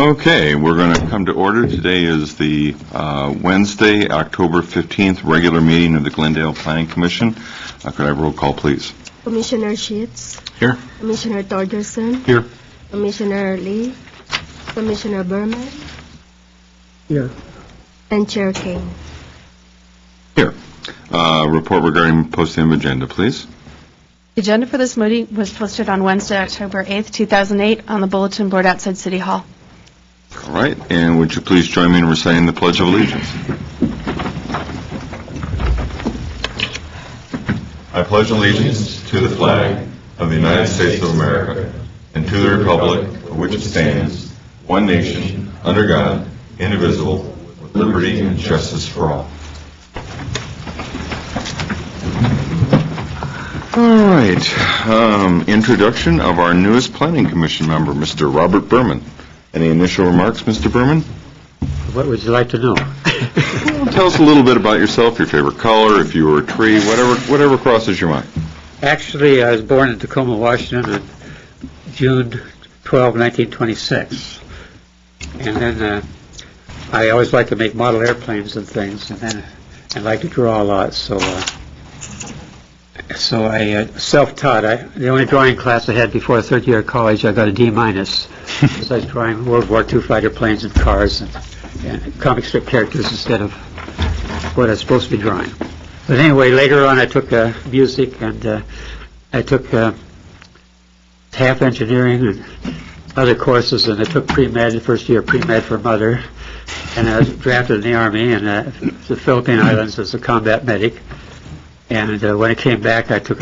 Okay, we're going to come to order. Today is the Wednesday, October 15th, regular meeting of the Glendale Planning Commission. Could I have roll call, please? Commissioner Sheets. Here. Commissioner Torgerson. Here. Commissioner Lee. Commissioner Berman. Here. And Chair Kane. Here. Report regarding posting of agenda, please. The agenda for this meeting was posted on Wednesday, October 8th, 2008 on the bulletin board outside City Hall. All right, and would you please join me in reciting the Pledge of Allegiance? I pledge allegiance to the flag of the United States of America and to the republic for which it stands, one nation, under God, indivisible, with liberty and justice for all. All right, introduction of our newest Planning Commission member, Mr. Robert Berman. Any initial remarks, Mr. Berman? What would you like to know? Tell us a little bit about yourself, your favorite color, if you were a tree, whatever crosses your mind. Actually, I was born in Tacoma, Washington on June 12, 1926. And then I always liked to make model airplanes and things, and then I liked to draw a lot, so I self-taught. The only drawing class I had before third year of college, I got a D-, because I was drawing World War II fighter planes and cars and comic strip characters instead of what I was supposed to be drawing. But anyway, later on I took music, and I took half engineering and other courses, and I took pre-med, the first year pre-med for mother, and I was drafted in the Army in the Philippine Islands as a combat medic. And when I came back, I took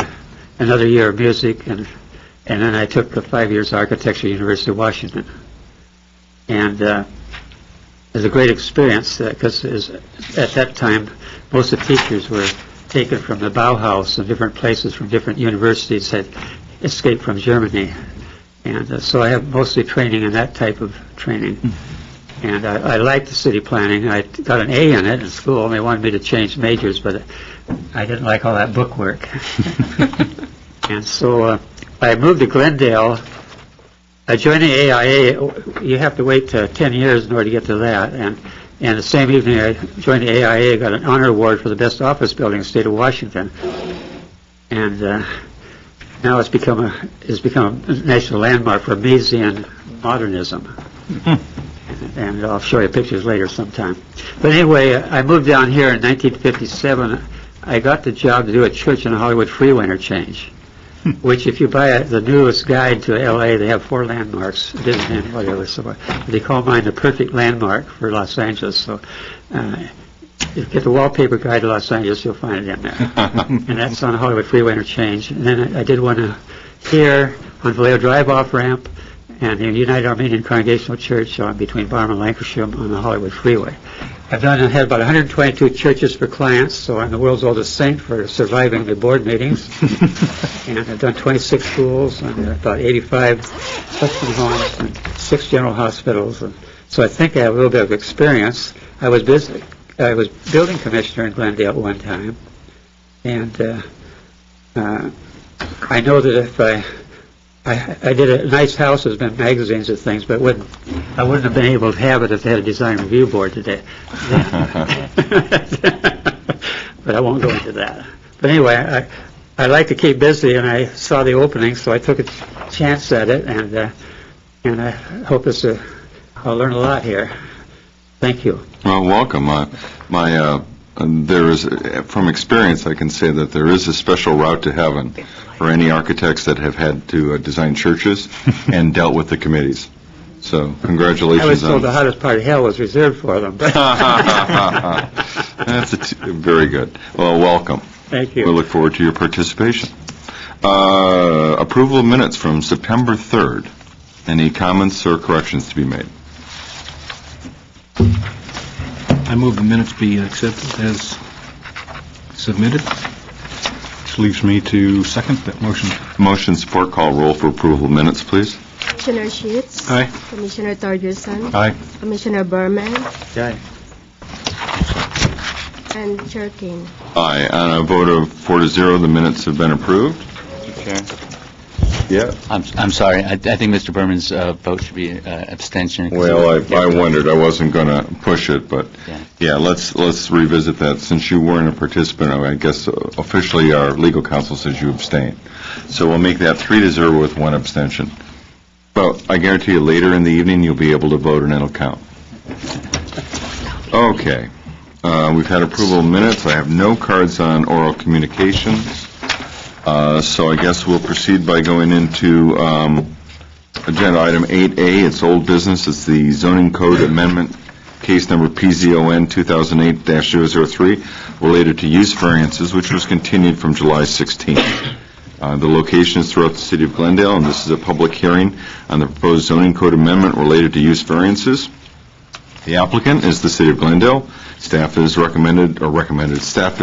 another year of music, and then I took 5 years architecture at University of Washington. And it was a great experience, because at that time, most of the teachers were taken from the Bauhaus and different places from different universities had escaped from Germany. And so I have mostly training in that type of training. And I liked the city planning. I got an A in it in school, and they wanted me to change majors, but I didn't like all that book work. And so I moved to Glendale. I joined the AIA. You have to wait 10 years in order to get to that. And the same evening I joined the AIA, got an honor award for the best office building in the state of Washington. And now it's become a national landmark for Miesian modernism. And I'll show you pictures later sometime. But anyway, I moved down here in 1957. I got the job to do a church in the Hollywood Freeway interchange, which if you buy the newest guide to L.A., they have 4 landmarks, Disneyland, whatever. So they call mine the perfect landmark for Los Angeles. So if you get the wallpaper guide to Los Angeles, you'll find it in there. And that's on the Hollywood Freeway interchange. And then I did one here on Vallejo Drive off-ramp, and the United Armenian Congregational Church between Barham and Lancashire on the Hollywood Freeway. I've had about 122 churches for clients, so I'm the world's oldest saint for surviving the board meetings. And I've done 26 schools and about 85 husband homes and 6 general hospitals. And so I think I have a little bit of experience. I was building commissioner in Glendale at one time, and I know that if I did a nice house. There's been magazines and things, but I wouldn't have been able to have it if they had a design review board today. But I won't go into that. But anyway, I like to keep busy, and I saw the opening, so I took a chance at it, and I hope I'll learn a lot here. Thank you. Well, welcome. There is, from experience, I can say that there is a special route to heaven for any architects that have had to design churches and dealt with the committees. So, congratulations. I was told the hottest part of hell was reserved for them. That's very good. Well, welcome. Thank you. We look forward to your participation. Approval of minutes from September 3rd. Any comments or corrections to be made? I move the minutes be accepted as submitted. This leaves me to second that motion. Motion, support, call roll for approval of minutes, please. Commissioner Sheets. Aye. Commissioner Torgerson. Aye. Commissioner Berman. Aye. And Chair Kane. Aye. On a vote of 4-0, the minutes have been approved. Okay. Yeah. I'm sorry. I think Mr. Berman's vote should be abstention. Well, I wondered. I wasn't going to push it, but yeah, let's revisit that. Since you weren't a participant, I guess officially our legal counsel says you abstained. So we'll make that 3-0 with 1 abstention. But I guarantee you later in the evening you'll be able to vote and it'll count. Okay. We've had approval of minutes. I have no cards on oral communications. So I guess we'll proceed by going into agenda item 8A. It's old business. It's the zoning code amendment, case number PZON 2008-003, related to use variances, which was continued from July 16th. The location is throughout the city of Glendale, and this is a public hearing on the proposed zoning code amendment related to use variances. The applicant is the city of Glendale. Staff is staff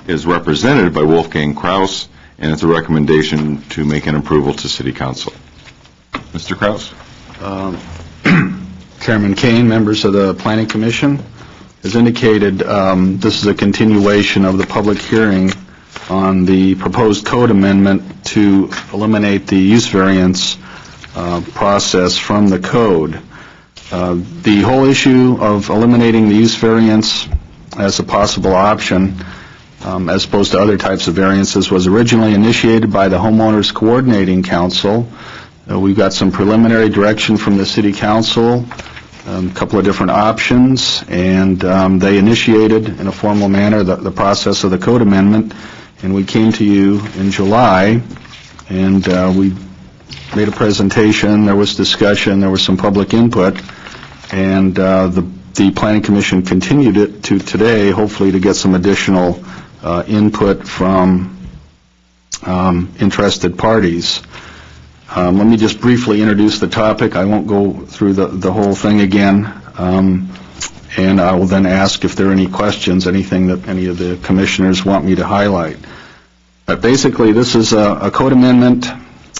is represented by Wolfgang Kraus, and it's a recommendation to make an approval to City Council. Mr. Kraus? Chairman Kane, members of the Planning Commission, as indicated, this is a continuation of the public hearing on the proposed code amendment to eliminate the use variance process from the code. The whole issue of eliminating the use variance as a possible option, as opposed to other types of variances, was originally initiated by the Homeowners Coordinating Council. We've got some preliminary direction from the City Council, a couple of different options, and they initiated in a formal manner the process of the code amendment, and we came to you in July, and we made a presentation, there was discussion, there was some public input, and the Planning Commission continued it to today, hopefully to get some additional input from interested parties. Let me just briefly introduce the topic. I won't go through the whole thing again, and I will then ask if there are any questions, anything that any of the commissioners want me to highlight. But basically, this is a code amendment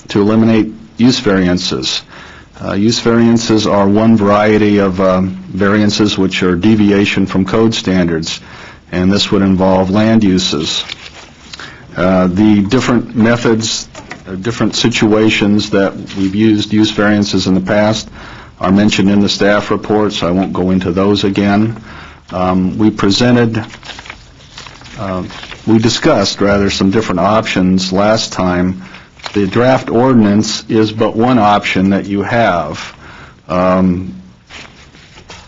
to eliminate use variances. Use variances are one variety of variances which are deviation from code standards, and this would involve land uses. The different methods, different situations that we've used use variances in the past are mentioned in the staff report, so I won't go into those again. We discussed some different options last time. The draft ordinance is but one option that you have.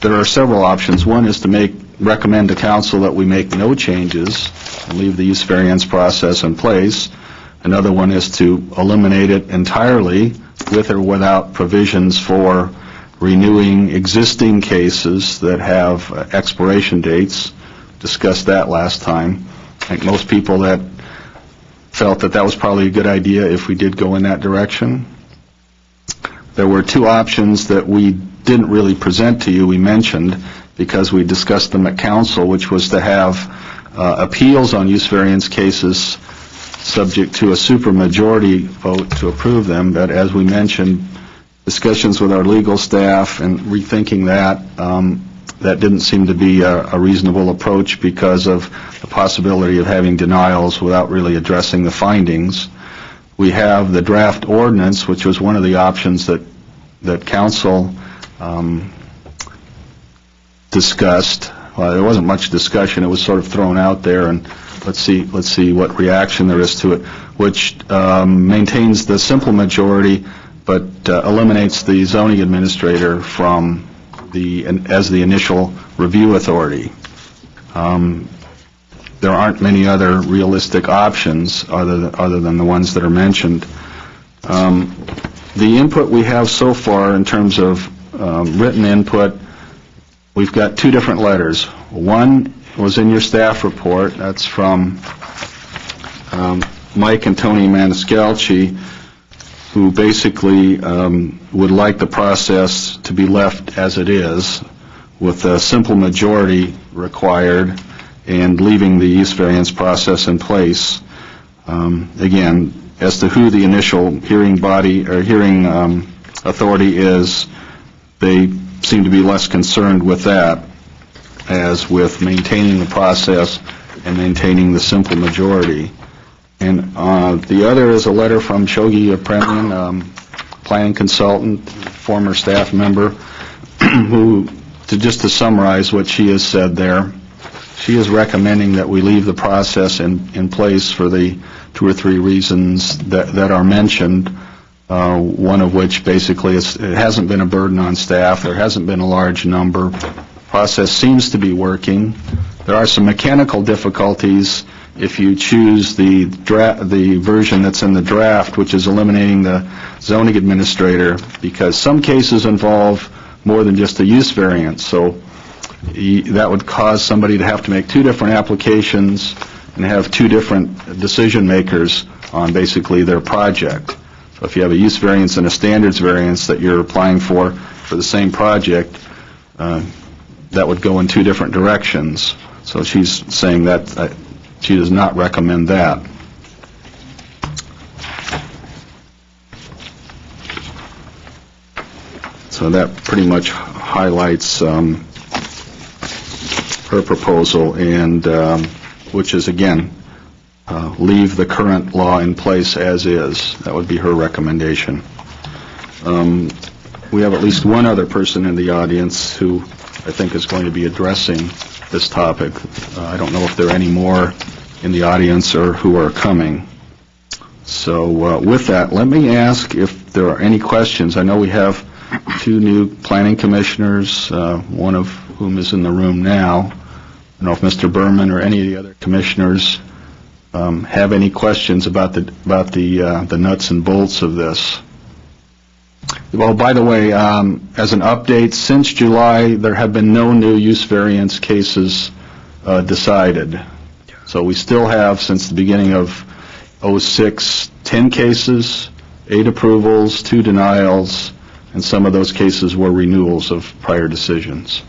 There are several options. One is to recommend to council that we make no changes and leave the use variance process in place. Another one is to eliminate it entirely with or without provisions for renewing existing cases that have expiration dates. Discussed that last time. I think most people that felt that was probably a good idea if we did go in that direction. There were two options that we didn't really present to you, we mentioned, because we discussed them at council, which was to have appeals on use variance cases subject to a supermajority vote to approve them. But as we mentioned, discussions with our legal staff and rethinking that didn't seem to be a reasonable approach because of the possibility of having denials without really addressing the findings. We have the draft ordinance, which was one of the options that council discussed. Well, there wasn't much discussion. It was sort of thrown out there, and let's see what reaction there is to it, which maintains the simple majority but eliminates the zoning administrator from as the initial review authority. There aren't many other realistic options other than the ones that are mentioned. The input we have so far in terms of written input, we've got two different letters. One was in your staff report. That's from Mike and Tony Maniscalchi, who basically would like the process to be left as it is, with a simple majority required and leaving the use variance process in place. Again, as to who the initial hearing body or hearing authority is, they seem to be less concerned with that as with maintaining the process and maintaining the simple majority. And the other is a letter from Shogi Apremian, planning consultant, former staff member, who, just to summarize what she has said there, she is recommending that we leave the process in place for the 2 or 3 reasons that are mentioned, one of which basically is it hasn't been a burden on staff, there hasn't been a large number, process seems to be working. There are some mechanical difficulties if you choose the version that's in the draft, which is eliminating the zoning administrator, because some cases involve more than just a use variance. So that would cause somebody to have to make 2 different applications and have 2 different decision makers on basically their project. So if you have a use variance and a standards variance that you're applying for the same project, that would go in 2 different directions. So she's saying that she does not recommend that. So that pretty much highlights her proposal, and which is, again, leave the current law in place as is. That would be her recommendation. We have at least one other person in the audience who I think is going to be addressing this topic. I don't know if there are any more in the audience or who are coming. So with that, let me ask if there are any questions. I know we have 2 new planning commissioners, one of whom is in the room now. I don't know if Mr. Berman or any of the other commissioners have any questions about the nuts and bolts of this. Well, by the way, as an update, since July, there have been no new use variance cases decided. So we still have, since the beginning of 06, 10 cases, 8 approvals, 2 denials, and some of those cases were renewals of prior decisions.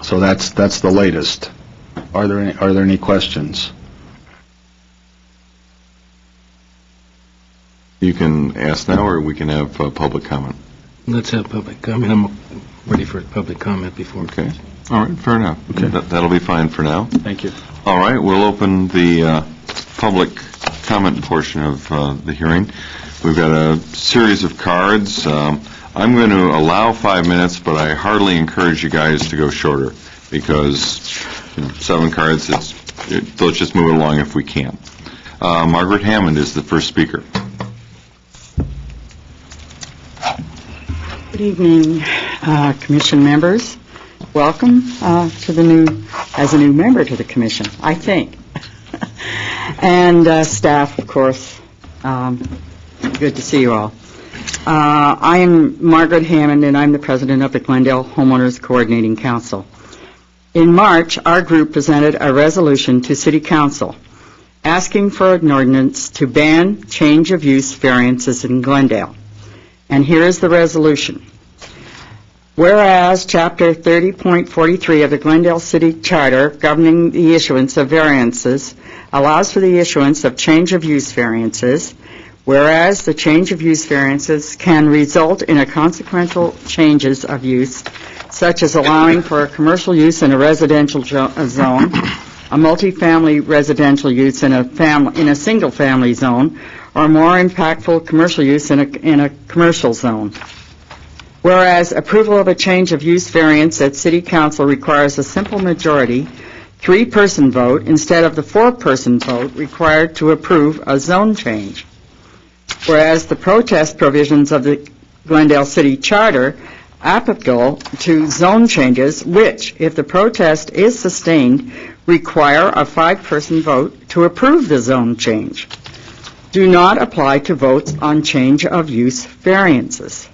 So that's the latest. Are there any questions? You can ask now, or we can have public comment. Let's have public comment. I'm ready for public comment before. Okay. All right, fair enough. Okay. That'll be fine for now. Thank you. All right, we'll open the public comment portion of the hearing. We've got a series of cards. I'm going to allow 5 minutes, but I hardly encourage you guys to go shorter, because 7 cards, let's just move it along if we can. Margaret Hammond is the first speaker. Good evening, Commission members. Welcome as a new member to the Commission, I think. And staff, of course. Good to see you all. I am Margaret Hammond, and I'm the president of the Glendale Homeowners Coordinating Council. In March, our group presented a resolution to City Council asking for an ordinance to ban change of use variances in Glendale. And here is the resolution. Whereas Chapter 30.43 of the Glendale City Charter governing the issuance of variances allows for the issuance of change of use variances, whereas the change of use variances can result in a consequential changes of use, such as allowing for a commercial use in a residential zone, a multifamily residential use in a single-family zone, or more impactful commercial use in a commercial zone. Whereas approval of a change of use variance at City Council requires a simple majority, 3-person vote, instead of the 4-person vote required to approve a zone change. Whereas the protest provisions of the Glendale City Charter applicable to zone changes, which, if the protest is sustained, require a 5-person vote to approve the zone change, do not apply to votes on change of use variances.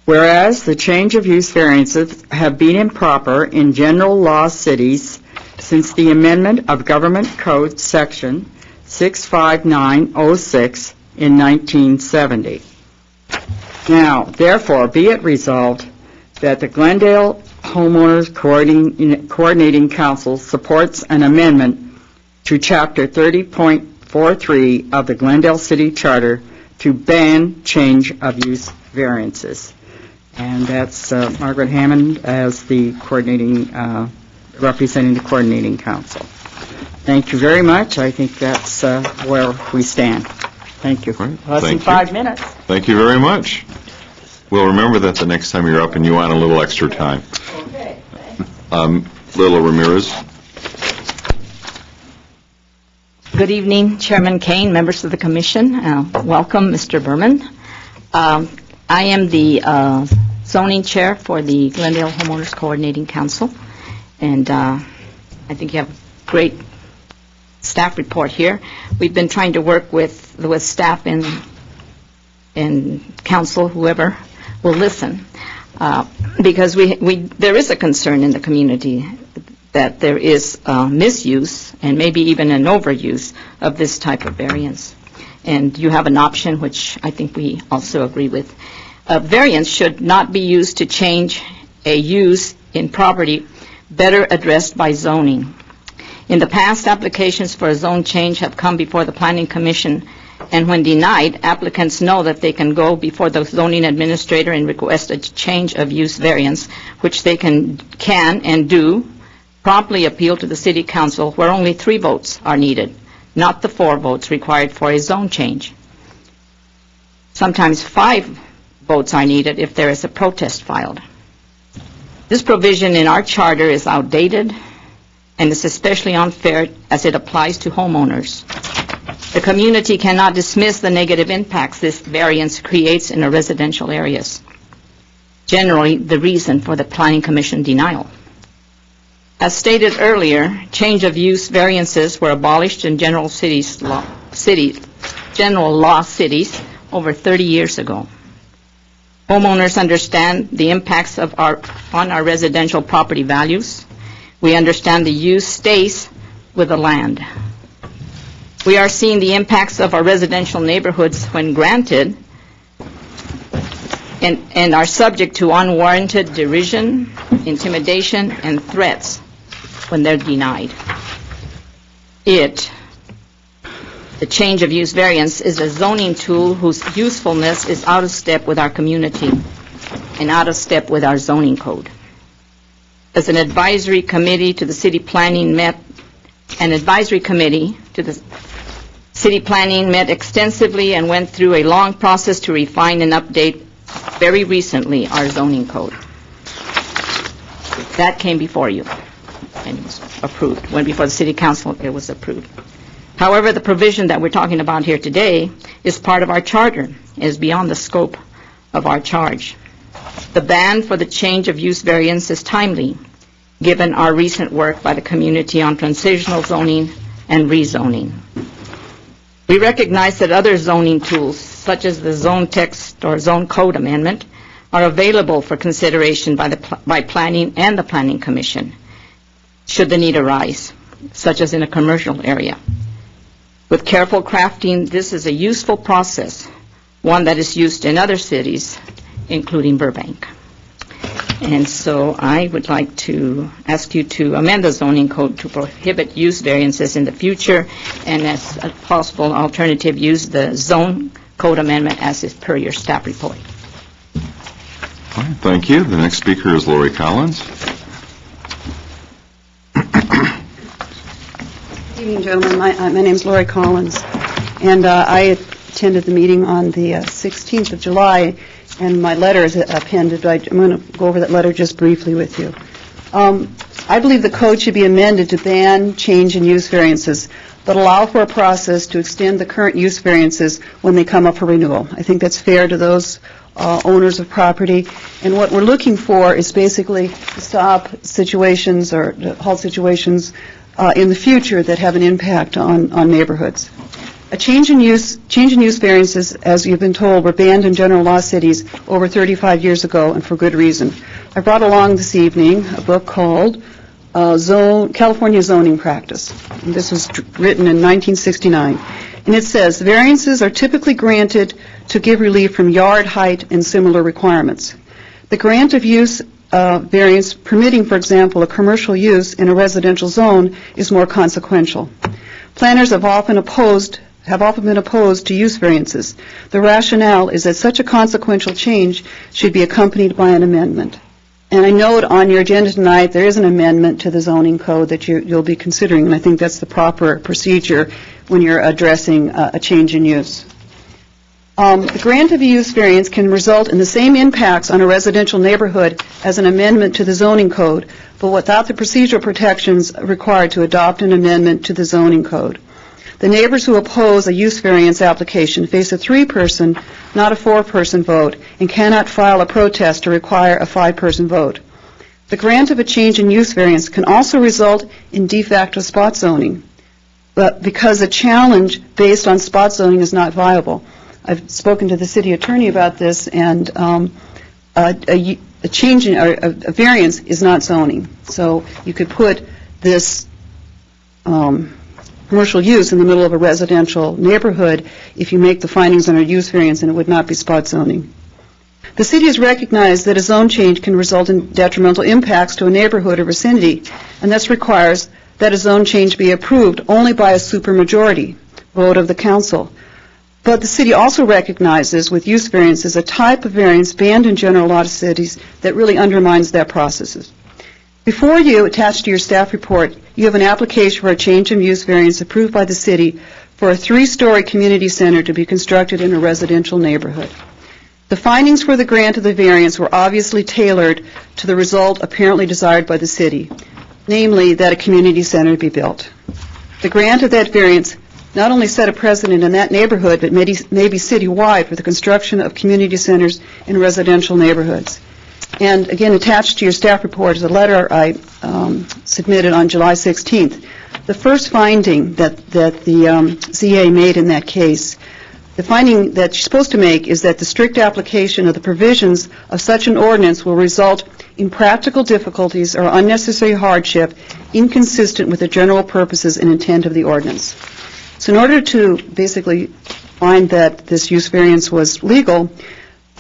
Whereas the change of use variances have been improper in general law cities since the amendment of Government Code Section 65906 in 1970. Now, therefore, be it resolved that the Glendale Homeowners Coordinating Council supports an amendment to Chapter 30.43 of the Glendale City Charter to ban change of use variances. And that's Margaret Hammond as the representing the Coordinating Council. Thank you very much. I think that's where we stand. Thank you. All right. Less than Thank you. 5 minutes. Thank you very much. We'll remember that the next time you're up and you want a little extra time. Lila Ramirez. Good evening, Chairman Kane, members of the commission. Welcome, Mr. Berman. I am the zoning chair for the Glendale Homeowners Coordinating Council, and I think you have a great staff report here. We've been trying to work with staff and council, whoever will listen, because there is a concern in the community that there is misuse and maybe even an overuse of this type of variance. And you have an option, which I think we also agree with. A variance should not be used to change a use in property better addressed by zoning. In the past, applications for a zone change have come before the Planning Commission, and when denied, applicants know that they can go before the zoning administrator and request a change of use variance, which they can and do promptly appeal to the City Council, where only 3 votes are needed, not the 4 votes required for a zone change. Sometimes 5 votes are needed if there is a protest filed. This provision in our charter is outdated and is especially unfair as it applies to homeowners. The community cannot dismiss the negative impacts this variance creates in residential areas, generally the reason for the Planning Commission denial. As stated earlier, change of use variances were abolished in general law cities over 30 years ago. Homeowners understand the impacts on our residential property values. We understand the use stays with the land. We are seeing the impacts of our residential neighborhoods when granted and are subject to unwarranted derision, intimidation, and threats when they're denied. The change of use variance is a zoning tool whose usefulness is out of step with our community and out of step with our zoning code. As an advisory committee to the city planning met extensively and went through a long process to refine and update very recently our zoning code. That came before you and was approved. Went before the City Council, it was approved. However, the provision that we're talking about here today is part of our charter, is beyond the scope of our charge. The ban for the change of use variance is timely, given our recent work by the community on transitional zoning and rezoning. We recognize that other zoning tools, such as the zone text or zone code amendment, are available for consideration by planning and the Planning Commission, should the need arise, such as in a commercial area. With careful crafting, this is a useful process, one that is used in other cities, including Burbank. And so I would like to ask you to amend the zoning code to prohibit use variances in the future, and as a possible alternative, use the zone code amendment as is per your staff report. All right, thank you. The next speaker is Lori Collins. Good evening, gentlemen. My name is Lori Collins, and I attended the meeting on the 16th of July, and my letter is appended. I'm going to go over that letter just briefly with you. I believe the code should be amended to ban change and use variances, but allow for a process to extend the current use variances when they come up for renewal. I think that's fair to those owners of property, and what we're looking for is basically to stop situations or to halt situations in the future that have an impact on neighborhoods. A change in use variances, as you've been told, were banned in general law cities over 35 years ago, and for good reason. I brought along this evening a book called California Zoning Practice. And this was written in 1969. And it says, variances are typically granted to give relief from yard height and similar requirements. The grant of use variance permitting, for example, a commercial use in a residential zone is more consequential. Planners have often been opposed to use variances. The rationale is that such a consequential change should be accompanied by an amendment. And I note on your agenda tonight, there is an amendment to the zoning code that you'll be considering, and I think that's the proper procedure when you're addressing a change in use. The grant of a use variance can result in the same impacts on a residential neighborhood as an amendment to the zoning code, but without the procedural protections required to adopt an amendment to the zoning code. The neighbors who oppose a use variance application face a 3-person, not a 4-person vote, and cannot file a protest to require a 5-person vote. The grant of a change in use variance can also result in de facto spot zoning, but because a challenge based on spot zoning is not viable. I've spoken to the city attorney about this, and a change in or a variance is not zoning. So you could put this commercial use in the middle of a residential neighborhood if you make the findings on a use variance, and it would not be spot zoning. The city has recognized that a zone change can result in detrimental impacts to a neighborhood or vicinity, and thus requires that a zone change be approved only by a supermajority vote of the council. But the city also recognizes with use variances a type of variance banned in general law cities that really undermines that process. Before you, attached to your staff report, you have an application for a change in use variance approved by the city for a 3-story community center to be constructed in a residential neighborhood. The findings for the grant of the variance were obviously tailored to the result apparently desired by the city, namely that a community center be built. The grant of that variance not only set a precedent in that neighborhood, but maybe citywide for the construction of community centers in residential neighborhoods. And again, attached to your staff report is a letter I submitted on July 16th. The first finding that the ZA made in that case, the finding that she's supposed to make is that the strict application of the provisions of such an ordinance will result in practical difficulties or unnecessary hardship inconsistent with the general purposes and intent of the ordinance. So in order to basically find that this use variance was legal,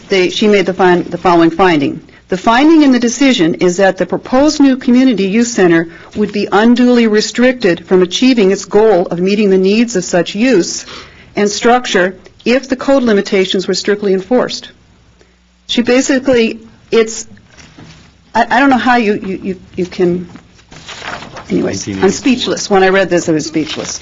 she made the following finding. The finding in the decision is that the proposed new community use center would be unduly restricted from achieving its goal of meeting the needs of such use and structure if the code limitations were strictly enforced. She basically, I don't know how you can, anyways, I'm speechless. When I read this, I was speechless.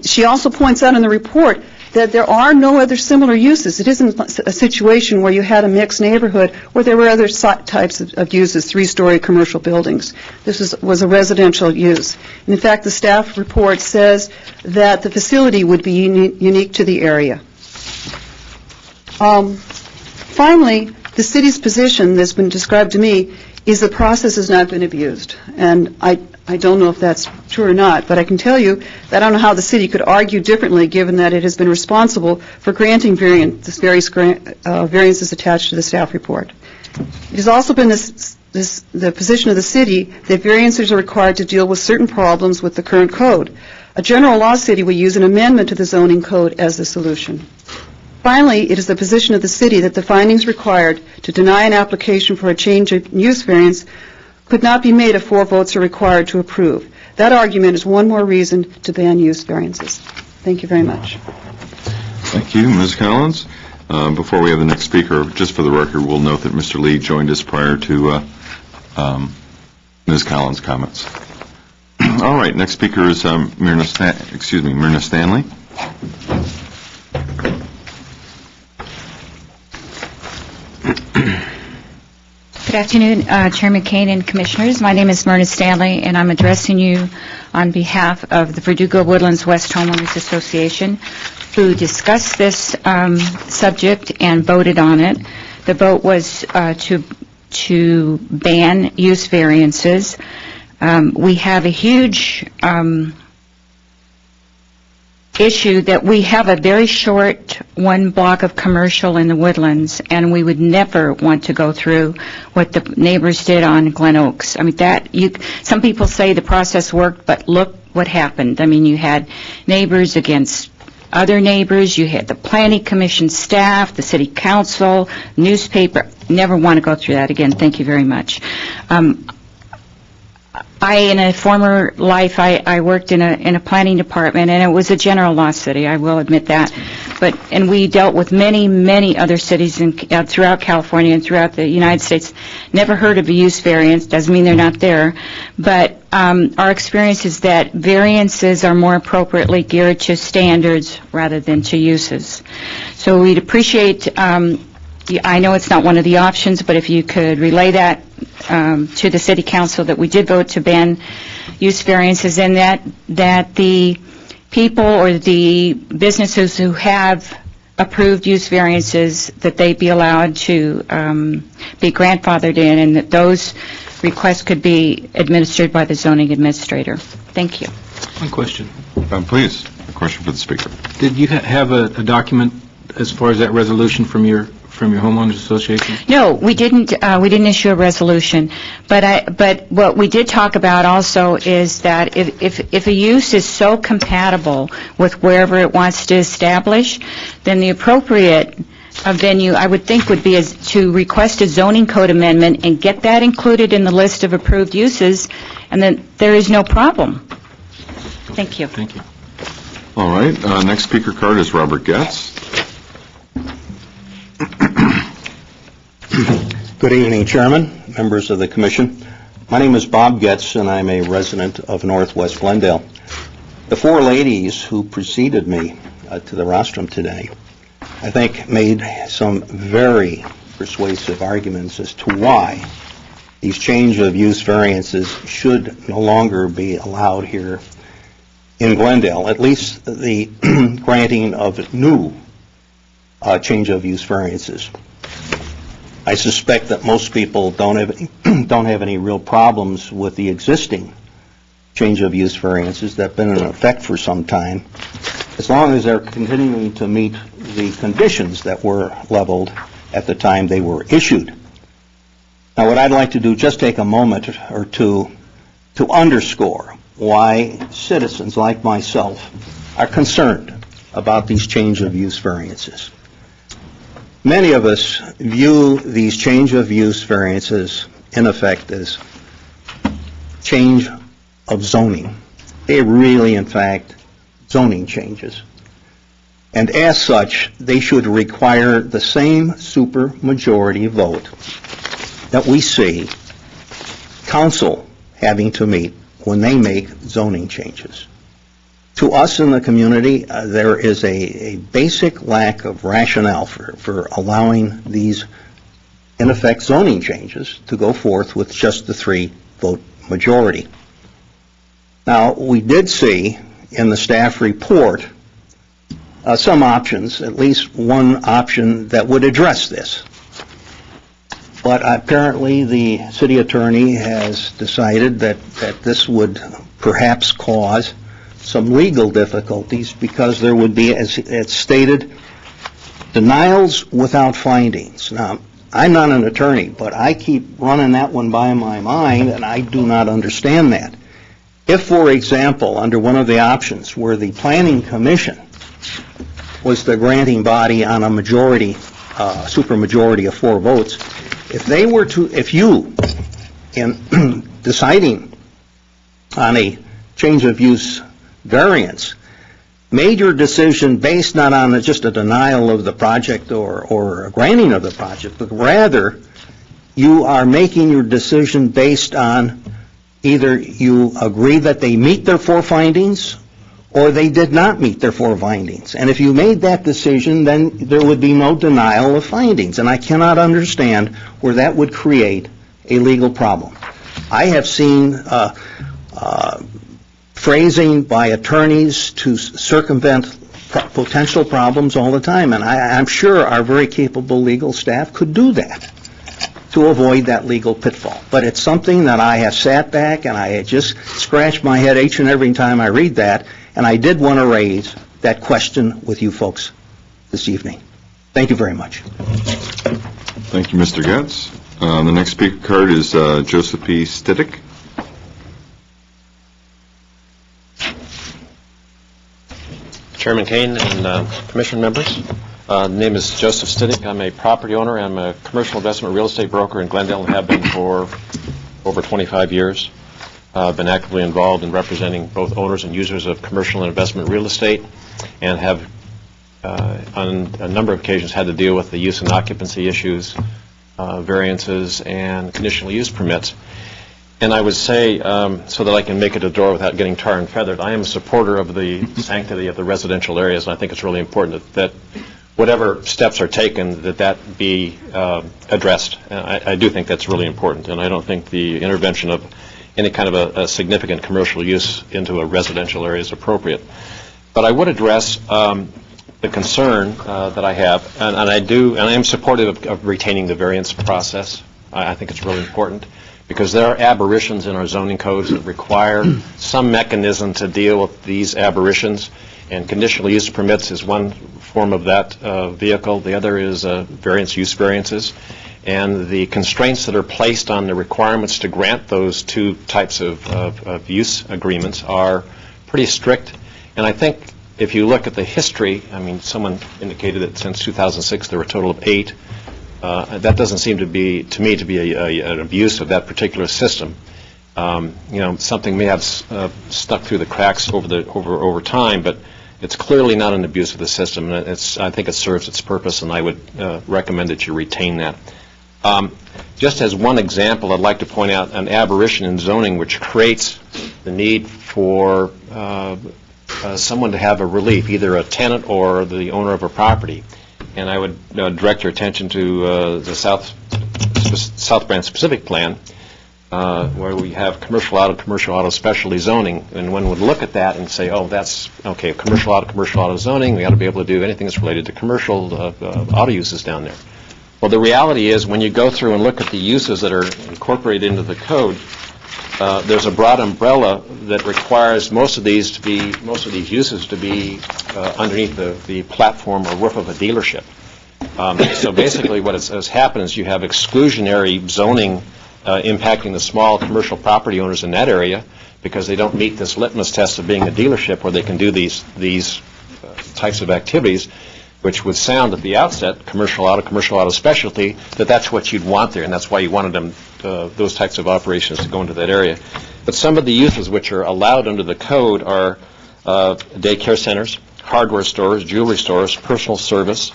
She also points out in the report that there are no other similar uses. It isn't a situation where you had a mixed neighborhood where there were other types of uses, 3-story commercial buildings. This was a residential use. And in fact, the staff report says that the facility would be unique to the area. Finally, the city's position that's been described to me is the process has not been abused. And I don't know if that's true or not, but I can tell you that I don't know how the city could argue differently given that it has been responsible for granting variances attached to the staff report. It has also been the position of the city that variances are required to deal with certain problems with the current code. A general law city would use an amendment to the zoning code as the solution. Finally, it is the position of the city that the findings required to deny an application for a change of use variance could not be made if 4 votes are required to approve. That argument is one more reason to ban use variances. Thank you very much. Thank you, Ms. Collins. Before we have the next speaker, just for the record, we'll note that Mr. Lee joined us prior to Ms. Collins' comments. All right, next speaker is Myrna Stanley. Good afternoon, Chairman Kane and Commissioners. My name is Myrna Stanley, and I'm addressing you on behalf of the Verdugo Woodlands West Homeowners Association, who discussed this subject and voted on it. The vote was to ban use variances. We have a huge issue that we have a very short 1 block of commercial in the Woodlands, and we would never want to go through what the neighbors did on Glen Oaks. I mean, some people say the process worked, but look what happened. I mean, you had neighbors against other neighbors, you had the planning commission staff, the city council, newspaper. Never want to go through that again. Thank you very much. In a former life, I worked in a planning department, and it was a general law city, I will admit that. and we dealt with many other cities throughout California and throughout the United States. Never heard of a use variance, doesn't mean they're not there, but our experience is that variances are more appropriately geared to standards rather than to uses. So we'd appreciate, I know it's not one of the options, but if you could relay that to the City Council that we did vote to ban use variances, and that the people or the businesses who have approved use variances, that they be allowed to be grandfathered in, and that those requests could be administered by the zoning administrator. Thank you. One question. Please, a question for the speaker. Did you have a document as far as that resolution from your homeowners association? No, we didn't issue a resolution, but what we did talk about also is that if a use is so compatible with wherever it wants to establish, then the appropriate venue, I would think, would be to request a zoning code amendment and get that included in the list of approved uses, and then there is no problem. Thank you. Thank you. All right, next speaker card is Robert Getz. Good evening, Chairman, members of the Commission. My name is Bob Getz, and I'm a resident of Northwest Glendale. The four ladies who preceded me to the rostrum today, I think, made some very persuasive arguments as to why these change of use variances should no longer be allowed here in Glendale, at least the granting of new change of use variances. I suspect that most people don't have any real problems with the existing change of use variances that have been in effect for some time, as long as they're continuing to meet the conditions that were leveled at the time they were issued. Now, what I'd like to do, just take a moment or two to underscore why citizens like myself are concerned about these change of use variances. Many of us view these change of use variances in effect as change of zoning. They really, in fact, zoning changes. And as such, they should require the same supermajority vote that we see council having to meet when they make zoning changes. To us in the community, there is a basic lack of rationale for allowing these, in effect, zoning changes to go forth with just the 3-vote majority. Now, we did see in the staff report some options, at least one option that would address this. But apparently the city attorney has decided that this would perhaps cause some legal difficulties, because there would be, as it's stated, denials without findings. Now, I'm not an attorney, but I keep running that one by my mind, and I do not understand that. If, for example, under one of the options where the Planning Commission was the granting body on a majority, supermajority of 4 votes, if you, in deciding on a change of use variance, made your decision based not on just a denial of the project or a granting of the project, but rather you are making your decision based on either you agree that they meet their 4 findings or they did not meet their 4 findings. And if you made that decision, then there would be no denial of findings. And I cannot understand where that would create a legal problem. I have seen phrasing by attorneys to circumvent potential problems all the time, and I'm sure our very capable legal staff could do that to avoid that legal pitfall. But it's something that I have sat back and I just scratched my head each and every time I read that, and I did want to raise that question with you folks this evening. Thank you very much. Thank you, Mr. Getz. The next speaker card is Joseph P. Stiddick. Chairman Kane and Commission members. The name is Joseph Stiddick. I'm a property owner. I'm a commercial investment real estate broker in Glendale and have been for over 25 years. I've been actively involved in representing both owners and users of commercial and investment real estate, and have on a number of occasions had to deal with the use and occupancy issues, variances, and conditional use permits. And I would say, so that I can make it a door without getting tar and feathered, I am a supporter of the sanctity of the residential areas, and I think it's really important that whatever steps are taken, that be addressed. I do think that's really important, and I don't think the intervention of any kind of a significant commercial use into a residential area is appropriate. But I would address the concern that I have, and I am supportive of retaining the variance process. I think it's really important, because there are aberrations in our zoning codes that require some mechanism to deal with these aberrations, and conditional use permits is one form of that vehicle. The other is variance use variances, and the constraints that are placed on the requirements to grant those two types of use agreements are pretty strict. And I think if you look at the history, I mean, someone indicated that since 2006 there were a total of 8. That doesn't seem to me to be an abuse of that particular system. Something may have stuck through the cracks over time, but it's clearly not an abuse of the system. And I think it serves its purpose, and I would recommend that you retain that. Just as one example, I'd like to point out an aberration in zoning which creates the need for someone to have a relief, either a tenant or the owner of a property. And I would direct your attention to the South Branch Specific Plan, where we have commercial auto specialty zoning. And one would look at that and say, oh, that's okay, commercial auto zoning, we ought to be able to do anything that's related to commercial auto uses down there. Well, the reality is, when you go through and look at the uses that are incorporated into the code, there's a broad umbrella that requires most of these uses to be underneath the platform or roof of a dealership. So basically, what has happened is you have exclusionary zoning impacting the small commercial property owners in that area, because they don't meet this litmus test of being a dealership where they can do these types of activities, which would sound at the outset, commercial auto specialty, that's what you'd want there, and that's why you wanted them, those types of operations to go into that area. But some of the uses which are allowed under the code are daycare centers, hardware stores, jewelry stores, personal service,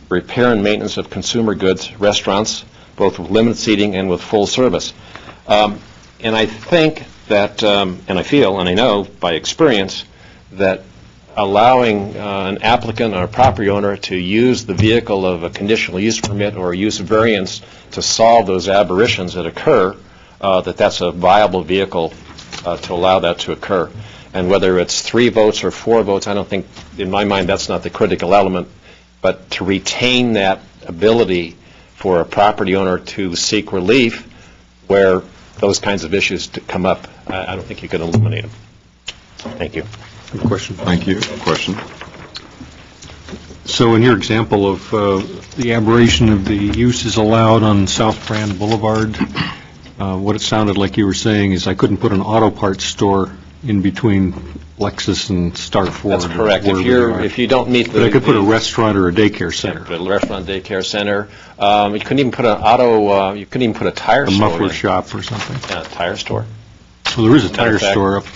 repair and maintenance of consumer goods, restaurants, both with limited seating and with full service. And I think that, and I feel, and I know by experience, that allowing an applicant or a property owner to use the vehicle of a conditional use permit or use variance to solve those aberrations that occur, that's a viable vehicle to allow that to occur. And whether it's 3 votes or 4 votes, I don't think, in my mind, that's not the critical element. But to retain that ability for a property owner to seek relief where those kinds of issues come up, I don't think you can eliminate them. Thank you. Question. Thank you. Question? So in your example of the aberration of the uses allowed on South Brand Boulevard, what it sounded like you were saying is I couldn't put an auto parts store in between Lexus and Star Ford. That's correct. If you don't meet the... But I could put a restaurant or a daycare center. A restaurant, daycare center. You couldn't even put an auto, you couldn't even put a tire store. A muffler shop or something. Yeah, a tire store. Well, there is a tire store up.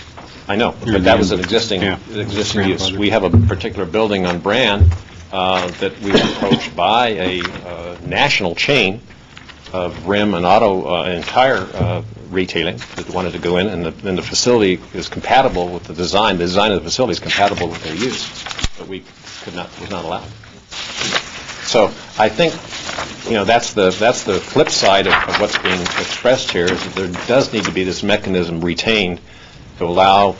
I know, but that was an existing use. We have a particular building on Brand that we were approached by a national chain of rim and auto and tire retailing that wanted to go in, and the facility is compatible with the design. The design of the facility is compatible with their use, but was not allowed. So I think, that's the flip side of what's being expressed here, is that there does need to be this mechanism retained to allow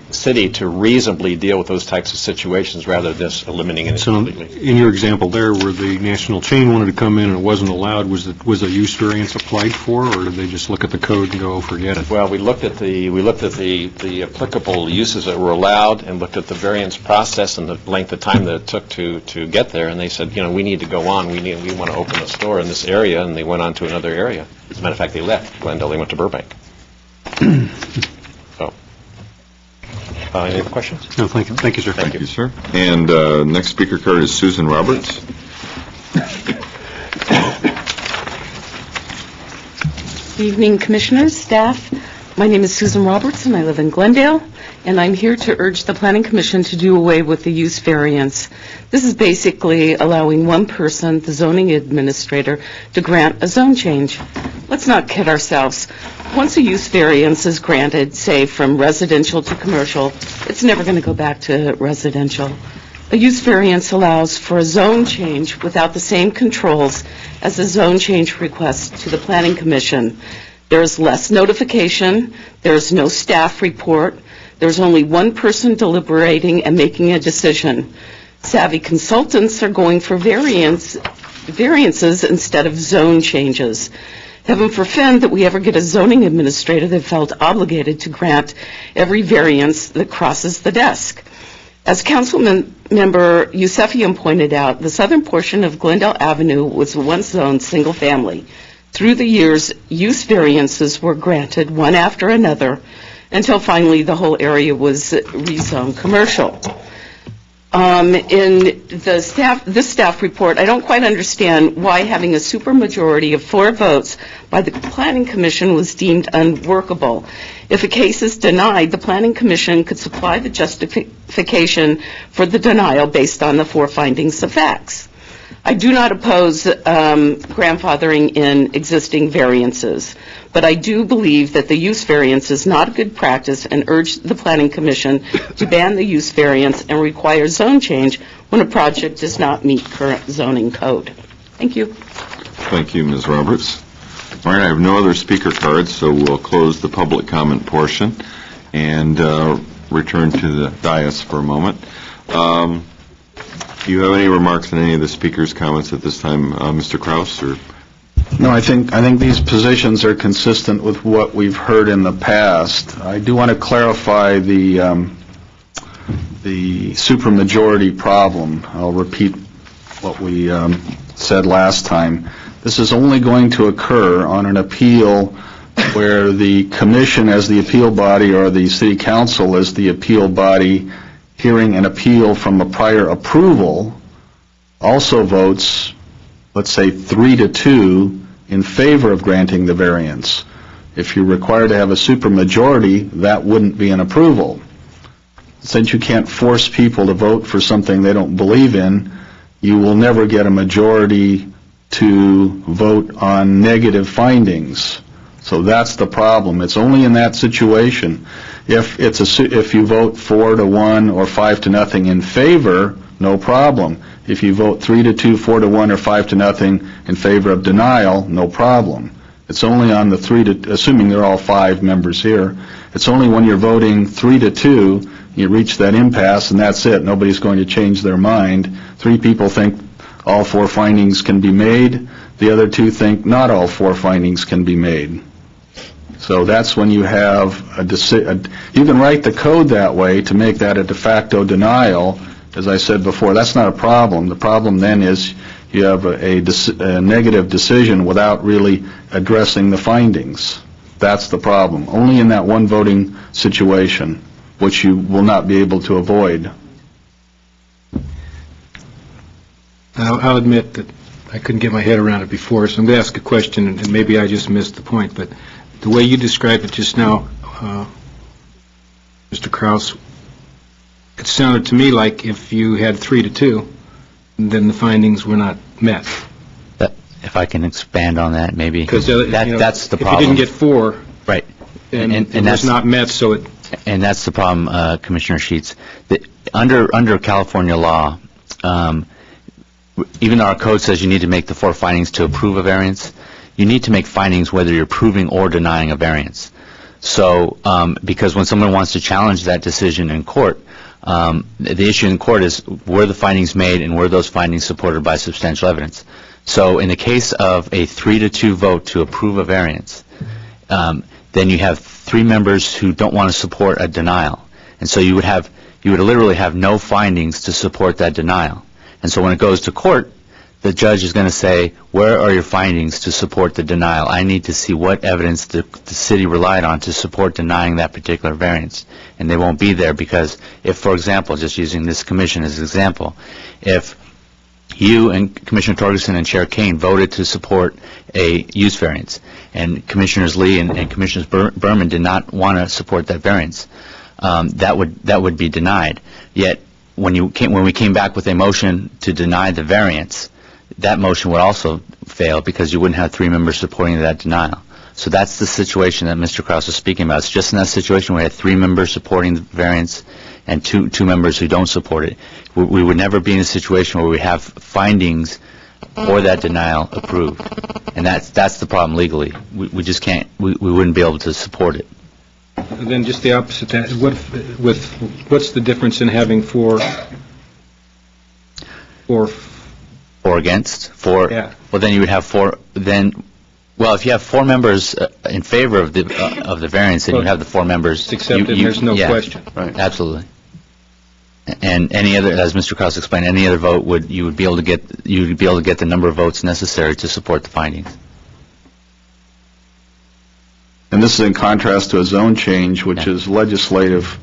the city to reasonably deal with those types of situations rather than just eliminating it completely. So in your example there, where the national chain wanted to come in and it wasn't allowed, was a use variance applied for, or did they just look at the code and go, forget it? Well, we looked at the applicable uses that were allowed and looked at the variance process and the length of time that it took to get there, and they said, we need to go on. We want to open a store in this area, and they went on to another area. As a matter of fact, they left Glendale. They went to Burbank. Any other questions? No, thank you. Thank you, sir. Thank you, sir. And next speaker card is Susan Roberts. Good evening, Commissioners, staff. My name is Susan Robertson. I live in Glendale, and I'm here to urge the Planning Commission to do away with the use variance. This is basically allowing one person, the zoning administrator, to grant a zone change. Let's not kid ourselves. Once a use variance is granted, say from residential to commercial, it's never going to go back to residential. A use variance allows for a zone change without the same controls as a zone change request to the Planning Commission. There's less notification, there's no staff report, there's only one person deliberating and making a decision. Savvy consultants are going for variances instead of zone changes. Heaven forfend that we ever get a zoning administrator that felt obligated to grant every variance that crosses the desk. As Councilman Member Yusefian pointed out, the southern portion of Glendale Avenue was once zoned single family. Through the years, use variances were granted one after another until finally the whole area was rezoned commercial. In this staff report, I don't quite understand why having a supermajority of 4 votes by the Planning Commission was deemed unworkable. If a case is denied, the Planning Commission could supply the justification for the denial based on the 4 findings of facts. I do not oppose grandfathering in existing variances, but I do believe that the use variance is not a good practice and urge the Planning Commission to ban the use variance and require zone change when a project does not meet current zoning code. Thank you. Thank you, Ms. Roberts. All right, I have no other speaker cards, so we'll close the public comment portion and return to the dais for a moment. Do you have any remarks on any of the speakers' comments at this time, Mr. Kraus? Or? No, I think these positions are consistent with what we've heard in the past. I do want to clarify the supermajority problem. I'll repeat what we said last time. This is only going to occur on an appeal where the commission as the appeal body or the city council as the appeal body hearing an appeal from a prior approval also votes, let's say 3-2 in favor of granting the variance. If you're required to have a supermajority, that wouldn't be an approval. Since you can't force people to vote for something they don't believe in, you will never get a majority to vote on negative findings. So that's the problem. It's only in that situation. If you vote 4-1 or 5-0 in favor, no problem. If you vote 3-2, 4-1, or 5-0 in favor of denial, no problem. It's only on the assuming they're all 5 members here, it's only when you're voting 3-2, you reach that impasse, and that's it. Nobody's going to change their mind. 3 people think all 4 findings can be made. The other 2 think not all 4 findings can be made. So that's when you have you can write the code that way to make that a de facto denial. As I said before, that's not a problem. The problem then is you have a negative decision without really addressing the findings. That's the problem. Only in that one voting situation, which you will not be able to avoid. I'll admit that I couldn't get my head around it before, so I'm going to ask a question, and maybe I just missed the point, but the way you described it just now, Mr. Kraus, it sounded to me like if you had 3-2, then the findings were not met. If I can expand on that, maybe. Because that's the problem. If you didn't get 4, right, and it was not met, so it... And that's the problem, Commissioner Sheets. Under California law, even though our code says you need to make the 4 findings to approve a variance, you need to make findings whether you're approving or denying a variance. So, because when someone wants to challenge that decision in court, the issue in court is were the findings made and were those findings supported by substantial evidence. So in the case of a 3-2 vote to approve a variance, then you have 3 members who don't want to support a denial. And so you would literally have no findings to support that denial. And so when it goes to court, the judge is going to say, where are your findings to support the denial? I need to see what evidence the city relied on to support denying that particular variance. And they won't be there because if, for example, just using this commission as an example, if You and Commissioner Torgerson and Chair Kane voted to support a use variance, and Commissioners Lee and Commissioners Berman did not want to support that variance. That would be denied. Yet, when we came back with a motion to deny the variance, that motion would also fail because you wouldn't have 3 members supporting that denial. So that's the situation that Mr. Krause is speaking about. It's just in that situation where we had 3 members supporting the variance and two members who don't support it. We would never be in a situation where we have findings for that denial approved. And that's the problem legally. We just can't, we wouldn't be able to support it. And then just the opposite, what's the difference in having 4 against? 4? Yeah. Well, then you would have 4, well, if you have 4 members in favor of the variance, then you have the 4 members. It's accepted, there's no question. Right. Absolutely. And any other, as Mr. Krause explained, any other vote you would be able to get the number of votes necessary to support the findings. And this is in contrast to a zone change, which is legislative.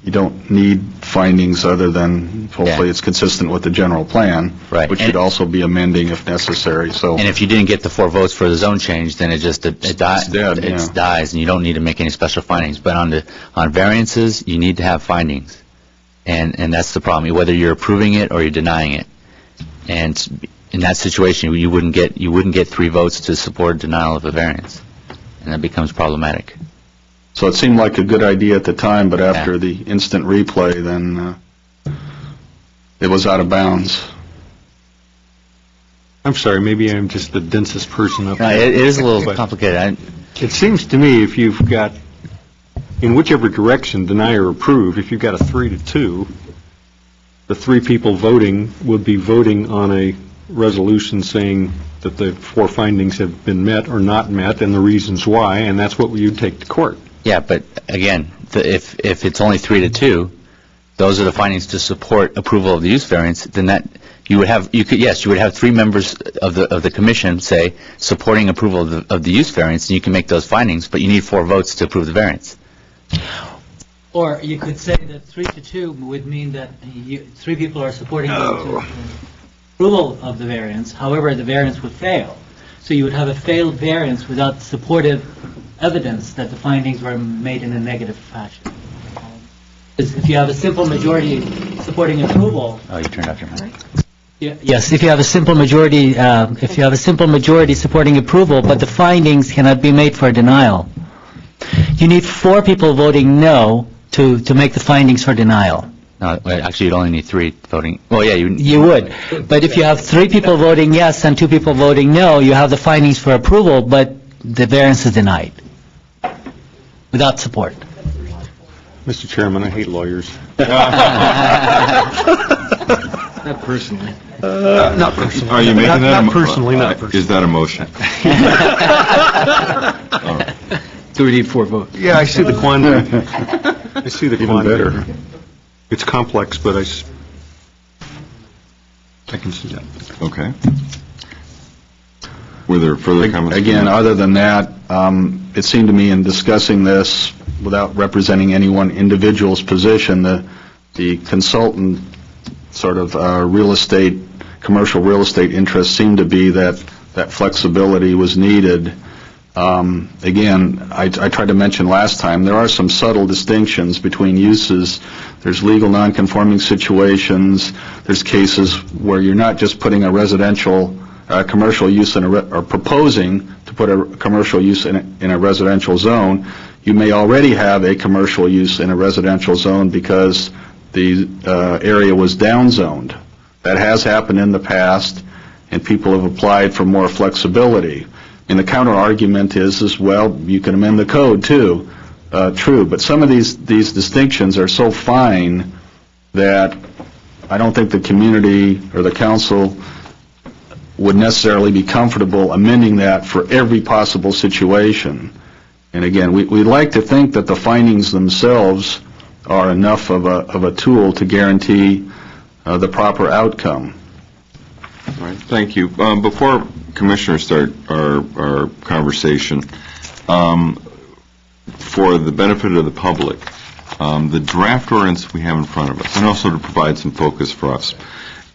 You don't need findings other than, hopefully, it's consistent with the general plan, right, which should also be amending if necessary. So, and if you didn't get the 4 votes for the zone change, then it dies, and you don't need to make any special findings. But on variances, you need to have findings, and that's the problem. Whether you're approving it or you're denying it, and in that situation, you wouldn't get 3 votes to support denial of a variance, and that becomes problematic. So it seemed like a good idea at the time, but after the instant replay, then it was out of bounds. I'm sorry, maybe I'm just the densest person up here. It is a little complicated. It seems to me if you've got, in whichever direction, deny or approve, if you've got a 3-2, the 3 people voting would be voting on a resolution saying that the 4 findings have been met or not met and the reasons why, and that's what you'd take to court. Yeah, but again, if it's only 3-2, those are the findings to support approval of the use variance. Then you would have 3 members of the commission say supporting approval of the use variance, and you can make those findings. But you need 4 votes to approve the variance. Or you could say that 3-2 would mean that 3 people are supporting the approval of the variance. However, the variance would fail. So you would have a failed variance without supportive evidence that the findings were made in a negative fashion. If you have a simple majority supporting approval. Oh, you turned off your mic. Yes, if you have a simple majority, supporting approval, but the findings cannot be made for denial, you need 4 people voting no to make the findings for denial. No, actually, you'd only need 3 voting. Well, yeah, you would. But if you have 3 people voting yes and 2 people voting no, you have the findings for approval, but the variance is denied without support. Mr. Chairman, I hate lawyers. Not personally. Not personally. Are you making that not personally? Not personally. Is that a motion? Do we need 4 votes? Yeah, I see the quandary. I see the quandary. It's complex, but I can see that. Okay. Were there further comments? Again, other than that, it seemed to me in discussing this, without representing any one individual's position, the consultant sort of commercial real estate interest seemed to be that flexibility was needed. Again, I tried to mention last time, there are some subtle distinctions between uses. There's legal nonconforming situations. There's cases where you're not just putting a commercial use or proposing to put a commercial use in a residential zone. You may already have a commercial use in a residential zone because the area was downzoned. That has happened in the past, and people have applied for more flexibility. And the counter argument is well, you can amend the code too. True, but some of these distinctions are so fine that I don't think the community or the council would necessarily be comfortable amending that for every possible situation. And again, we'd like to think that the findings themselves are enough of a tool to guarantee the proper outcome. All right, thank you. Before commissioners start our conversation, for the benefit of the public, the draft ordinance we have in front of us, and also to provide some focus for us,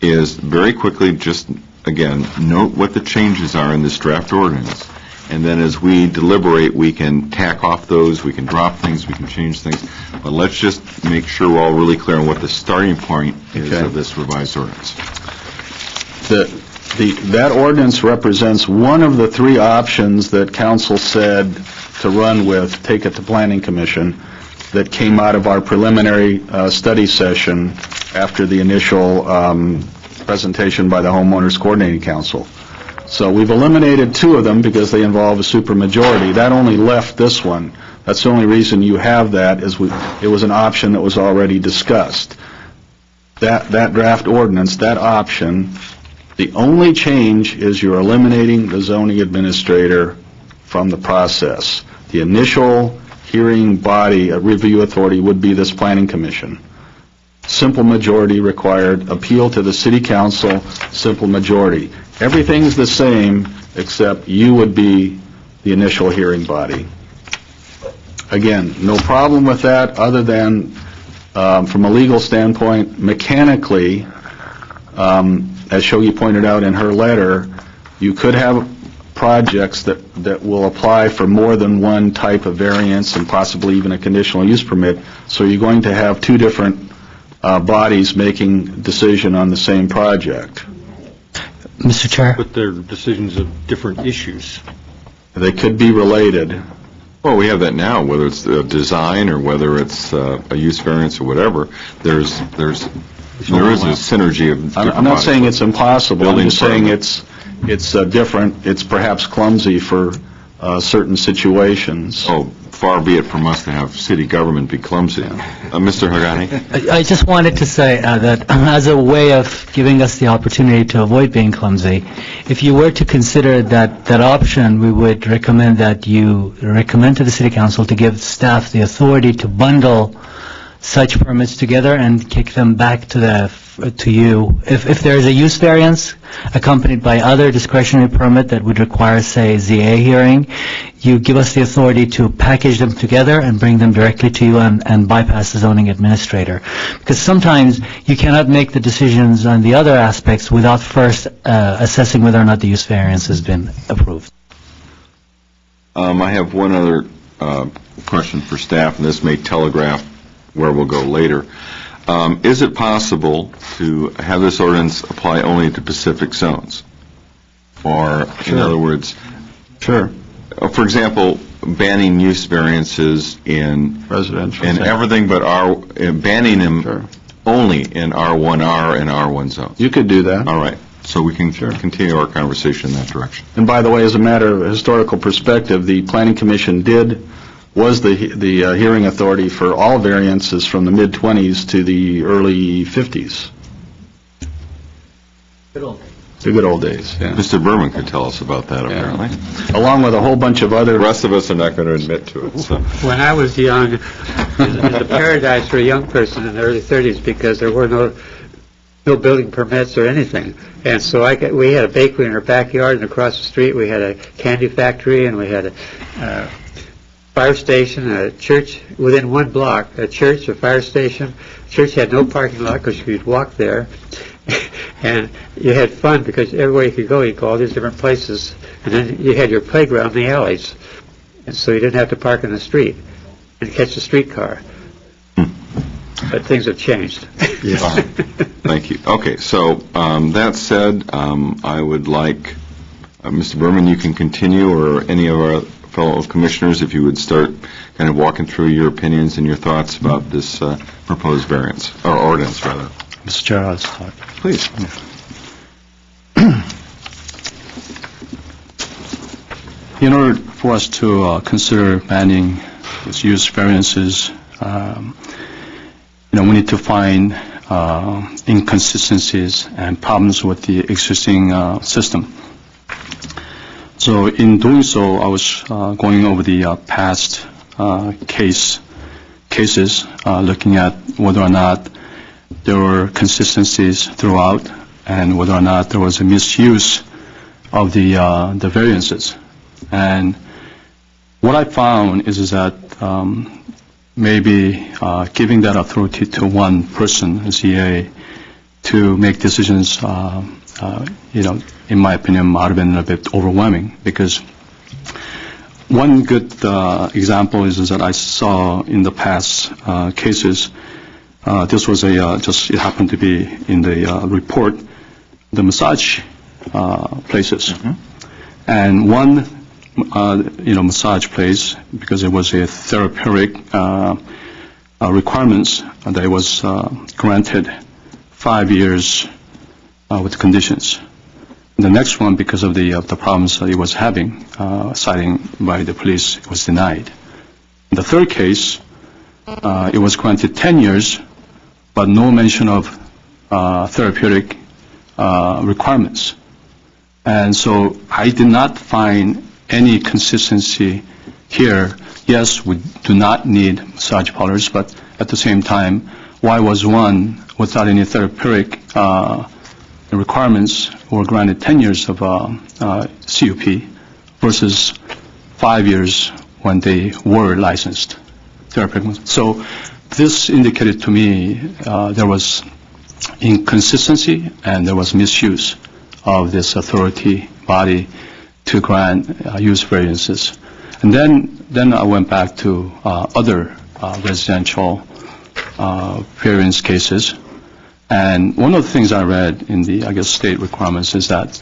is very quickly just, again, note what the changes are in this draft ordinance. And then as we deliberate, we can tack off those, we can drop things, we can change things. But let's just make sure we're all really clear on what the starting point is of this revised ordinance. That ordinance represents one of the three options that council said to run with, take it to Planning Commission, that came out of our preliminary study session after the initial presentation by the Homeowners Coordinating Council. So we've eliminated two of them because they involve a supermajority. That only left this one. That's the only reason you have that, is it was an option that was already discussed. That draft ordinance, that option, the only change is you're eliminating the zoning administrator from the process. The initial hearing body, a review authority, would be this Planning Commission. Simple majority required, appeal to the City Council, simple majority. Everything's the same except you would be the initial hearing body. Again, no problem with that other than from a legal standpoint, mechanically, as Shogi pointed out in her letter, you could have projects that will apply for more than one type of variance and possibly even a conditional use permit. So you're going to have two different bodies making decision on the same project. Mr. Chair? But they're decisions of different issues. They could be related. Well, we have that now, whether it's a design or whether it's a use variance or whatever. There is a synergy of. I'm not saying it's impossible. I'm just saying permit. it's different. It's perhaps clumsy for certain situations. Oh, far be it from us to have city government be clumsy. Mr. Hagani? I just wanted to say that as a way of giving us the opportunity to avoid being clumsy, if you were to consider that option, we would recommend that you recommend to the City Council to give staff the authority to bundle such permits together and kick them back to you. If there is a use variance accompanied by other discretionary permit that would require, say, ZA hearing, you give us the authority to package them together and bring them directly to you and bypass the zoning administrator. Because sometimes you cannot make the decisions on the other aspects without first assessing whether or not the use variance has been approved. I have one other question for staff, and this may telegraph where we'll go later. Is it possible to have this ordinance apply only to Pacific zones? Or, in other words, sure. For example, banning use variances in residential, in everything but banning them only in R1R and R1 zones. You could do that. All right. So we can continue our conversation in that direction. And by the way, as a matter of historical perspective, the Planning Commission was the hearing authority for all variances from the mid-20s to the early 50s. Good old days. The good old days, yeah. Mr. Berman could tell us about that, apparently. Along with a whole bunch of other. The rest of us are not going to admit to it. So. When I was young, it was a paradise for a young person in the early 30s because there were no building permits or anything. And so we had a bakery in our backyard, and across the street we had a candy factory, and we had a fire station, a church within 1 block, a church, a fire station. Church had no parking lot because you could walk there. And you had fun because everywhere you could go all these different places. And then you had your playground in the alleys. And so you didn't have to park in the street and catch a streetcar. But things have changed. Yes. Thank you. Okay, so that said, I would like, Mr. Berman, you can continue, or any of our fellow commissioners, if you would start kind of walking through your opinions and your thoughts about this proposed variance, or ordinance, rather. Mr. Chair, I'll start. Please. In order for us to consider banning these use variances, we need to find inconsistencies and problems with the existing system. So in doing so, I was going over the past cases, looking at whether or not there were consistencies throughout, and whether or not there was a misuse of the variances. And what I found is that maybe giving that authority to one person, ZA, to make decisions, in my opinion, might have been a bit overwhelming, because one good example is that I saw in the past cases, this was it happened to be in the report, the massage places. And one, massage place, because it was a therapeutic requirements, that it was granted 5 years with conditions. The next one, because of the problems that he was having, citing by the police, it was denied. In the third case, it was granted 10 years, but no mention of therapeutic requirements. And so I did not find any consistency here. Yes, we do not need massage parlors, but at the same time, why was one without any therapeutic requirements were granted 10 years of CUP versus 5 years when they were licensed therapeutic? So this indicated to me there was inconsistency and there was misuse of this authority body to grant use variances. And then I went back to other residential variance cases. And one of the things I read in the, state requirements is that,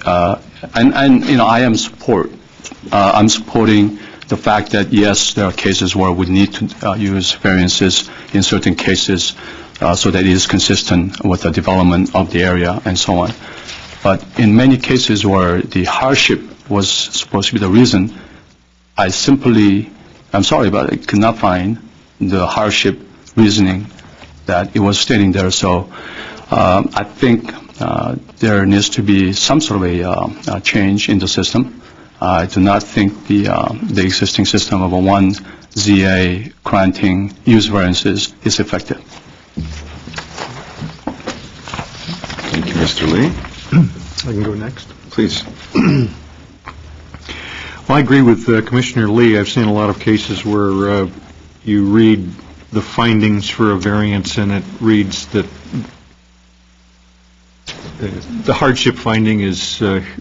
I'm supporting the fact that, yes, there are cases where we need to use variances in certain cases so that it is consistent with the development of the area and so on. But in many cases where the hardship was supposed to be the reason, I'm sorry, but I could not find the hardship reasoning that it was stating there. So I think there needs to be some sort of a change in the system. I do not think the existing system of a one ZA granting use variances is effective. Thank you, Mr. Lee. I can go next. Please. Well, I agree with Commissioner Lee. I've seen a lot of cases where you read the findings for a variance and it reads that the hardship finding is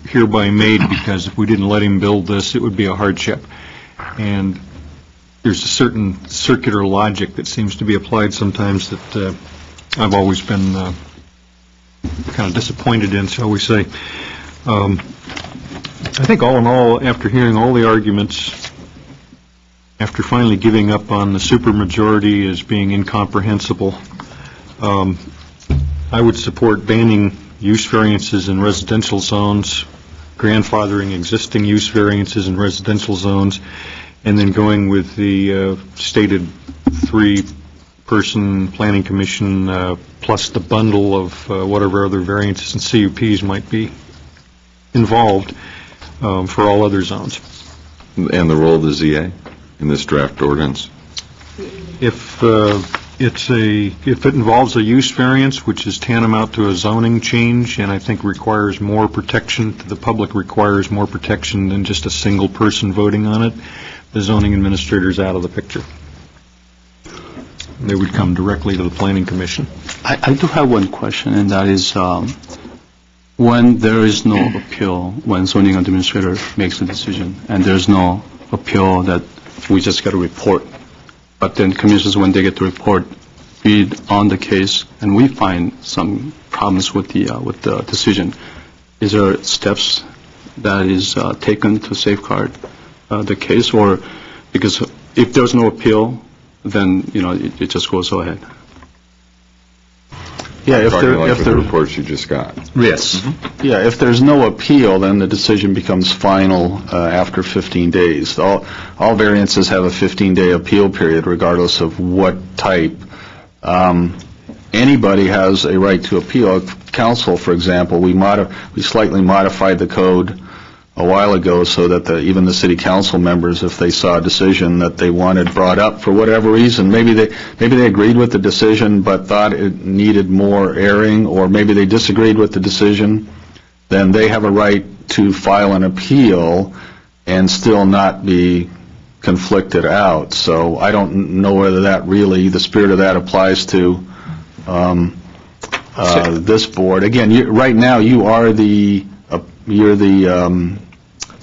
hereby made because if we didn't let him build this, it would be a hardship. And there's a certain circular logic that seems to be applied sometimes that I've always been kind of disappointed in, shall we say. I think all in all, after hearing all the arguments, after finally giving up on the supermajority as being incomprehensible, I would support banning use variances in residential zones, grandfathering existing use variances in residential zones, and then going with the stated 3-person planning commission plus the bundle of whatever other variances and CUPs might be involved for all other zones. And the role of the ZA in this draft ordinance? If it involves a use variance, which is tantamount to a zoning change, and I think requires more protection to the public, requires more protection than just a single person voting on it, the zoning administrator's out of the picture. They would come directly to the Planning Commission. I do have one question, and that is when there is no appeal, when zoning administrator makes a decision, and there's no appeal that we just get a report, but then commissioners, when they get the report, read on the case, and we find some problems with the decision. Is there steps that is taken to safeguard the case, or because if there's no appeal, then it just goes ahead? Yeah, if the reports you just got. Yes. Mm-hmm. Yeah, if there's no appeal, then the decision becomes final after 15 days. All variances have a 15-day appeal period, regardless of what type. Anybody has a right to appeal. Council, for example, we slightly modified the code a while ago so that even the city council members, if they saw a decision that they wanted brought up for whatever reason, maybe they agreed with the decision but thought it needed more airing, or maybe they disagreed with the decision, then they have a right to file an appeal and still not be conflicted out. So I don't know whether that really, the spirit of that applies to this board. Again, right now, you are you're the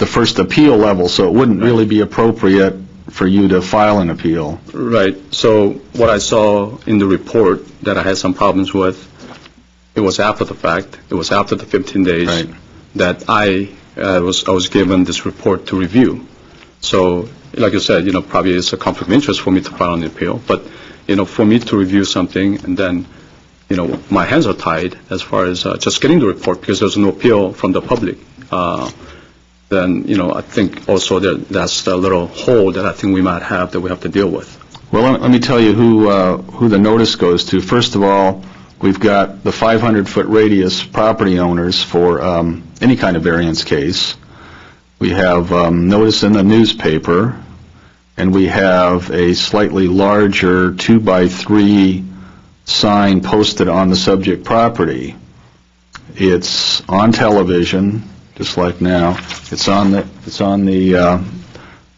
first appeal level, so it wouldn't really be appropriate for you to file an appeal. Right. So what I saw in the report that I had some problems with, it was after the fact. It was after the 15 days that I was given this report to review. So, like you said, probably it's a conflict of interest for me to file an appeal. But, for me to review something and then, my hands are tied as far as just getting the report because there's no appeal from the public. Then, I think also that's a little hole that I think we might have that we have to deal with. Well, let me tell you who the notice goes to. First of all, we've got the 500-foot radius property owners for any kind of variance case. We have notice in the newspaper, and we have a slightly larger 2x3 sign posted on the subject property. It's on television, just like now. It's on the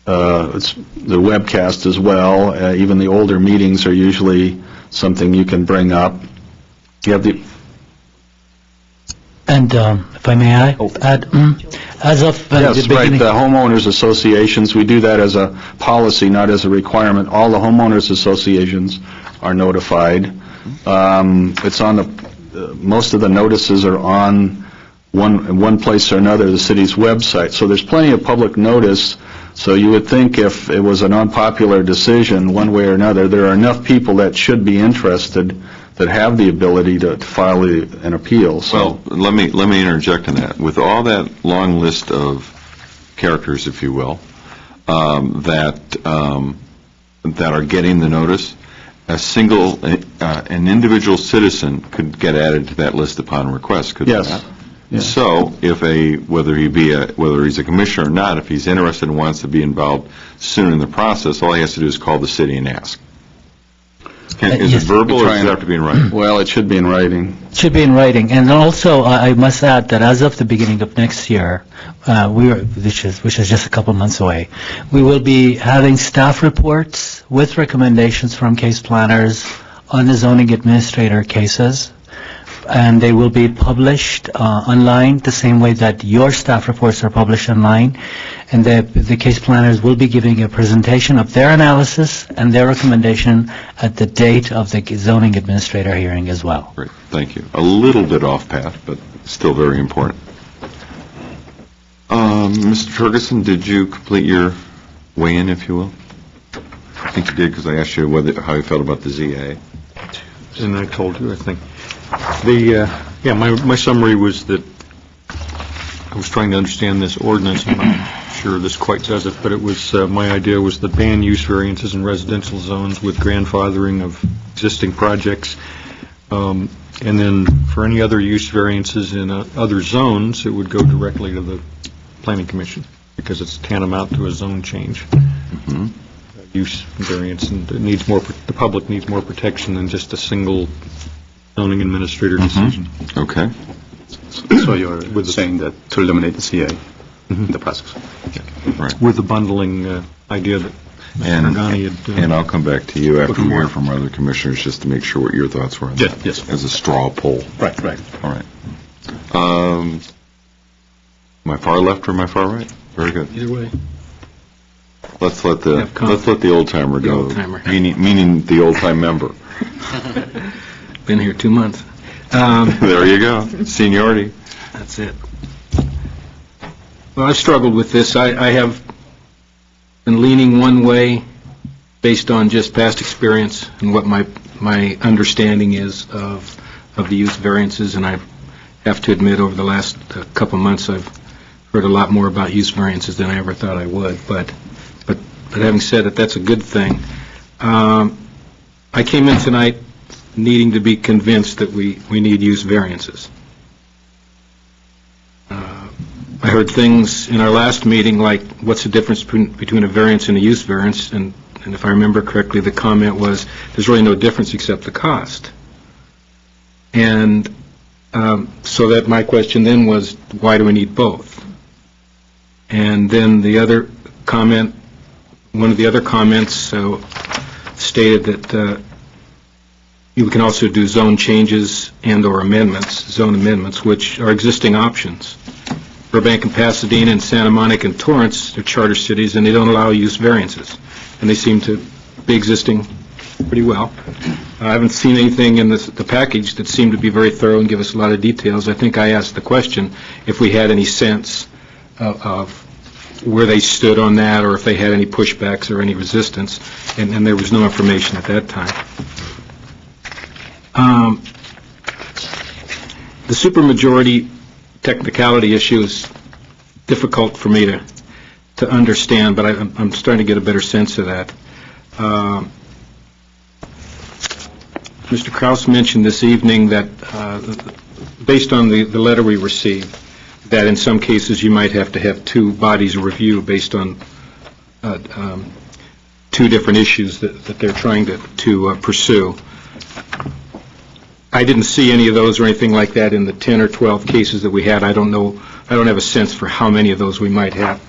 webcast as well. Even the older meetings are usually something you can bring up. You have the. And if I may add, as of the yes, beginning... right, the homeowners associations, we do that as a policy, not as a requirement. All the homeowners associations are notified. It's on most of the notices are on one place or another, the city's website. So there's plenty of public notice. So you would think if it was an unpopular decision one way or another, there are enough people that should be interested that have the ability to file an appeal. So. Well, let me interject in that. With all that long list of characters, if you will, that are getting the notice, an individual citizen could get added to that list upon request, could yes. they not? Yes. So, whether he's a commissioner or not, if he's interested and wants to be involved soon in the process, all he has to do is call the city and ask. Is it verbal or does it have to be in writing? Well, it should be in writing. It should be in writing. And also, I must add that as of the beginning of next year, which is just a couple months away, we will be having staff reports with recommendations from case planners on the zoning administrator cases. And they will be published online the same way that your staff reports are published online. And the case planners will be giving a presentation of their analysis and their recommendation at the date of the zoning administrator hearing as well. Great, thank you. A little bit off path, but still very important. Mr. Ferguson, did you complete your weigh-in, if you will? I think you did because I asked you how you felt about the ZA. And I told you, I think. My summary was that I was trying to understand this ordinance. I'm not sure this quite does it, but it was my idea was to ban use variances in residential zones with grandfathering of existing projects, and then for any other use variances in other zones, it would go directly to the Planning Commission because it's tantamount to a zone change. Mm-hmm. Use variance, and the public needs more protection than just a single zoning administrator decision. Okay. So you're saying that to eliminate the CA in the process. Yeah. Right. With the bundling idea that Mr. Nagani had... And I'll come back to you after we hear from other commissioners just to make sure what your thoughts were on that. Yes. As a straw poll. Right. All right. My far left or my far right? Very good. Either way. Let's let the old timer go. Old-timer. Meaning the old time member. Been here 2 months. There you go. Seniority. That's it. Well, I've struggled with this. I have been leaning one way based on just past experience and what my understanding is of the use variances, and I have to admit over the last couple months I've heard a lot more about use variances than I ever thought I would. But having said that, that's a good thing. I came in tonight needing to be convinced that we need use variances. I heard things in our last meeting like, what's the difference between a variance and a use variance? And if I remember correctly, the comment was, there's really no difference except the cost. And so that my question then was, why do we need both? And then the other comment, one of the other comments stated that You can also do zone changes and/or amendments, zone amendments, which are existing options. Burbank and Pasadena and Santa Monica and Torrance are charter cities, and they don't allow use variances, and they seem to be existing pretty well. I haven't seen anything in the package that seemed to be very thorough and give us a lot of details. I think I asked the question if we had any sense of where they stood on that, or if they had any pushbacks or any resistance, and there was no information at that time. The supermajority technicality issue is difficult for me to understand, but I'm starting to get a better sense of that. Mr. Kraus mentioned this evening that, based on the letter we received, that in some cases you might have to have two bodies of review based on two different issues that they're trying to pursue. I didn't see any of those or anything like that in the 10 or 12 cases that we had. I don't know. I don't have a sense for how many of those we might have.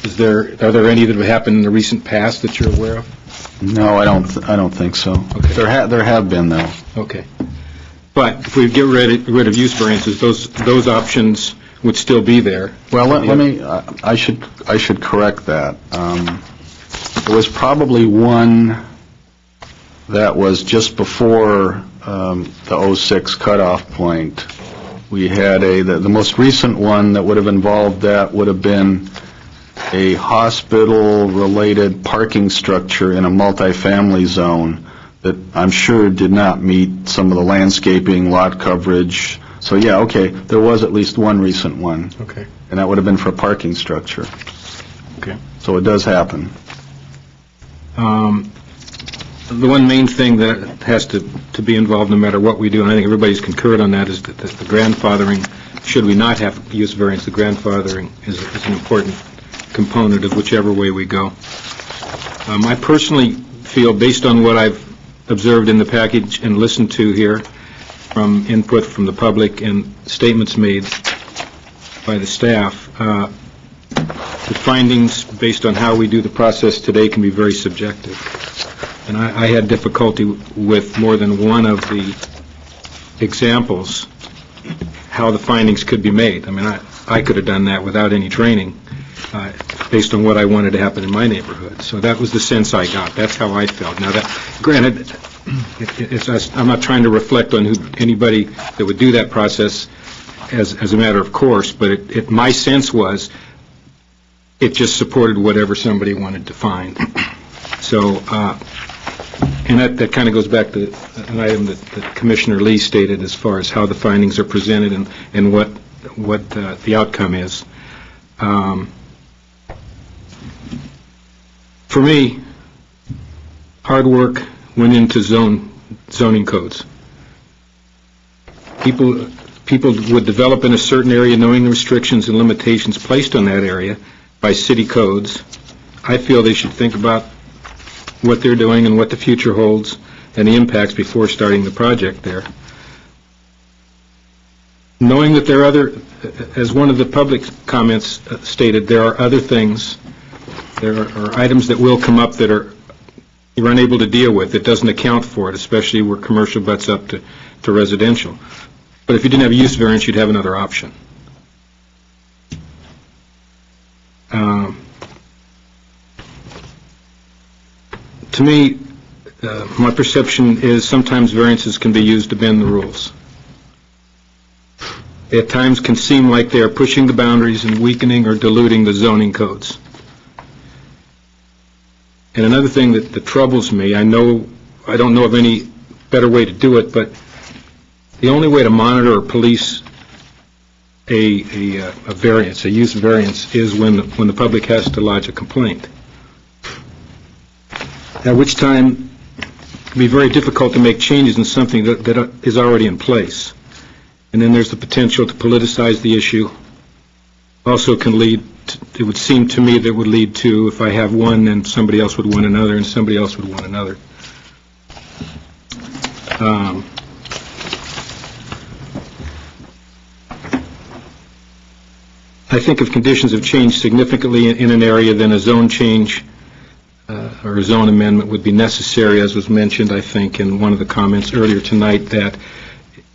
Are there any that have happened in the recent past that you're aware of? No, I don't think so. Okay. There have been, though. Okay. But if we get rid of use variances, those options would still be there. Well, let me. I should correct that. There was probably one that was just before the 06 cutoff point. We had the most recent one that would have involved that would have been a hospital-related parking structure in a multifamily zone that I'm sure did not meet some of the landscaping, lot coverage. So yeah, okay, there was at least one recent one. Okay. And that would have been for a parking structure. Okay. So it does happen. The one main thing that has to be involved no matter what we do, and I think everybody's concurred on that, is that the grandfathering, should we not have use variance, the grandfathering is an important component of whichever way we go. I personally feel, based on what I've observed in the package and listened to here from input from the public and statements made by the staff, the findings based on how we do the process today can be very subjective. And I had difficulty with more than one of the examples how the findings could be made. I mean, I could have done that without any training based on what I wanted to happen in my neighborhood. So that was the sense I got. That's how I felt. Now, granted, I'm not trying to reflect on anybody that would do that process as a matter of course, but my sense was it just supported whatever somebody wanted to find. So, and that kind of goes back to an item that Commissioner Lee stated as far as how the findings are presented and what the outcome is. For me, hard work went into zoning codes. People would develop in a certain area knowing the restrictions and limitations placed on that area by city codes. I feel they should think about what they're doing and what the future holds and the impacts before starting the project there. Knowing that there are other, as one of the public comments stated, there are other things, there are items that will come up that you're unable to deal with. It doesn't account for it, especially where commercial butts up to residential. But if you didn't have a use variance, you'd have another option. To me, my perception is sometimes variances can be used to bend the rules. At times can seem like they are pushing the boundaries and weakening or diluting the zoning codes. And another thing that troubles me, I don't know of any better way to do it, but the only way to monitor or police a variance, a use variance, is when the public has to lodge a complaint. At which time it can be very difficult to make changes in something that is already in place. And then there's the potential to politicize the issue. Also can lead, it would seem to me that would lead to, if I have one, then somebody else would want another, and somebody else would want another. I think if conditions have changed significantly in an area, then a zone change or a zone amendment would be necessary, as was mentioned, I think, in one of the comments earlier tonight, that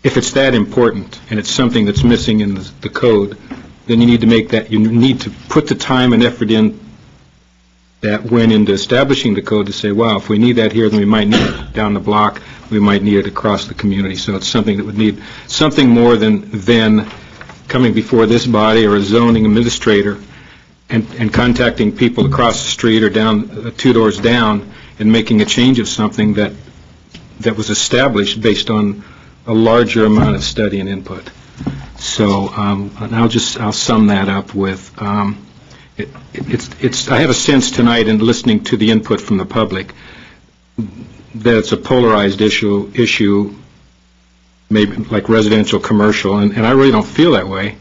if it's that important and it's something that's missing in the code, then you need to make that, you need to put the time and effort in that went into establishing the code to say, wow, if we need that here, then we might need it down the block, we might need it across the community. So it's something that would need something more than coming before this body or a zoning administrator and contacting people across the street or down 2 doors down and making a change of something that was established based on a larger amount of study and input. So and I'll sum that up with I have a sense tonight in listening to the input from the public that it's a polarized issue, maybe like residential, commercial, and I really don't feel that way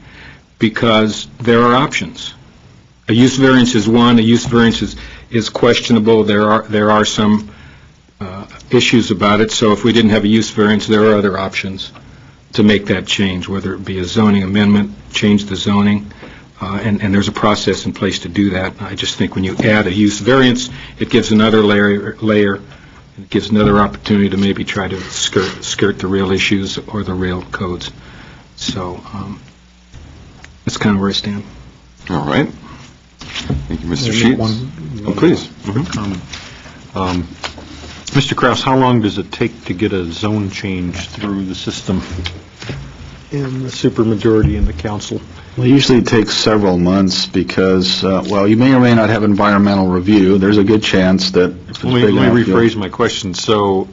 because there are options. A use variance is one. A use variance is questionable. There are some issues about it. So if we didn't have a use variance, there are other options to make that change, whether it be a zoning amendment, change the zoning, and there's a process in place to do that. I just think when you add a use variance, it gives another layer. It gives another opportunity to maybe try to skirt the real issues or the real codes. So that's kind of where I stand. All right. Thank you, Mr. Sheets. Please. Mr. Kraus, how long does it take to get a zone change through the system in the supermajority in the council? Well, usually it takes several months because, well, you may or may not have environmental review. There's a good chance that if it's Let me rephrase my question. So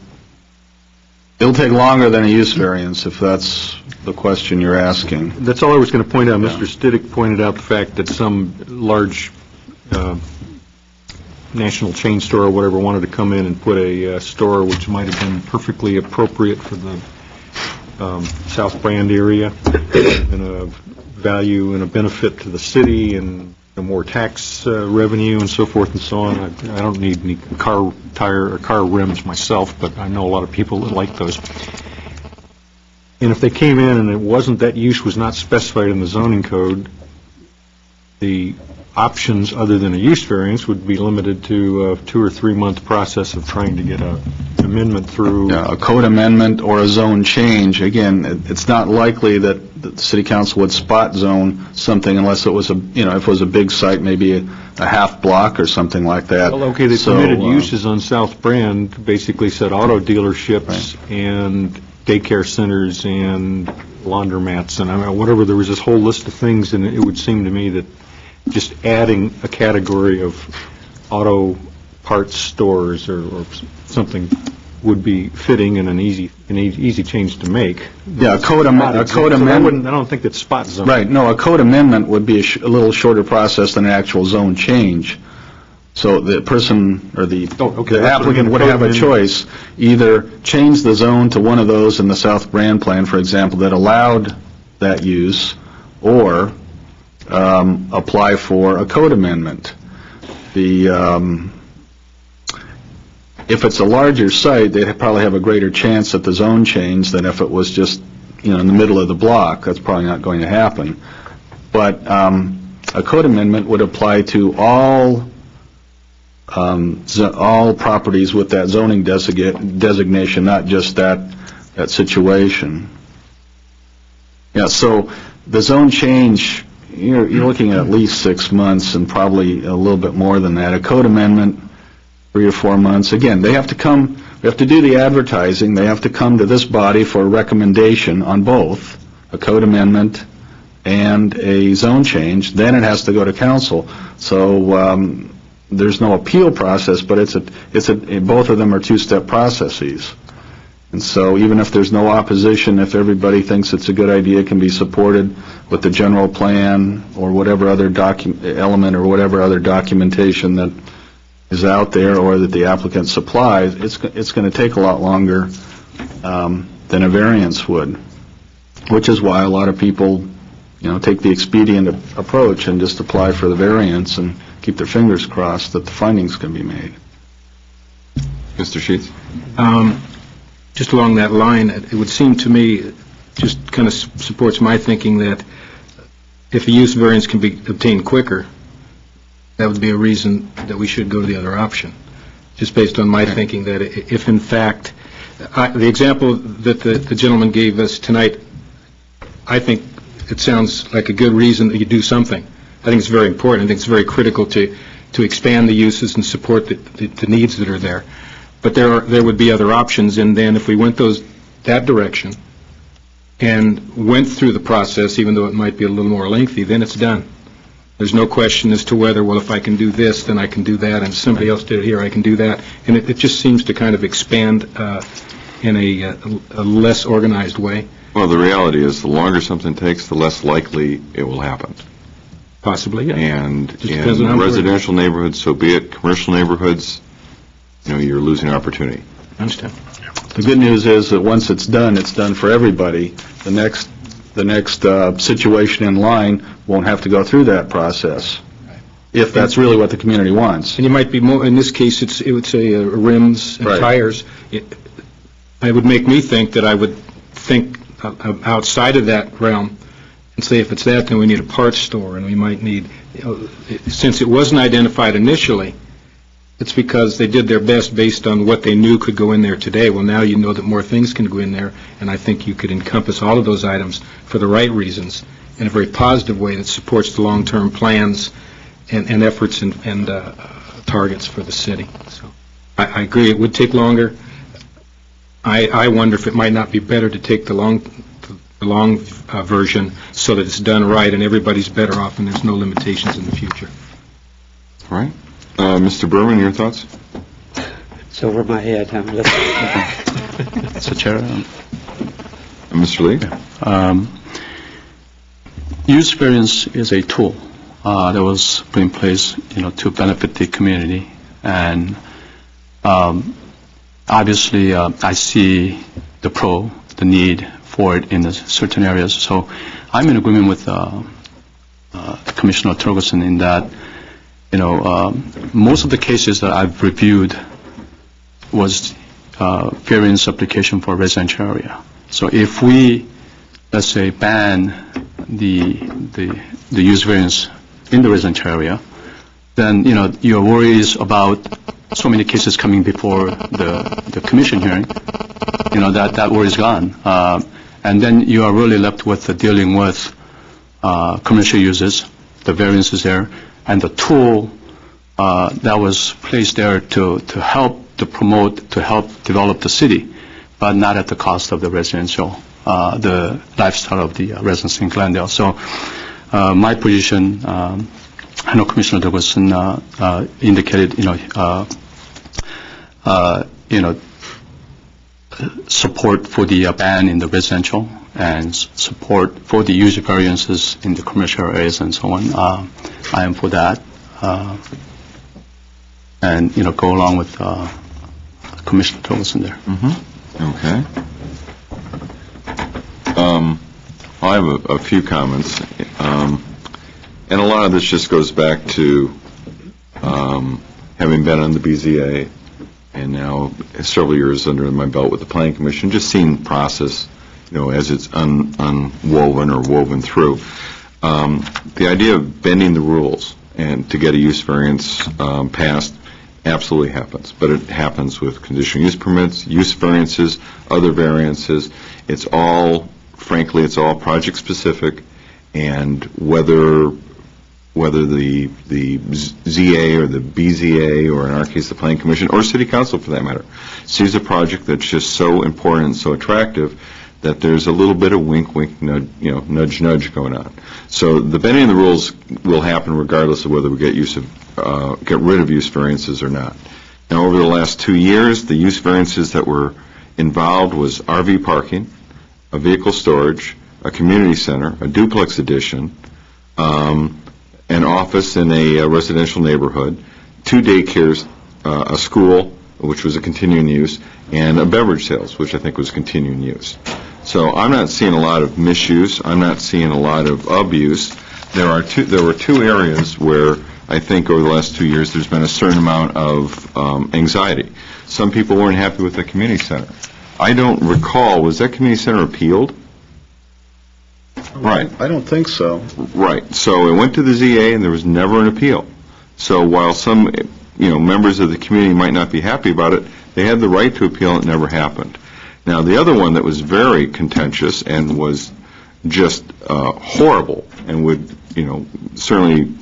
it'll take longer than a use variance, if that's the question you're asking. That's all I was going to point out. Mr. Stiddick pointed out the fact that some large national chain store or whatever wanted to come in and put a store which might have been perfectly appropriate for the South Brand area and a value and a benefit to the city and more tax revenue and so forth and so on. I don't need any car tire or car rims myself, but I know a lot of people that like those. And if they came in and it wasn't, that use was not specified in the zoning code, the options other than a use variance would be limited to a 2 or 3 month process of trying to get an amendment through. Yeah, a code amendment or a zone change. Again, it's not likely that the city council would spot zone something unless it was if it was a big site, maybe a half block or something like that. Well, okay, the permitted uses on South Brand basically said auto dealerships and daycare centers and laundromats and whatever. There was this whole list of things, and it would seem to me that just adding a category of auto parts stores or something would be fitting and an easy change to make. Yeah, a code amendment. I don't think that's spot zone. Right. No, a code amendment would be a little shorter process than an actual zone change. So the person or the applicant would have a choice: either change the zone to one of those in the South Brand plan, for example, that allowed that use, or apply for a code amendment. If it's a larger site, they'd probably have a greater chance at the zone change than if it was just, in the middle of the block. That's probably not going to happen. But a code amendment would apply to all properties with that zoning designation, not just that situation. Yeah. So the zone change, you're looking at least 6 months and probably a little bit more than that. A code amendment, 3 or 4 months. Again, they have to come, we have to do the advertising, they have to come to this body for a recommendation on both, a code amendment and a zone change, then it has to go to council. So there's no appeal process, but both of them are two-step processes. And so even if there's no opposition, if everybody thinks it's a good idea, it can be supported with the general plan or whatever other element or whatever other documentation that is out there or that the applicant supplies. It's going to take a lot longer than a variance would, which is why a lot of people, take the expedient approach and just apply for the variance and keep their fingers crossed that the findings can be made. Mr. Sheets? Just along that line, it would seem to me, just kind of supports my thinking that if a use variance can be obtained quicker, that would be a reason that we should go to the other option. just based on my thinking, that if in fact, the example that the gentleman gave us tonight, I think it sounds like a good reason that you do something. I think it's very important. I think it's very critical to expand the uses and support the needs that are there. But there would be other options, and then if we went that direction and went through the process, even though it might be a little more lengthy, then it's done. There's no question as to whether, well, if I can do this, then I can do that, and if somebody else did it here, I can do that. And it just seems to kind of expand in a less organized way. Well, the reality is, the longer something takes, the less likely it will happen. Possibly, yeah. And Just depends on how in important. residential neighborhoods, so be it. Commercial neighborhoods, you're losing opportunity. I understand. The good news is that once it's done for everybody. The next situation in line won't have to go through that process, if that's really what the community wants. And you might be more, in this case, it would say rims and Right. tires. It would make me think that I would think outside of that realm and say, if it's that, then we need a parts store, and we might need, since it wasn't identified initially, it's because they did their best based on what they knew could go in there today. Well, now you know that more things can go in there, and I think you could encompass all of those items for the right reasons in a very positive way that supports the long-term plans and efforts and targets for the city. So I agree, it would take longer. I wonder if it might not be better to take the long version so that it's done right and everybody's better off and there's no limitations in the future. All right. Mr. Berman, your thoughts? It's over my head. Mr. Chair. Mr. Lee? Use variance is a tool that was put in place, to benefit the community. And obviously, I see the need for it in certain areas. So I'm in agreement with Commissioner Torgerson in that, most of the cases that I've reviewed was variance application for residential area. So if we, let's say, ban the use variance in the residential area, then, your worries about so many cases coming before the commission hearing, that worry is gone. And then you are really left with dealing with commercial uses, the variances there, and the tool that was placed there to help, to promote, to help develop the city, but not at the cost of the residential, the lifestyle of the residents in Glendale. So my position, I know Commissioner Douglason indicated, support for the ban in the residential and support for the use variances in the commercial areas and so on. I am for that. And, go along with Commissioner Douglason there. Okay. I have a few comments. And a lot of this just goes back to having been on the BZA and now several years under my belt with the Planning Commission, just seeing process, as it's unwoven or woven through. The idea of bending the rules and to get a use variance passed absolutely happens, but it happens with conditional use permits, use variances, other variances. It's all project specific, and whether the ZA or the BZA, or in our case the Planning Commission, or City Council for that matter, sees a project that's just so important and so attractive that there's a little bit of wink, wink, nudge, nudge going on. So the bending of the rules will happen regardless of whether we get rid of use variances or not. Now, over the last 2 years, the use variances that were involved was RV parking, a vehicle storage, a community center, a duplex addition, an office in a residential neighborhood, 2 daycares, a school, which was a continuing use, and a beverage sales, which I think was continuing use. So I'm not seeing a lot of misuse. I'm not seeing a lot of abuse. There were 2 areas where I think over the last 2 years there's been a certain amount of anxiety. Some people weren't happy with the community center. I don't recall, was that community center appealed? Right. I don't think so. Right. So it went to the ZA and there was never an appeal. So while some members of the community might not be happy about it, they had the right to appeal, and it never happened. Now, the other one that was very contentious and was just horrible and would, certainly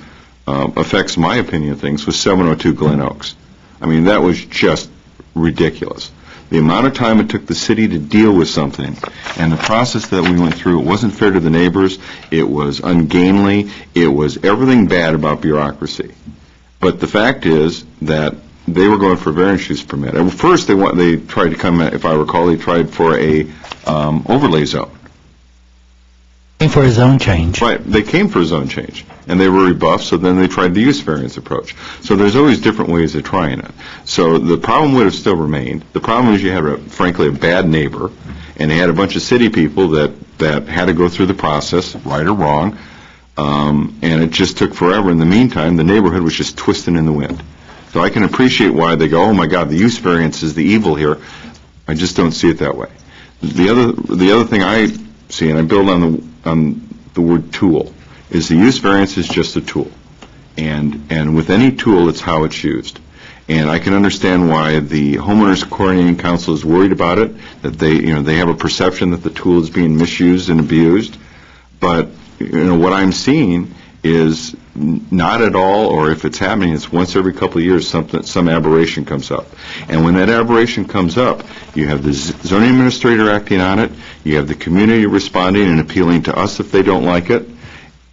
affects my opinion of things was 702 Glen Oaks. I mean, that was just ridiculous. The amount of time it took the city to deal with something and the process that we went through, it wasn't fair to the neighbors, it was ungainly, it was everything bad about bureaucracy. But the fact is that they were going for a variance use permit. And first, they tried to come, if I recall, they tried for a overlay zone. Came for a zone change. Right, they came for a zone change, and they were rebuffed, so then they tried the use variance approach. So there's always different ways of trying it. So the problem would have still remained. The problem is you had, frankly, a bad neighbor, and they had a bunch of city people that had to go through the process, right or wrong, and it just took forever. In the meantime, the neighborhood was just twisting in the wind. So I can appreciate why they go, oh my God, the use variance is the evil here. I just don't see it that way. The other thing I see, and I build on the word tool, is the use variance is just a tool. And with any tool, it's how it's used. And I can understand why the Homeowners Coordinating Council is worried about it, that they have a perception that the tool is being misused and abused. But what I'm seeing is not at all, or if it's happening, it's once every couple of years some aberration comes up. And when that aberration comes up, you have the zoning administrator acting on it, you have the community responding and appealing to us if they don't like it,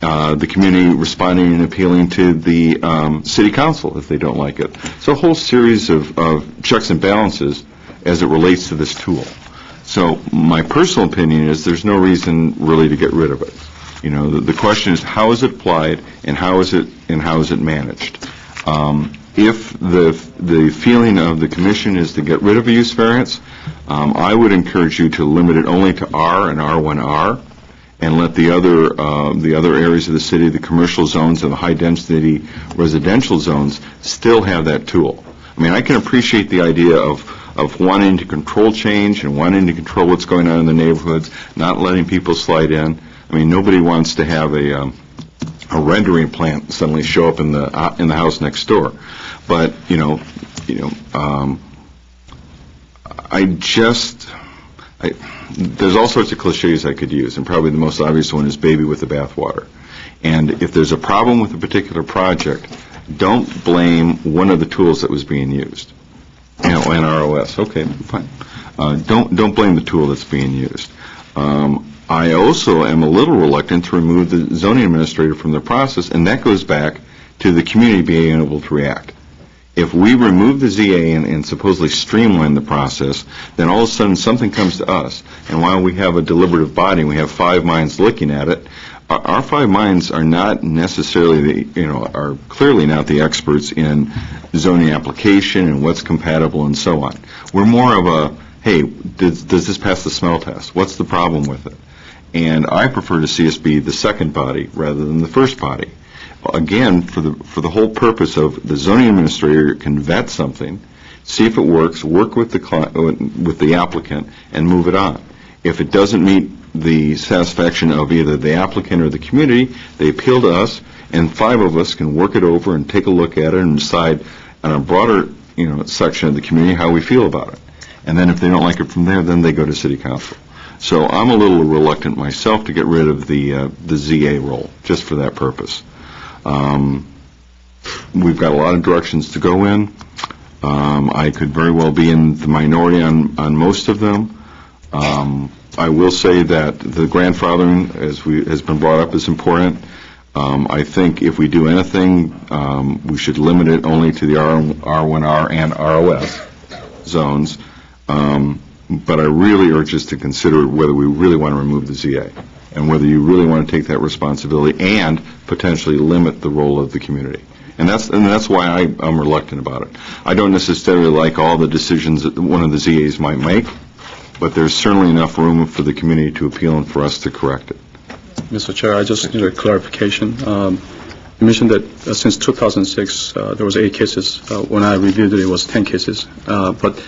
the community responding and appealing to the city council if they don't like it. So a whole series of checks and balances as it relates to this tool. So my personal opinion is there's no reason really to get rid of it. The question is how is it applied and how is it managed. If the feeling of the commission is to get rid of a use variance, I would encourage you to limit it only to R and R1R, and let the other areas of the city, the commercial zones and the high density residential zones, still have that tool. I mean, I can appreciate the idea of wanting to control change and wanting to control what's going on in the neighborhoods, not letting people slide in. I mean, nobody wants to have a rendering plant suddenly show up in the house next door. But there's all sorts of cliches I could use, and probably the most obvious one is baby with the bathwater. And if there's a problem with a particular project, don't blame one of the tools that was being used. NROS, okay, fine. Don't blame the tool that's being used. I also am a little reluctant to remove the zoning administrator from the process, and that goes back to the community being able to react. If we remove the ZA and supposedly streamline the process, then all of a sudden something comes to us, and while we have a deliberative body, we have 5 minds looking at it, our 5 minds are not necessarily, are clearly not the experts in zoning application and what's compatible and so on. We're more of a, hey, does this pass the smell test? What's the problem with it? And I prefer to see us be the second body rather than the first body. Again, for the whole purpose of the zoning administrator can vet something, see if it works, work with the applicant, and move it on. If it doesn't meet the satisfaction of either the applicant or the community, they appeal to us, and 5 of us can work it over and take a look at it and decide on a broader section of the community how we feel about it. And then if they don't like it from there, then they go to city council. So I'm a little reluctant myself to get rid of the ZA role, just for that purpose. We've got a lot of directions to go in. I could very well be in the minority on most of them. I will say that the grandfathering, has been brought up, is important. I think if we do anything, we should limit it only to the R1R and ROS zones. But I really urge us to consider whether we really want to remove the ZA and whether you really want to take that responsibility and potentially limit the role of the community. And that's why I'm reluctant about it. I don't necessarily like all the decisions that one of the ZAs might make, but there's certainly enough room for the community to appeal and for us to correct it. Mr. Chair, I just need a clarification. You mentioned that since 2006, there was 8 cases. When I reviewed it, it was 10 cases. But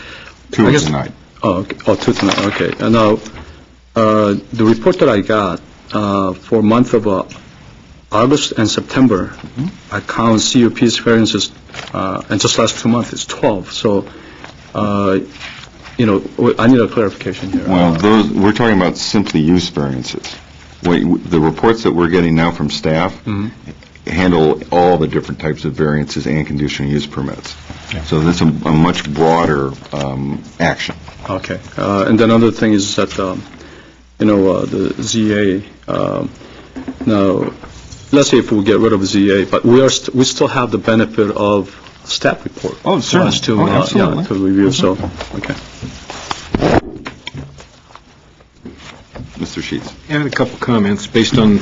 2 tonight. Oh, okay. 2 tonight. Okay. And now, the report that I got for month of August and September, I count CUP's variances, and just last 2 months, it's 12. So, I need a clarification here. Well, we're talking about simply use variances. The reports that we're getting now from staff handle all the different types of variances and conditional use permits. Yeah. So that's a much broader action. Okay. And then another thing is that, the ZA, now, let's say if we get rid of ZA, but we still have the benefit of staff report. Oh, for us to, absolutely. to review, so, okay. Mr. Sheets. Add a couple comments based on,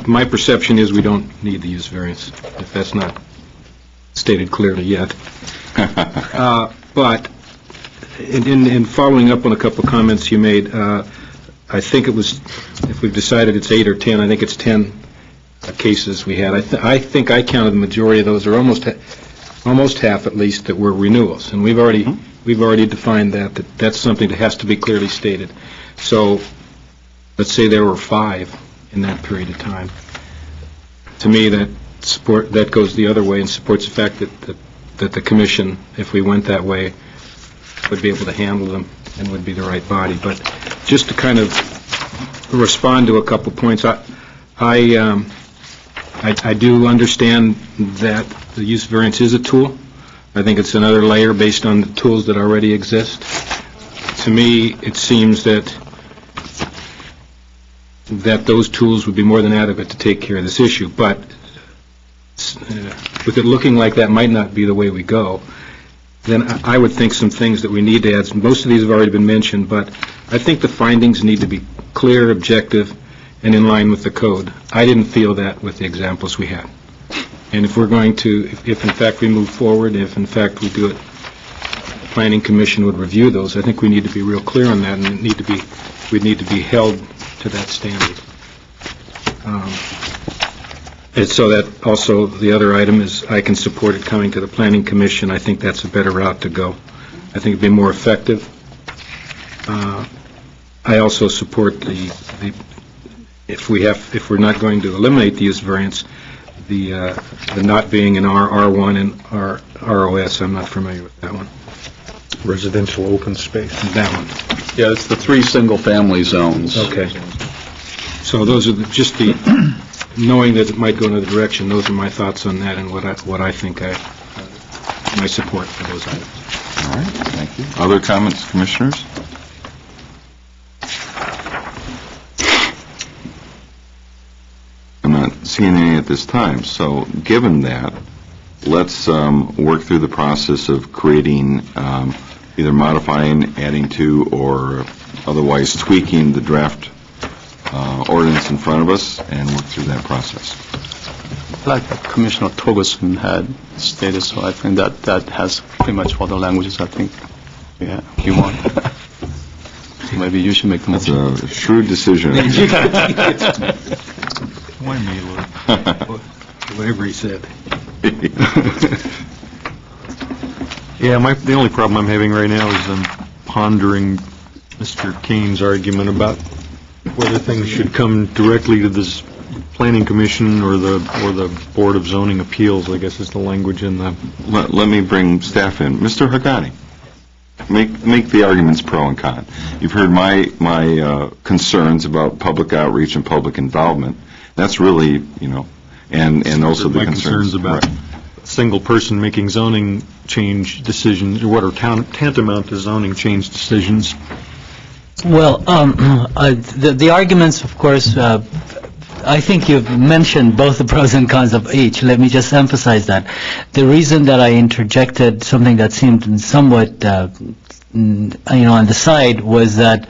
my perception is we don't need the use variance, if that's not stated clearly yet. But in following up on a couple comments you made, I think it was, if we've decided it's 8 or 10, I think it's 10 cases we had. I think I counted the majority of those, or almost half at least, that were renewals. And we've already defined that's something that has to be clearly stated. So let's say there were 5 in that period of time. To me, that goes the other way and supports the fact that the commission, if we went that way, would be able to handle them and would be the right body. But just to kind of respond to a couple points, I do understand that the use variance is a tool. I think it's another layer based on the tools that already exist. To me, it seems that those tools would be more than adequate to take care of this issue. But with it looking like that might not be the way we go, then I would think some things that we need to add. Most of these have already been mentioned, but I think the findings need to be clear, objective, and in line with the code. I didn't feel that with the examples we had. And if we're going to, if in fact we move forward, if in fact we do it, the Planning Commission would review those. I think we need to be real clear on that, and we'd need to be held to that standard. And so that also, the other item is I can support it coming to the Planning Commission. I think that's a better route to go. I think it'd be more effective. I also support if we're not going to eliminate the use variance, the not being in R1 and ROS. I'm not familiar with that one. Residential open space. That one. Yeah, it's the 3 single-family zones. Okay. So those are just knowing that it might go in another direction, those are my thoughts on that and what I think my support for those items. All right, thank you. Other comments, commissioners? I'm not seeing any at this time, so given that, let's work through the process of creating, either modifying, adding to, or otherwise tweaking the draft ordinance in front of us and work through that process. Like Commissioner Torgerson had stated, so I think that has pretty much all the languages I think you want. So maybe you should make the motion. That's a shrewd decision. Why me, Lord? Whatever he said. Yeah, the only problem I'm having right now is I'm pondering Mr. Kane's argument about whether things should come directly to this Planning Commission or the Board of Zoning Appeals, I guess is the language in the... Let me bring staff in. Mr. Hagani, make the arguments pro and con. You've heard my concerns about public outreach and public involvement. That's really, and also the concerns about a single person making zoning change decisions, or what are tantamount to zoning change decisions. Well, the arguments, of course, I think you've mentioned both the pros and cons of each. Let me just emphasize that. The reason that I interjected something that seemed somewhat, on the side was that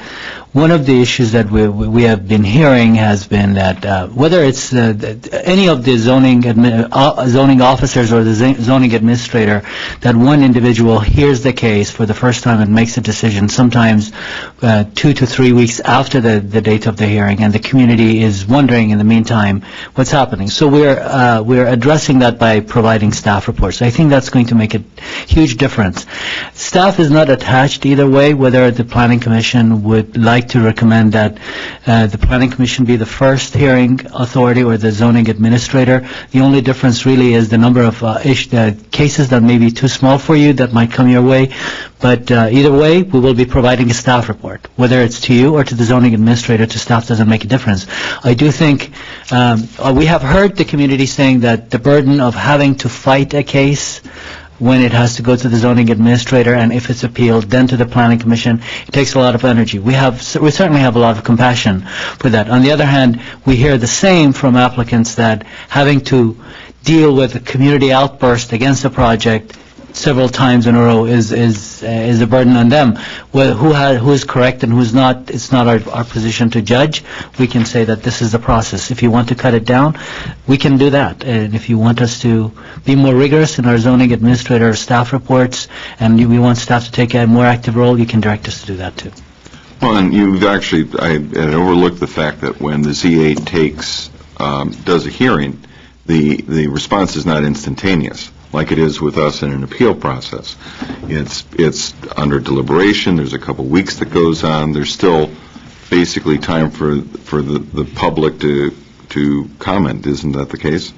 one of the issues that we have been hearing has been that whether it's any of the zoning officers or the zoning administrator, that one individual hears the case for the first time and makes a decision sometimes 2 to 3 weeks after the date of the hearing, and the community is wondering in the meantime what's happening. So we're addressing that by providing staff reports. I think that's going to make a huge difference. Staff is not attached attached either way, whether the Planning Commission would like to recommend that the Planning Commission be the first hearing authority or the zoning administrator. The only difference really is the number of cases that may be too small for you that might come your way. But either way, we will be providing a staff report. Whether it's to you or to the zoning administrator, to staff doesn't make a difference. I do think we have heard the community saying that the burden of having to fight a case when it has to go to the zoning administrator, and if it's appealed, then to the Planning Commission, it takes a lot of energy. We certainly have a lot of compassion for that. On the other hand, we hear the same from applicants that having to deal with a community outburst against a project several times in a row is a burden on them. Well, who is correct and who's not, it's not our position to judge. We can say that this is the process. If you want to cut it down, we can do that. And if you want us to be more rigorous in our zoning administrator staff reports, and we want staff to take a more active role, you can direct us to do that too. Well, and you've actually, I had overlooked the fact that when the ZA does a hearing, the response is not instantaneous, like it is with us in an appeal process. It's under deliberation. There's a couple weeks that goes on. There's still basically time for the public to comment. Isn't that the case?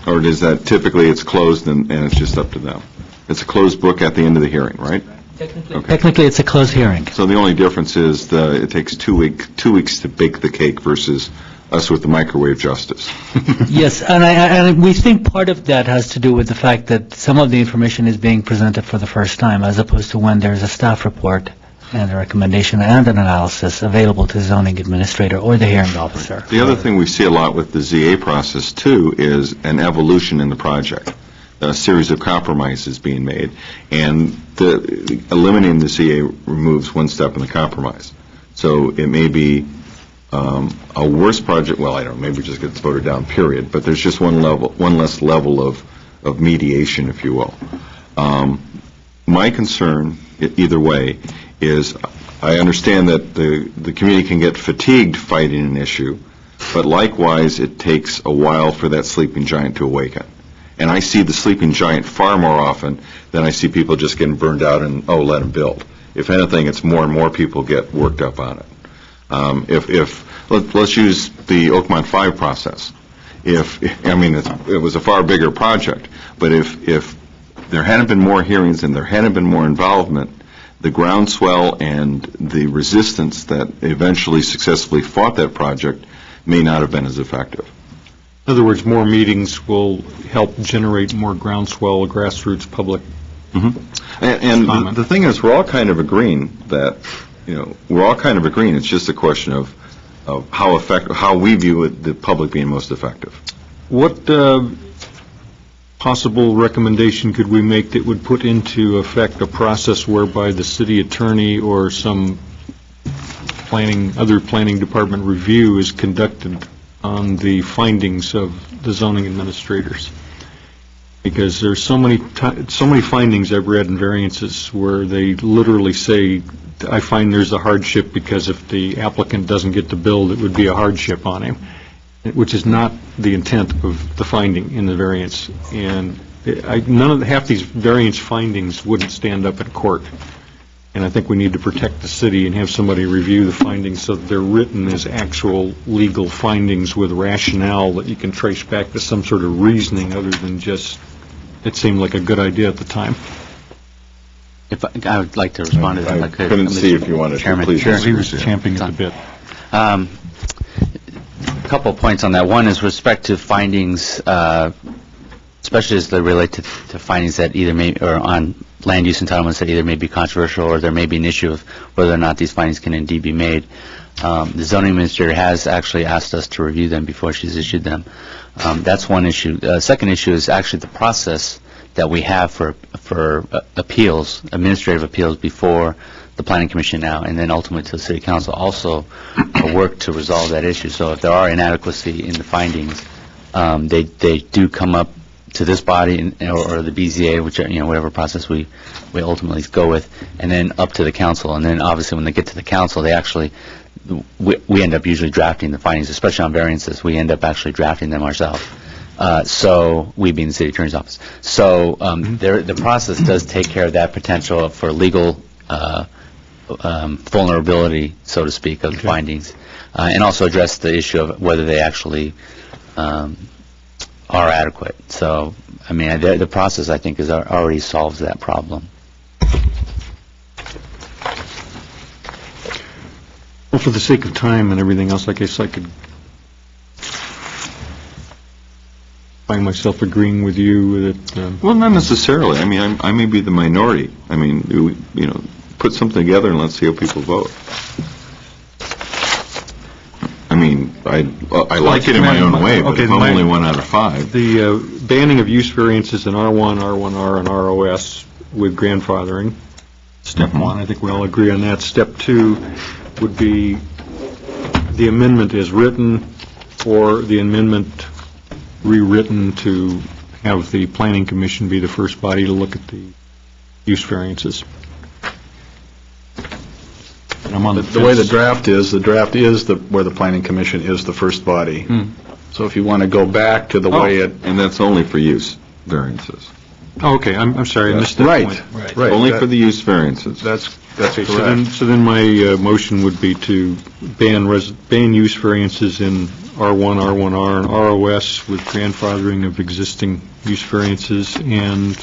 Or is that typically it's closed and it's just up to them? It's a closed book at the end of the hearing, right? Technically, it's a closed hearing. So the only difference is it takes 2 weeks to bake the cake versus us with the microwave justice. Yes, and we think part of that has to do with the fact that some of the information is being presented for the first time, as opposed to when there's a staff report and a recommendation and an analysis available to the zoning administrator or the hearing officer. The other thing we see a lot with the ZA process, too, is an evolution in the project. A series of compromises being made, and eliminating the ZA removes one step in the compromise. So it may be a worse project, well, I don't know, maybe it just gets voted down, period, but there's just one less level of mediation, if you will. My concern, either way, is I understand that the community can get fatigued fighting an issue, but likewise it takes a while for that sleeping giant to awaken. And I see the sleeping giant far more often than I see people just getting burned out and, let them build. If anything, it's more and more people get worked up on it. Let's use the Oakmont 5 process. It was a far bigger project, but if there hadn't been more hearings and there hadn't been more involvement, the groundswell and the resistance that eventually successfully fought that project may not have been as effective. In other words, more meetings will help generate more groundswell, grassroots public. Mm-hmm. And the thing is, we're all kind of agreeing that, it's just a question of how we view it, the public being most effective. What possible recommendation could we make that would put into effect a process whereby the city attorney or some other planning department review is conducted on the findings of the zoning administrators? Because there's so many findings I've read in variances where they literally say, I find there's a hardship because if the applicant doesn't get to build, it would be a hardship on him, which is not the intent of the finding in the variance. And half these variance findings wouldn't stand up in court. And I think we need to protect the city and have somebody review the findings so that they're written as actual legal findings with rationale that you can trace back to some sort of reasoning other than just, it seemed like a good idea at the time. I would like to respond to that. I couldn't see if you wanted to. Please. Sure. He was champing at the bit. A couple of points on that. One is respect to findings, especially as they relate to findings that either may, or on land use entitlements that either may be controversial or there may be an issue of whether or not these findings can indeed be made. The zoning administrator has actually asked us to review them before she's issued them. That's one issue. The second issue is actually the process that we have for appeals, administrative appeals before the Planning Commission now, and then ultimately to the City Council, also work to resolve that issue. So if there are inadequacy in the findings, they do come up to this body or the BZA, which whatever process we ultimately go with, and then up to the council. And then obviously when they get to the council, they actually we end up usually drafting the findings, especially on variances. We end up actually drafting them ourselves. So, we being the city attorney's office. So, the process does take care of that potential for legal vulnerability, so to speak, of the findings, and also address the issue of whether they actually are adequate. So, I mean, the process, I think, already solves that problem. Well, for the sake of time and everything else, I guess I could find myself agreeing with you that... Well, not necessarily. I mean, I may be the minority. I mean, put something together and let's see how people vote. I mean, I like it in my own way, but if I'm only 1 out of 5. The banning of use variances in R1, R1R, and ROS with grandfathering, step 1, I think we all agree on that. Step 2 would be the amendment as written, or the amendment rewritten to have the Planning Commission be the first body to look at the use variances. And I'm on the way the draft is where the Planning Commission is the first body. So if you want to go back to the way it... And that's only for use variances. Oh, okay, I'm sorry, I missed that point. Right. Only for the use variances. That's okay, correct. So then my motion would be to ban use variances in R1, R1R, and ROS with grandfathering of existing use variances and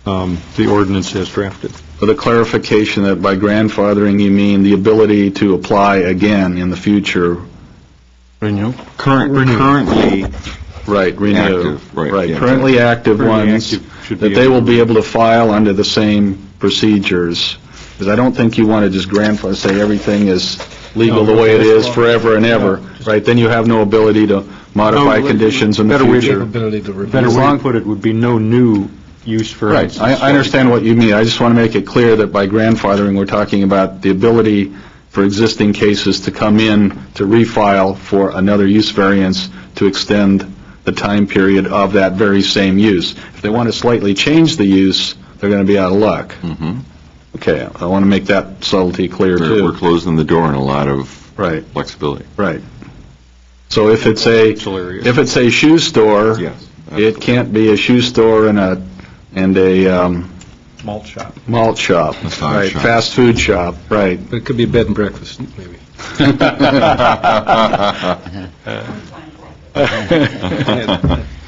the ordinance as drafted. For the clarification that by grandfathering you mean the ability to apply again in the future. Renew? Currently... Right, renew. Active, right, Right, yeah. currently active ones, should that be they will be able to file under the same procedures. Because I don't think you want to just grandfather, say everything is legal the way it is forever and ever, right? Then you have no ability to modify conditions in the future. Better way to put it would be no new use variances. Right, I understand what you mean. I just want to make it clear that by grandfathering, we're talking about the ability for existing cases to come in to refile for another use variance to extend the time period of that very same use. If they want to slightly change the use, they're going to be out of luck. Okay, I want to make that subtlety clear, too. We're closing the door on a lot of Right. flexibility. Right. So if it's a shoe store, Yes. it can't be a shoe store and a Malt shop. malt shop, Massage right, shop. fast food shop, right. But it could be a bed and breakfast, maybe.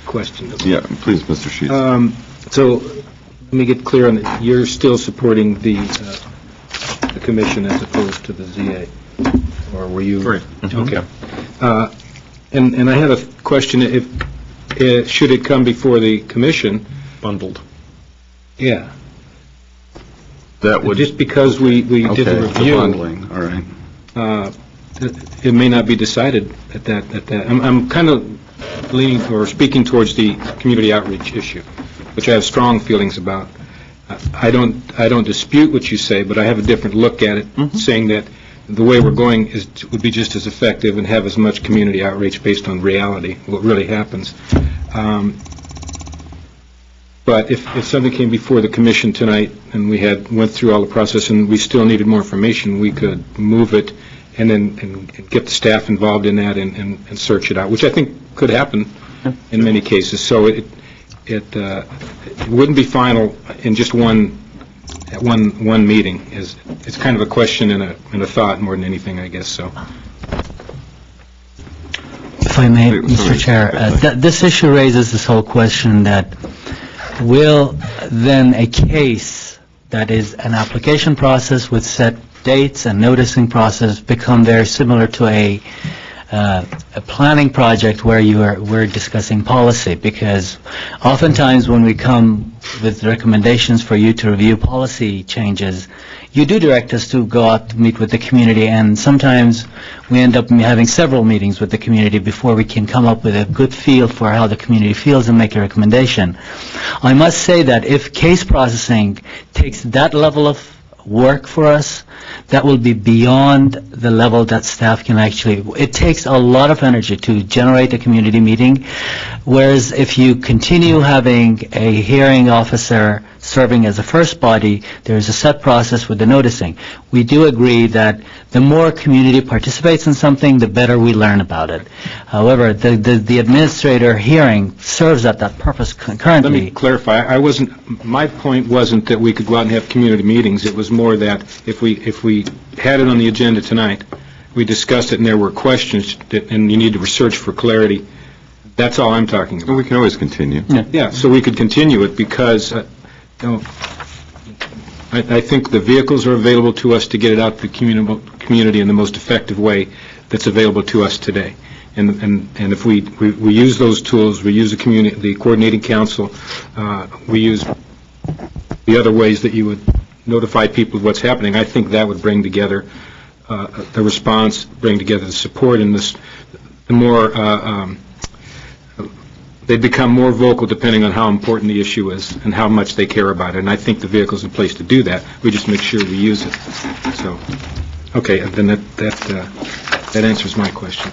Question. Yeah, please, Mr. Sheets. So, let me get clear on it. You're still supporting the commission as opposed to the ZA? Or were you? Right. Okay. And I have a question. If should it come before the commission? Bundled. Yeah. That would... Just because we did the Okay, review. bundling, all right. It may not be decided at that. I'm kind of leaning or speaking towards the community outreach issue, which I have strong feelings about. I don't dispute what you say, but I have a different look at it, saying that the way we're going would be just as effective and have as much community outreach based on reality, what really happens. But if something came before the commission tonight and we went through all the process and we still needed more information, we could move it and then get the staff involved in that and search it out, which I think could happen in many cases. So it wouldn't be final in just one meeting. It's kind of a question and a thought more than anything, I guess. So. If I may, Mr. Chair, this issue raises this whole question that will then a case that is an application process with set dates and noticing process become very similar to a planning project where we're discussing policy? Because oftentimes when we come with recommendations for you to review policy changes, you do direct us to go out to meet with the community, and sometimes we end up having several meetings with the community before we can come up with a good feel for how the community feels and make a recommendation. I must say that if case processing takes that level of work for us, that will be beyond the level that staff can actually. It takes a lot of energy to generate a community meeting, whereas if you continue having a hearing officer serving as a first body, there is a set process with the noticing. We do agree that the more community participates in something, the better we learn about it. However, the administrator hearing serves at that purpose concurrently. Let me clarify. My point wasn't that we could go out and have community meetings. It was more that if we had it on the agenda tonight, we discussed it and there were questions and you need to research for clarity, that's all I'm talking about. Well, we can always continue. Yeah, so we could continue it because I think the vehicles are available to us to get it out to the community in the most effective way that's available to us today. And if we use those tools, we use the coordinating council, we use the other ways that you would notify people of what's happening, I think that would bring together the response, bring together the support, and the more they become more vocal depending on how important the issue is and how much they care about it. And I think the vehicle's in place to do that. We just make sure we use it. So, okay, then that answers my question.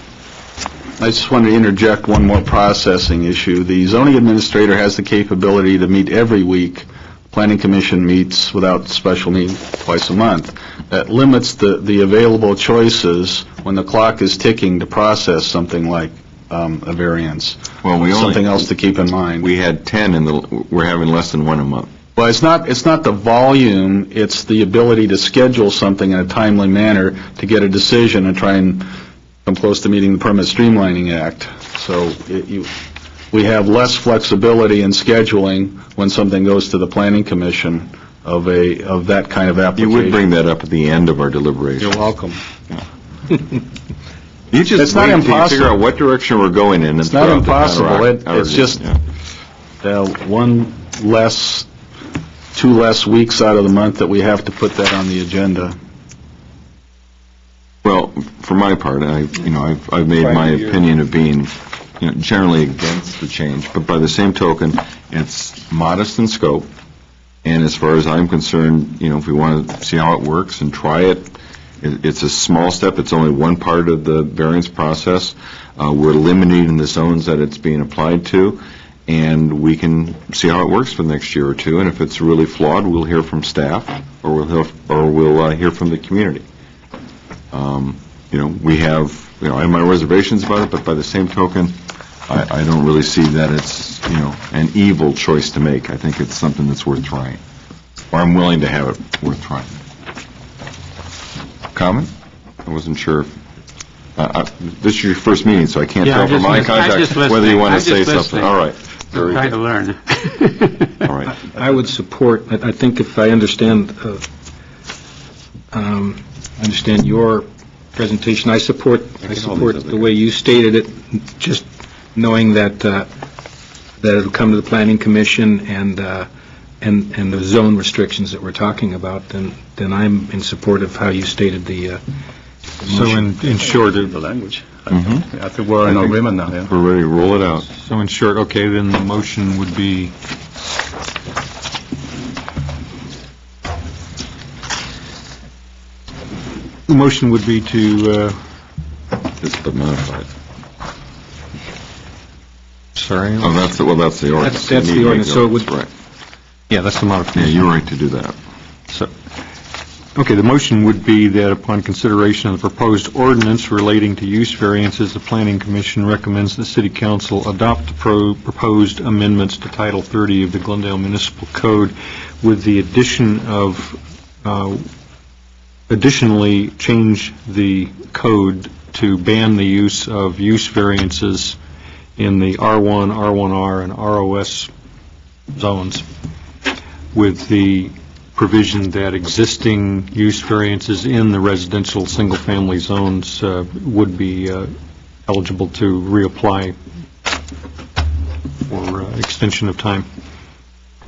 I just want to interject one more processing issue. The zoning administrator has the capability to meet every week. Planning Commission meets without special meeting twice a month. That limits the available choices when the clock is ticking to process something like a variance. Well, something else to keep in mind. We had 10, we're having less than one a month. Well, it's not the volume, it's the ability to schedule something in a timely manner to get a decision and try and come close to meeting the Permit Streamlining Act. So we have less flexibility in scheduling when something goes to the Planning Commission of that kind of application. You would bring that up at the end of our deliberations. You're welcome. You just it's not impossible. To figure out what direction we're going in. It's not impossible. It's just 2 less weeks out of the month that we have to put that on the agenda. Well, for my part, I've made my opinion of being generally against the change, but by the same token, it's modest in scope, and as far as I'm concerned, if we want to see how it works and try it, it's a small step. It's only one part of the variance process. We're eliminating the zones that it's being applied to, and we can see how it works for the next year or two, and if it's really flawed, we'll hear from staff, or we'll hear from the community. We have, I have my reservations about it, but by the same token, I don't really see that it's, an evil choice to make. I think it's something that's worth trying, or I'm willing to have it worth trying. Comment? I wasn't sure. This is your first meeting, so I can't tell from my contact whether you want to say something. All right. I'm trying to learn. All right. I would support, I think if I understand your presentation, I support the way you stated it, just knowing that it'll come to the Planning Commission and the zone restrictions that we're talking about, then I'm in support of how you stated the So in short, the language. I think we're in agreement now. Yeah. We're ready to roll it out. So in short, okay, then the motion would be to It's the modified. Sorry. Oh, that's the ordinance. That's the ordinance. So it would. Right. Yeah, that's the modification. Yeah, you're right to do that. So, okay, the motion would be that upon consideration of the proposed ordinance relating to use variances, the Planning Commission recommends the City Council adopt the proposed amendments to Title 30 of the Glendale Municipal Code with the addition of, additionally change the code to ban the use of use variances in the R1, R1R, and ROS zones, with the provision that existing use variances in the residential single-family zones would be eligible to reapply for extension of time,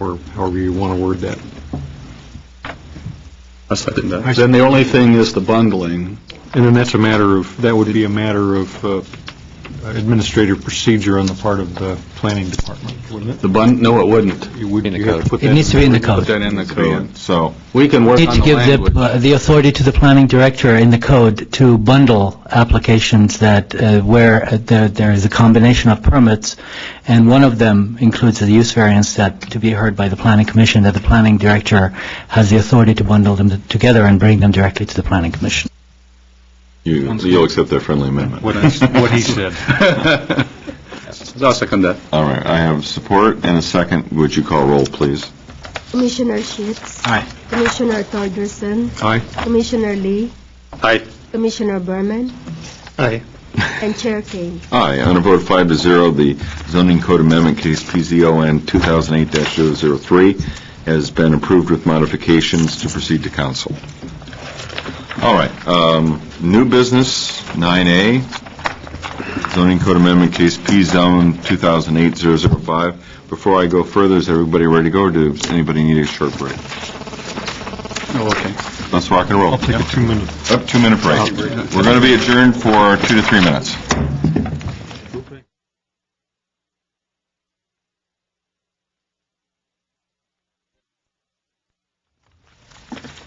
or however you want to word that. I second that. Then the only thing is the bundling. And then that would be a matter of administrative procedure on the part of the planning department, wouldn't it? No, it wouldn't. You would have to put that It needs to be in the code. Put that in the code. So, We can work Need on to the give language. the authority to the planning director in the code to bundle applications that, where there is a combination of permits, and one of them includes the use variance that to be heard by the planning commission, that the planning director has the authority to bundle them together and bring them directly to the planning commission. you'll accept that friendly amendment? What he said. I'll second that. All right, I have support and a second. Would you call roll, please? Commissioner Sheets. Aye. Commissioner Torgerson. Aye. Commissioner Lee. Aye. Commissioner Berman. Aye. And Chair Kane. Aye. On a vote 5-0, the zoning code amendment case PZON 2008-003 has been approved with modifications to proceed to council. All right, new business, 9A, zoning code amendment case P-Zone 2008-005. Before I go further, is everybody ready to go, or does anybody need a short break? Oh, okay. Let's rock and roll. I'll take a 2-minute. 2-minute break. We're going to be adjourned for 2 to 3 minutes.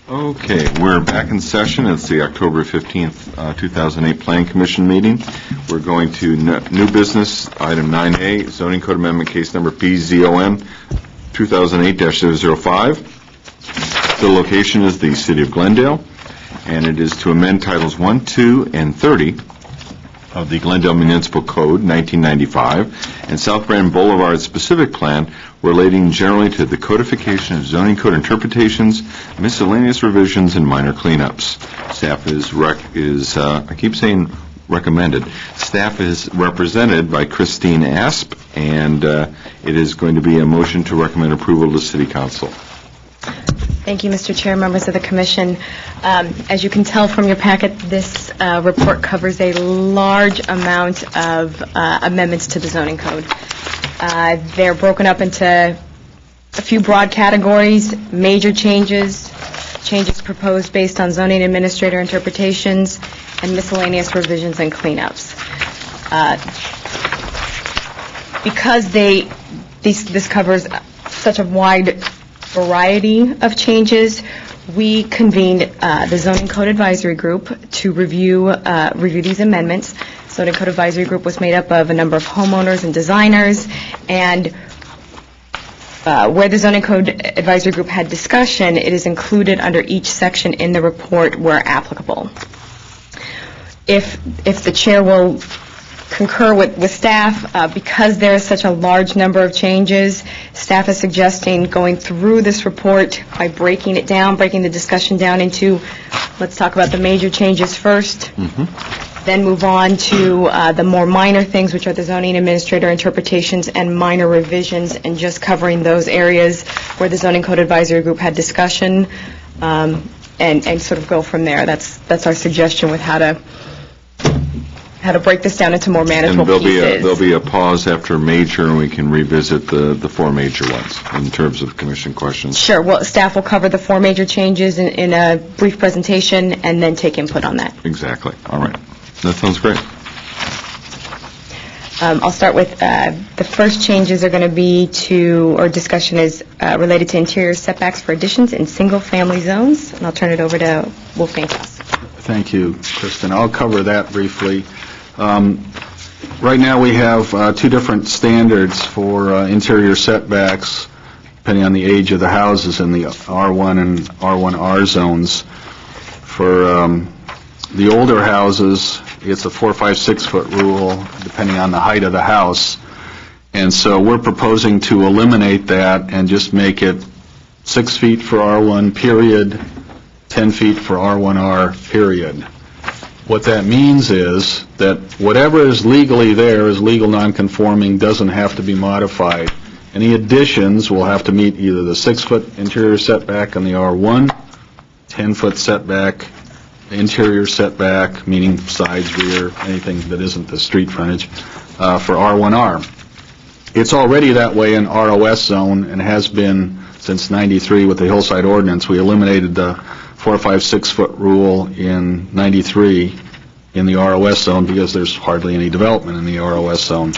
Okay, we're back in session. It's the October 15th, 2008 Planning Commission meeting. We're going to new business, item 9A, zoning code amendment case number PZON 2008-005. The location is the city of Glendale, and it is to amend titles 1, 2, and 30 of the Glendale Municipal Code, 1995, and South Brand Boulevard specific plan relating generally to the codification of zoning code interpretations, miscellaneous revisions, and minor cleanups. Staff is I keep saying recommended. Staff is represented by Christine Asp, and it is going to be a motion to recommend approval to City Council. Thank you, Mr. Chair, members of the Commission. As you can tell from your packet, this report covers a large amount of amendments to the zoning code. They're broken up into a few broad categories: major changes, changes proposed based on zoning administrator interpretations, and miscellaneous revisions and cleanups. Because this covers such a wide variety of changes, we convened the Zoning Code Advisory Group to review these amendments. Zoning Code Advisory Group was made up of a number of homeowners and designers, and where the Zoning Code Advisory Group had discussion, it is included under each section in the report where applicable. If the chair will concur with staff, because there is such a large number of changes, staff is suggesting going through this report by breaking the discussion down into, let's talk about the major changes first, then move on to the more minor things, which are the zoning administrator interpretations and minor revisions, and just covering those areas where the Zoning Code Advisory Group had discussion, and sort of go from there. That's our suggestion with how to break this down into more manageable pieces. There'll be a pause after major, and we can revisit the 4 major ones in terms of commission questions. Sure. Well, staff will cover the 4 major changes in a brief presentation and then take input on that. Exactly. All right. That sounds great. I'll start with the first changes are going to be discussion is related to interior setbacks for additions in single-family zones, and I'll turn it over to Wolfgang Klaus. Thank you, Kristen. I'll cover that briefly. Right now, we have 2 different standards for interior setbacks, depending on the age of the houses in the R1 and R1R zones. For the older houses, it's a 4, 5, 6-foot rule, depending on the height of the house. And so we're proposing to eliminate that and just make it 6 feet for R1, period, 10 feet for R1R, period. What that means is that whatever is legally there is legal nonconforming, doesn't have to be modified. Any additions will have to meet either the 6-foot interior setback on the R1, 10-foot setback, interior setback, meaning sides, rear, anything that isn't the street frontage, for R1R. It's already that way in ROS zone and has been since 93 with the Hillside Ordinance. We eliminated the 4, 5, 6-foot rule in 93 in the ROS zone because there's hardly any development in the ROS zone.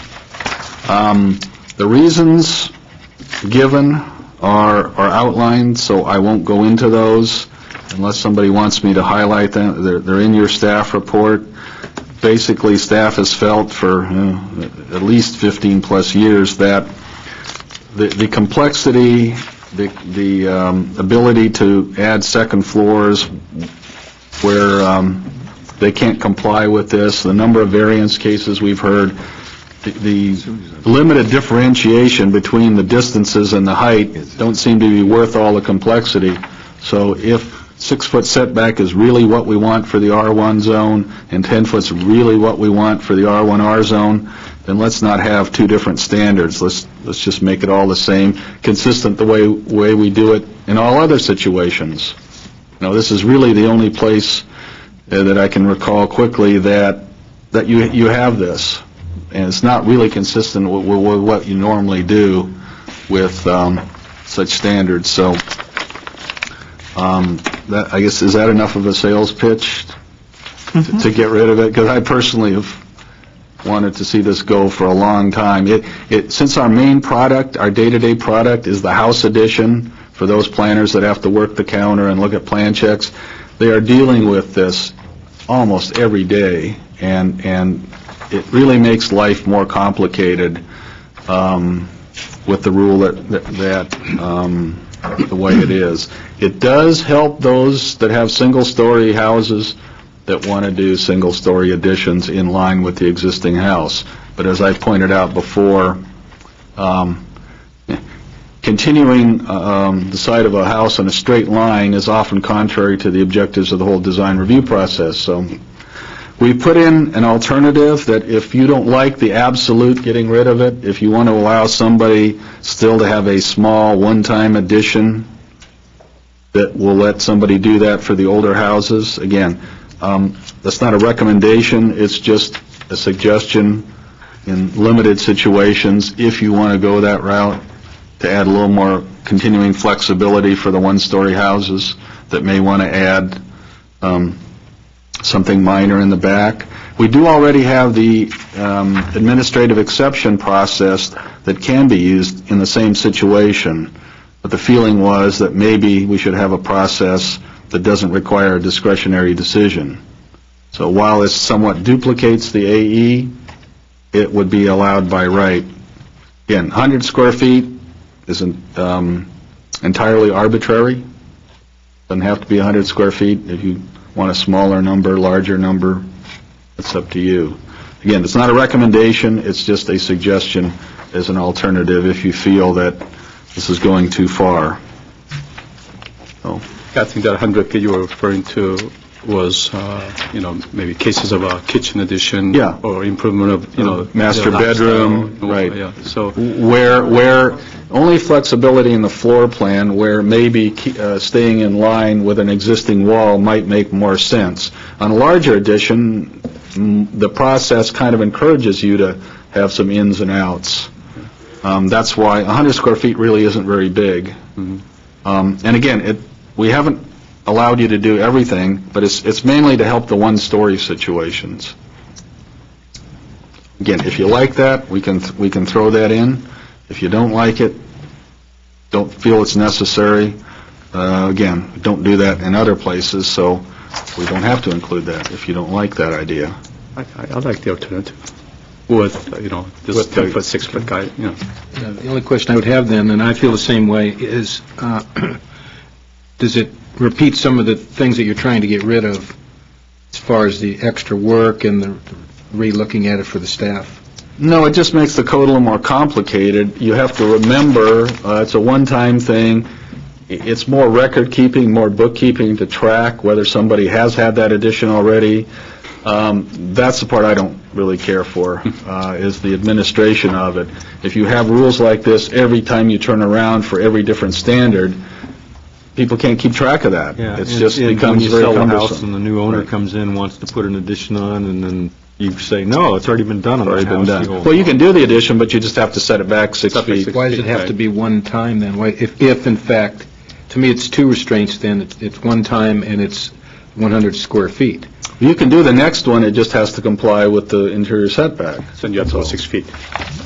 The reasons given are outlined, so I won't go into those unless somebody wants me to highlight them. They're in your staff report. Basically, staff has felt for at least 15-plus years that the complexity, the ability to add second floors where they can't comply with this, the number of variance cases we've heard, the limited differentiation between the distances and the height don't seem to be worth all the complexity. So if 6-foot setback is really what we want for the R1 zone, and 10 foot's really what we want for the R1R zone, then let's not have two different standards. Let's just make it all the same, consistent the way we do it in all other situations. Now, this is really the only place that I can recall quickly that you have this, and it's not really consistent with what you normally do with such standards. So. I guess, is that enough of a sales pitch to get rid of it? Because I personally have wanted to see this go for a long time. Since our main product, our day-to-day product, is the house edition for those planners that have to work the counter and look at plan checks, they are dealing with this almost every day, and it really makes life more complicated with the rule that the way it is. It does help those that have single-story houses that want to do single-story additions in line with the existing house. But as I pointed out before, continuing the side of a house in a straight line is often contrary to the objectives of the whole design review process. So we put in an alternative that if you don't like the absolute getting rid of it, if you want to allow somebody still to have a small one-time addition, that will let somebody do that for the older houses. Again, that's not a recommendation, it's just a suggestion in limited situations if you want to go that route, to add a little more continuing flexibility for the one-story houses that may want to add something minor in the back. We do already have the administrative exception process that can be used in the same situation. But the feeling was that maybe we should have a process that doesn't require a discretionary decision. So while it somewhat duplicates the AE, it would be allowed by right. Again, 100 square feet isn't entirely arbitrary. Doesn't have to be 100 square feet. If you want a smaller number, larger number, it's up to you. Again, it's not a recommendation, it's just a suggestion as an alternative if you feel that this is going too far. I think that 100 that you were referring to was, maybe cases of a kitchen addition, or improvement of, master bedroom, right? Yeah. So where only flexibility in the floor plan, where maybe staying in line with an existing wall might make more sense. On a larger addition, the process kind of encourages you to have some ins and outs. That's why 100 square feet really isn't very big. And again, we haven't allowed you to do everything, but it's mainly to help the one-story situations. Again, if you like that, we can throw that in. If you don't like it, don't feel it's necessary, again, don't do that in other places, so we don't have to include that if you don't like that idea. I like the alternative with, this 10-foot, 6-foot guy, The only question I would have then, and I feel the same way, is does it repeat some of the things that you're trying to get rid of as far as the extra work and the re-looking at it for the staff? No, it just makes the code a little more complicated. You have to remember, it's a one-time thing. It's more record-keeping, more bookkeeping to track whether somebody has had that addition already. That's the part I don't really care for, is the administration of it. If you have rules like this every time you turn around for every different standard, people can't keep track of that. Yeah, It just becomes when you very sell a cumbersome. house and the new owner comes in, wants to put an addition on, and then you say, no, it's already been done on the house. Well, you can do the addition, but you just have to set it back 6 feet. Why does it have to be one time then? Why, if in fact, to me, it's two restraints then, it's one time and it's 100 square feet. You can do the next one, it just has to comply with the interior setback. So you have to go 6 feet.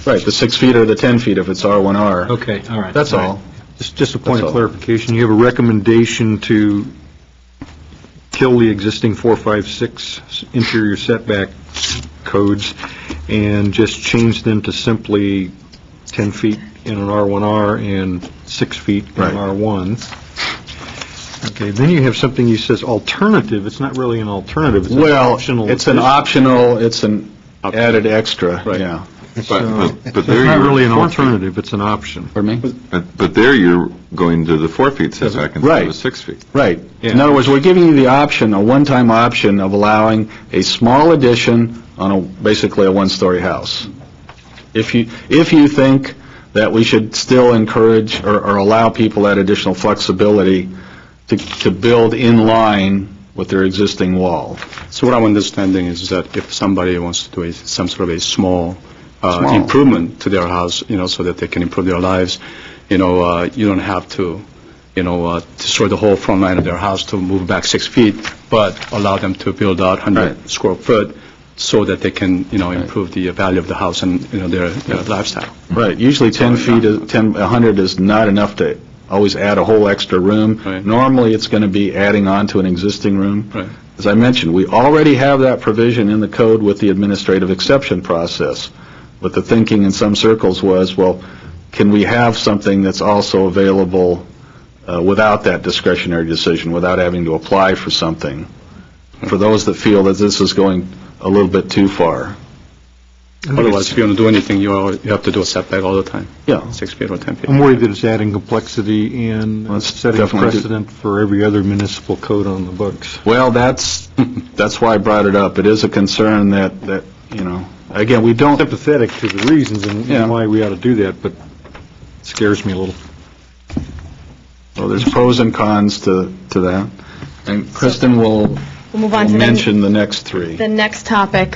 Right, the 6 feet or the 10 feet if it's R1R. Okay, all right. That's all. Just a point That's of all. clarification, you have a recommendation to kill the existing 4, 5, 6 interior setback codes and just change them to simply 10 feet in an R1R and 6 feet in an R1. Okay, then you have something you says alternative. It's not really an alternative. It's an optional. It's an optional, it's an added extra, yeah. But It's there not you're really an alternative, it's an option. Pardon me? But there you're going to the 4 feet setback instead of the 6 feet. Right. Yeah. In other words, we're giving you the option, a one-time option of allowing a small addition on basically a one-story house. If you think that we should still encourage or allow people that additional flexibility to build in line with their existing wall. So what I'm understanding is that if somebody wants to do some sort of a small improvement to their house, so that they can improve their lives, you don't have to, destroy the whole front line of their house to move back 6 feet, but allow them to build out 100 square foot so that they can, improve the value of the house and, their lifestyle. Right, usually 10 feet, 100 is not enough to always add a whole extra room. Right. Normally, it's going to be adding on to an existing room. Right. As I mentioned, we already have that provision in the code with the administrative exception process. But the thinking in some circles was, well, can we have something that's also available without that discretionary decision, without having to apply for something, for those that feel that this is going a little bit too far? Otherwise, if you want to do anything, you have to do a setback all the time. Yeah. 6 feet or 10 feet. I'm worried that it's adding complexity and Well, it's setting a definitely precedent for every other municipal code on the books. Well, that's why I brought it up. It is a concern that again, we don't... Sympathetic to the reasons and why we ought to do that, but it scares me a little. Well, there's pros and cons to that. And Kristen will We'll move on to mention the next three. the next topic,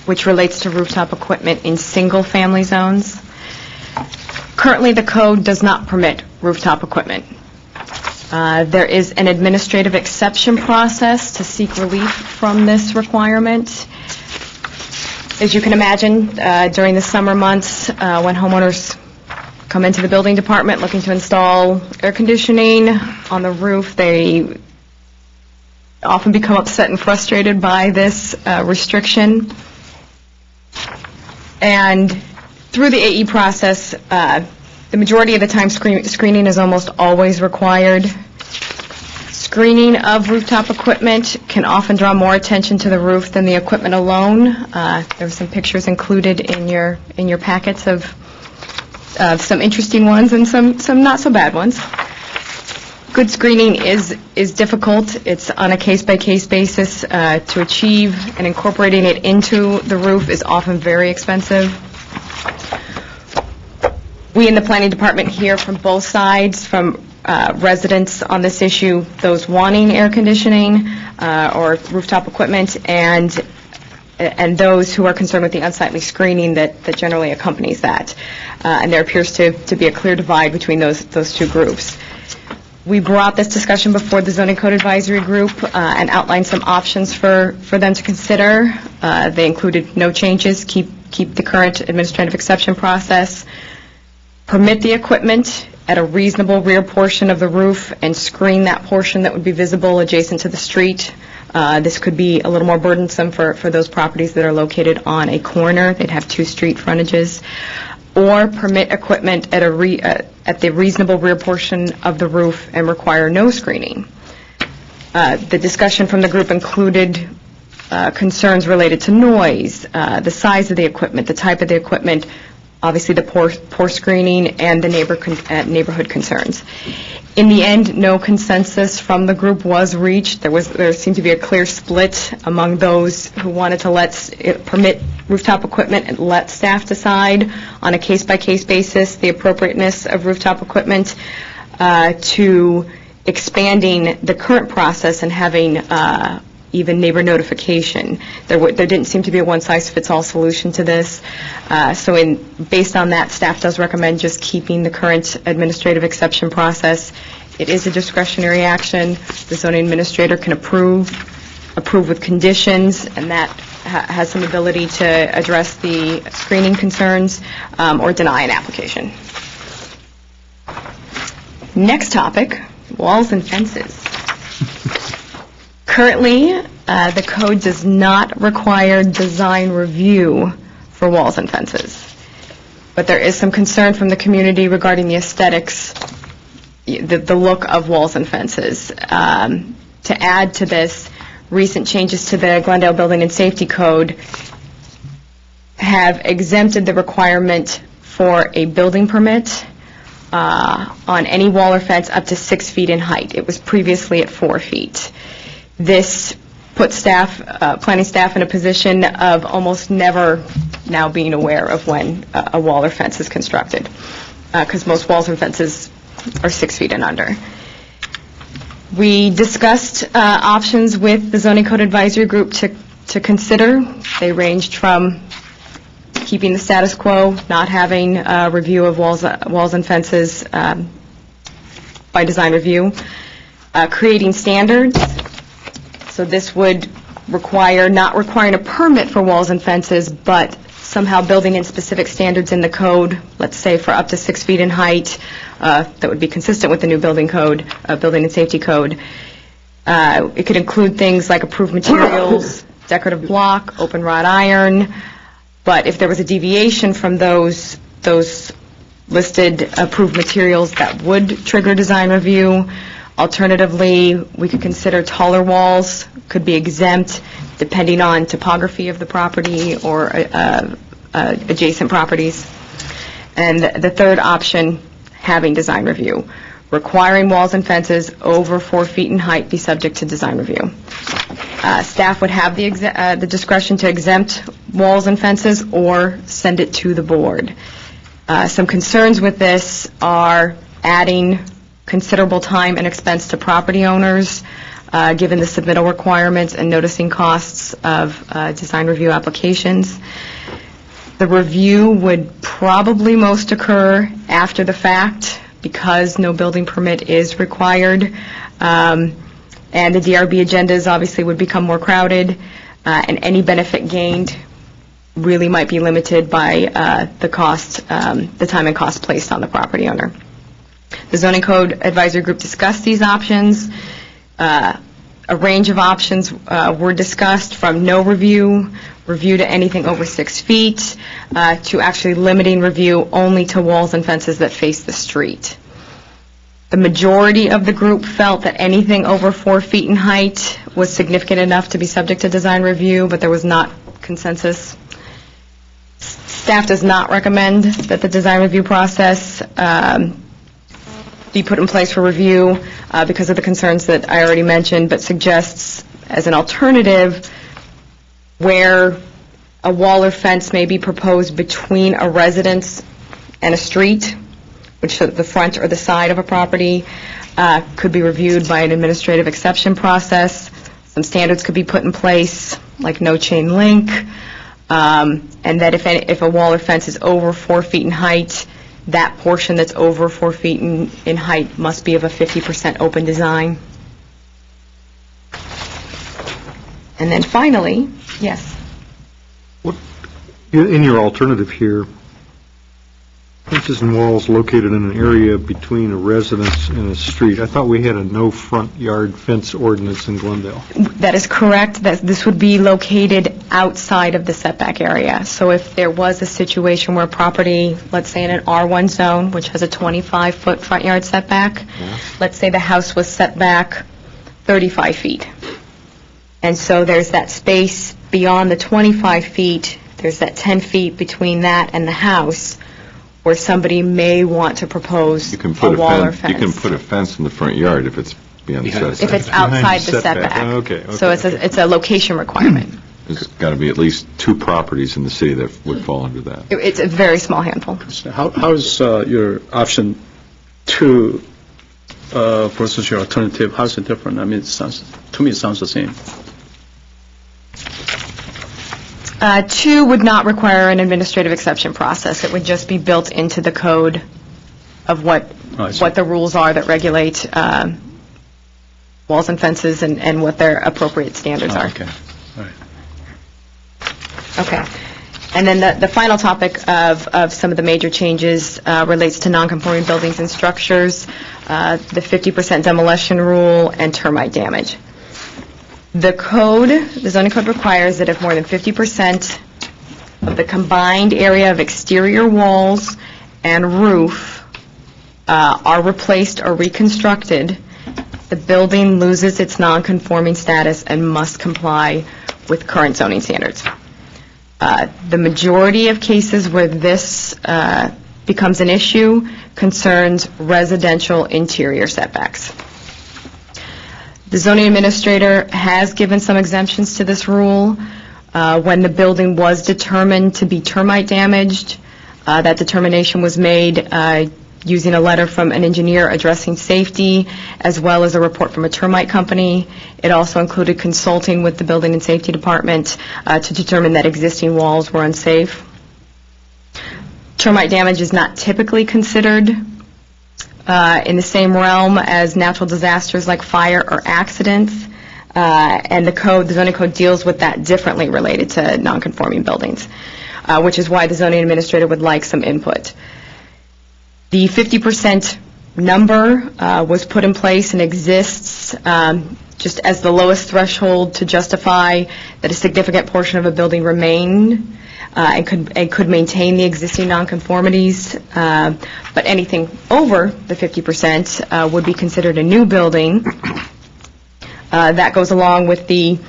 which relates to rooftop equipment in single-family zones. Currently, the code does not permit rooftop equipment. There is an administrative exception process to seek relief from this requirement. As you can imagine, during the summer months, when homeowners come into the building department looking to install air conditioning on the roof, they often become upset and frustrated by this restriction. And through the AE process, the majority of the time screening is almost always required. Screening of rooftop equipment can often draw more attention to the roof than the equipment alone. There were some pictures included in your packets of some interesting ones and some not so bad ones. Good screening is difficult. It's on a case-by-case basis to achieve, and incorporating it into the roof is often very expensive. We in the planning department hear from both sides, from residents on this issue, those wanting air conditioning or rooftop equipment, and those who are concerned with the unsightly screening that generally accompanies that. And there appears to be a clear divide between those two groups. We brought this discussion before the Zoning Code Advisory Group and outlined some options for them to consider. They included no changes, keep the current administrative exception process, permit the equipment at a reasonable rear portion of the roof, and screen that portion that would be visible adjacent to the street. This could be a little more burdensome for those properties that are located on a corner. They'd have two street frontages. Or permit equipment at the reasonable rear portion of the roof and require no screening. The discussion from the group included concerns related to noise, the size of the equipment, the type of the equipment, obviously the poor screening, and the neighborhood concerns. In the end, no consensus from the group was reached. There seemed to be a clear split among those who wanted to permit rooftop equipment and let staff decide on a case-by-case basis the appropriateness of rooftop equipment, to expanding the current process and having even neighbor notification. There didn't seem to be a one-size-fits-all solution to this. So based on that, staff does recommend just keeping the current administrative exception process. It is a discretionary action. The zoning administrator can approve approve with conditions, and that has some ability to address the screening concerns, or deny an application. Next topic, walls and fences. Currently, the code does not require design review for walls and fences. But there is some concern from the community regarding the aesthetics, the look of walls and fences. To add to this, recent changes to the Glendale Building and Safety Code have exempted the requirement for a building permit on any wall or fence up to 6 feet in height. It was previously at 4 feet. This puts planning staff in a position of almost never now being aware of when a wall or fence is constructed, because most walls and fences are 6 feet and under. We discussed options with the Zoning Code Advisory Group to consider. They ranged from keeping the status quo, not having a review of walls and fences by design review, creating standards. So this would not requiring a permit for walls and fences, but somehow building in specific standards in the code, let's say for up to 6 feet in height, that would be consistent with the new building code, building and safety code. It could include things like approved materials, decorative block, open wrought iron, but if there was a deviation from those listed approved materials, that would trigger design review. Alternatively, we could consider taller walls could be exempt depending on topography of the property or adjacent properties. And the third option, having design review, requiring walls and fences over 4 feet in height be subject to design review. Staff would have the discretion to exempt walls and fences or send it to the board. Some concerns with this are adding considerable time and expense to property owners, given the submittal requirements and noticing costs of design review applications. The review would probably most occur after the fact because no building permit is required, and the DRB agendas obviously would become more crowded, and any benefit gained really might be limited by the time and cost placed on the property owner. The Zoning Code Advisory Group discussed these options. A range of options were discussed, from no review to anything over 6 feet, to actually limiting review only to walls and fences that face the street. The majority of the group felt that anything over 4 feet in height was significant enough to be subject to design review, but there was not consensus. Staff does not recommend that the design review process be put in place for review because of the concerns that I already mentioned, but suggests as an alternative where a wall or fence may be proposed between a residence and a street, which the front or the side of a property, could be reviewed by an administrative exception process. Some standards could be put in place, like no chain link, and that if a wall or fence is over 4 feet in height, that portion that's over 4 feet in height must be of a 50% open design. And then finally, yes? In your alternative here, fences and walls located in an area between a residence and a street. I thought we had a no front yard fence ordinance in Glendale. That is correct. This would be located outside of the setback area. So if there was a situation where property, let's say in an R1 zone, which has a 25-foot front yard setback, let's say the house was set back 35 feet. And so there's that space beyond the 25 feet, there's that 10 feet between that and the house, where somebody may want to propose a wall or fence. You can put a fence in the front yard if it's beyond the setback. If it's outside the setback. Okay. So it's a location requirement. There's got to be at least 2 properties in the city that would fall under that. It's a very small handful. How is your option 2 versus your alternative? How is it different? I mean, to me it sounds the same. 2 would not require an administrative exception process. It would just be built into the code of what the rules are that regulate walls and fences and what their appropriate standards are. Okay. All right. Okay. And then the final topic of some of the major changes relates to nonconforming buildings and structures, the 50% demolition rule, and termite damage. The zoning code requires that if more than 50% of the combined area of exterior walls and roof are replaced or reconstructed, the building loses its nonconforming status and must comply with current zoning standards. The majority of cases where this becomes an issue concerns residential interior setbacks. The zoning administrator has given some exemptions to this rule. When the building was determined to be termite damaged, that determination was made using a letter from an engineer addressing safety, as well as a report from a termite company. It also included consulting with the Building and Safety Department to determine that existing walls were unsafe. Termite damage is not typically considered in the same realm as natural disasters like fire or accidents, and the zoning code deals with that differently related to nonconforming buildings, which is why the zoning administrator would like some input. The 50% number was put in place and exists just as the lowest threshold to justify that a significant portion of a building remain and could maintain the existing nonconformities. But anything over the 50% would be considered a new building. That goes along with the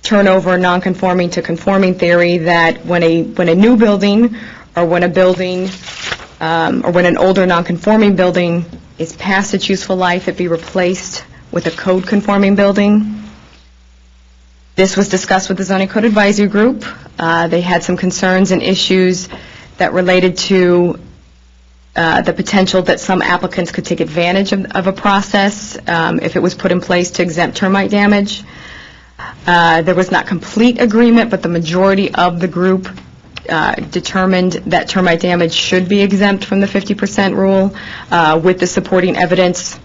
turnover nonconforming to conforming theory that when a new building or when a building or when an older nonconforming building is past its useful life, it be replaced with a code-conforming building. This was discussed with the Zoning Code Advisory Group. They had some concerns and issues that related to the potential that some applicants could take advantage of a process if it was put in place to exempt termite damage. There was not complete agreement, but the majority of the group determined that termite damage should be exempt from the 50% rule with the supporting evidence,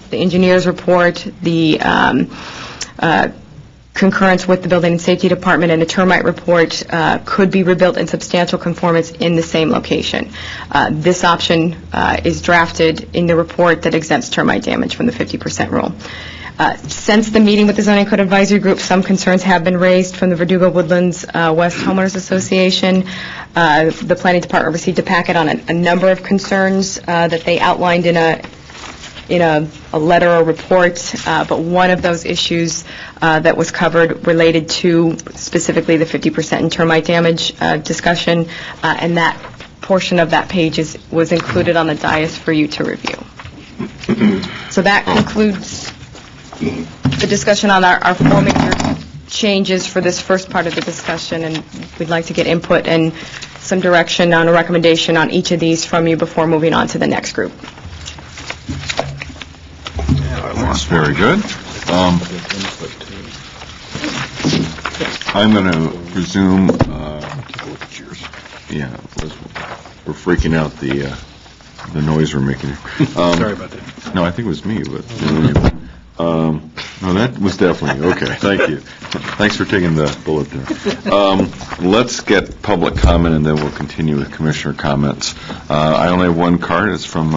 the engineer's report, the concurrence with the Building and Safety Department, and a termite report could be rebuilt in substantial conformance in the same location. This option is drafted in the report that exempts termite damage from the 50% rule. Since the meeting with the Zoning Code Advisory Group, some concerns have been raised from the Verdugo Woodlands West Homeowners Association. The Planning Department received a packet on a number of concerns that they outlined in a letter or report, but one of those issues that was covered related to specifically the 50% in termite damage discussion, and that portion of that page was included on the dais for you to review. So that concludes the discussion on our four major changes for this first part of the discussion, and we'd like to get input and some direction on a recommendation on each of these from you before moving on to the next group. That's very good. I'm going to presume, we're freaking out the noise we're making. Sorry about that. No, I think it was me, but no, that was definitely, okay, thank you. Thanks for taking the bullet there. Let's get public comment, and then we'll continue with commissioner comments. I only have one card. It's from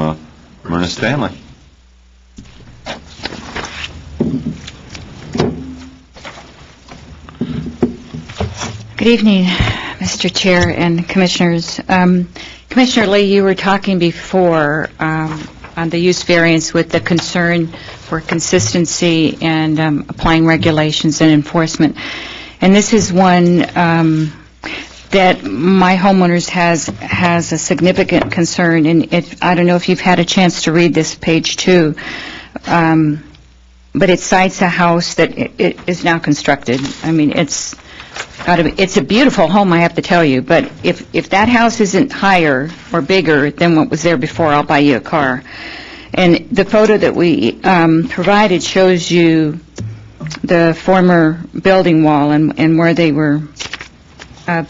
Myrna Stanley. Good evening, Mr. Chair and Commissioners. Commissioner Lee, you were talking before on the use variance with the concern for consistency and applying regulations and enforcement. And this is one that my homeowners has a significant concern. And I don't know if you've had a chance to read this page 2, but it cites a house that it is now constructed. I mean, it's a beautiful home, I have to tell you, but if that house isn't higher or bigger than what was there before, I'll buy you a car. And the photo that we provided shows you the former building wall and where they were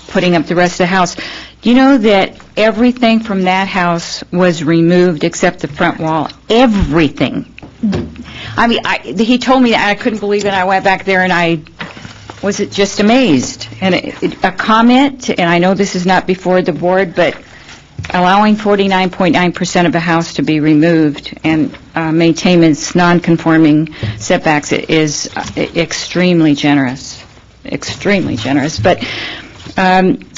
putting up the rest of the house. Do you know that everything from that house was removed except the front wall? Everything. I mean, he told me that, I couldn't believe it. I went back there and I was just amazed. And a comment, and I know this is not before the board, but allowing 49.9% of a house to be removed and maintain its non-conforming setbacks is extremely generous, extremely generous. But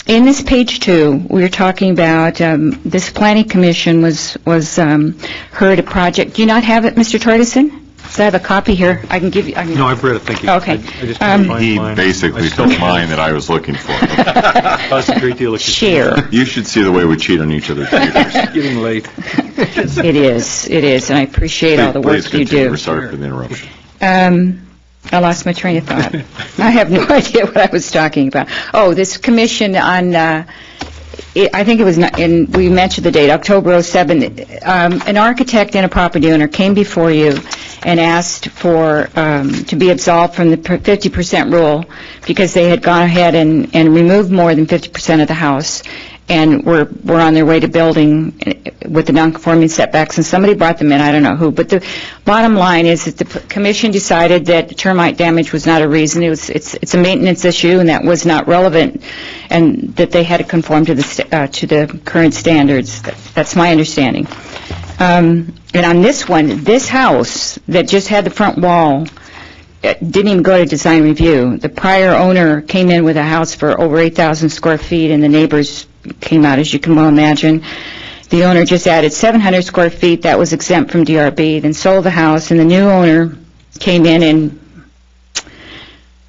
in this page 2, we were talking about this planning commission was heard a project. Do you not have it, Mr. Torgerson? So I have a copy here. I can give you. No, I've read it. Thank you. Okay. I just couldn't find He mine. basically took mine that I was looking for. That's a great deal of Share. You should see the way we cheat on each other's papers. Getting late. It is, and I appreciate all the work Please you continue. do. We're sorry for the interruption. I lost my train of thought. I have no idea what I was talking about. Oh, this commission on, I think it was, and we mentioned the date, October 07. An architect and a property owner came before you and asked for, to be absolved from the 50% rule because they had gone ahead and removed more than 50% of the house and were on their way to building with the non-conforming setbacks, and somebody brought them in, I don't know who. But the bottom line is that the commission decided that termite damage was not a reason. It's a maintenance issue, and that was not relevant, and that they had to conform to the current standards. That's my understanding. And on this one, this house that just had the front wall didn't even go to design review. The prior owner came in with a house for over 8,000 square feet, and the neighbors came out, as you can well imagine. The owner just added 700 square feet. That was exempt from DRB, then sold the house, and the new owner came in, and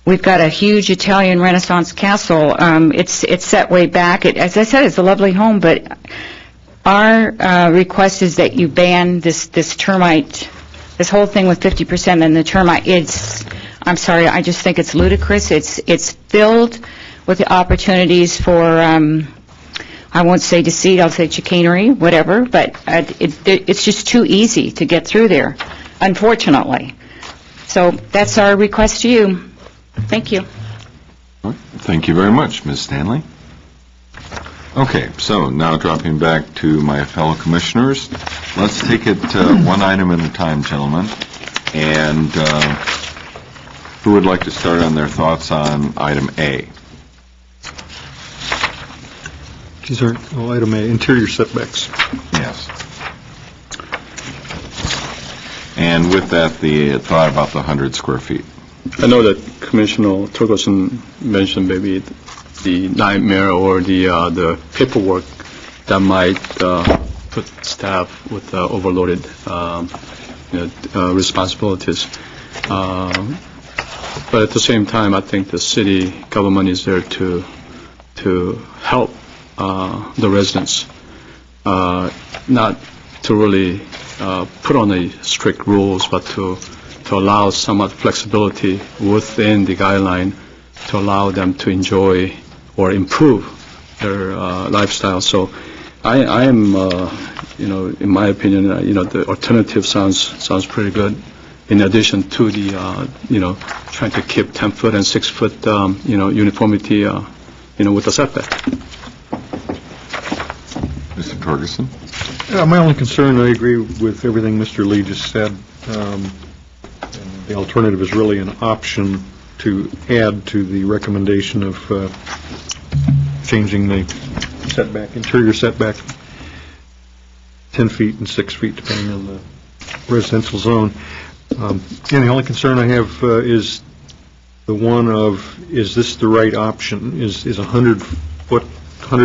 we've got a huge Italian Renaissance castle. It's set way back. As I said, it's a lovely home, but our request is that you ban this termite, this whole thing with 50% and the termite. I'm sorry, I just think it's ludicrous. It's filled with the opportunities for, I won't say deceit, I'll say chicanery, whatever, but it's just too easy to get through there, unfortunately. So that's our request to you. Thank you. Thank you very much, Ms. Stanley. Okay, so now dropping back to my fellow commissioners, let's take it one item at a time, gentlemen. And who would like to start on their thoughts on item A? These are, item A, interior setbacks. Yes. And with that, the thought about the 100 square feet. I know that Commissioner Torgerson mentioned maybe the nightmare or the paperwork that might put staff with overloaded responsibilities. But at the same time, I think the city government is there to help the residents, not to really put on the strict rules, but to allow somewhat flexibility within the guideline to allow them to enjoy or improve their lifestyle. So I am, in my opinion, the alternative sounds pretty good. In addition to the, trying to keep 10-foot and 6-foot, uniformity, with the setback. Mr. Torgerson? My only concern, I agree with everything Mr. Lee just said. And the alternative is really an option to add to the recommendation of changing the setback, interior setback, 10 feet and 6 feet, depending on the residential zone. And the only concern I have is the one of, is this the right option? Is 100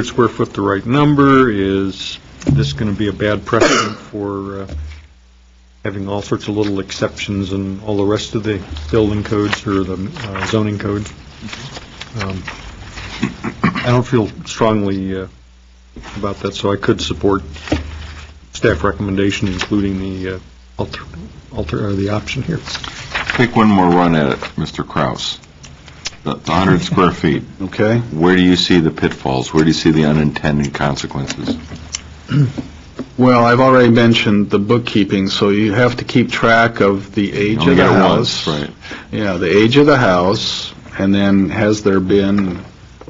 square foot the right number? Is this going to be a bad precedent for having all sorts of little exceptions and all the rest of the building codes or the zoning codes? I don't feel strongly about that, so I could support staff recommendation, including the the option here. Take one more run at it, Mr. Kraus. The 100 square feet. Okay. Where do you see the pitfalls? Where do you see the unintended consequences? Well, I've already mentioned the bookkeeping, so you have to keep track of the age of the house. Right. Yeah, the age of the house, and then has there been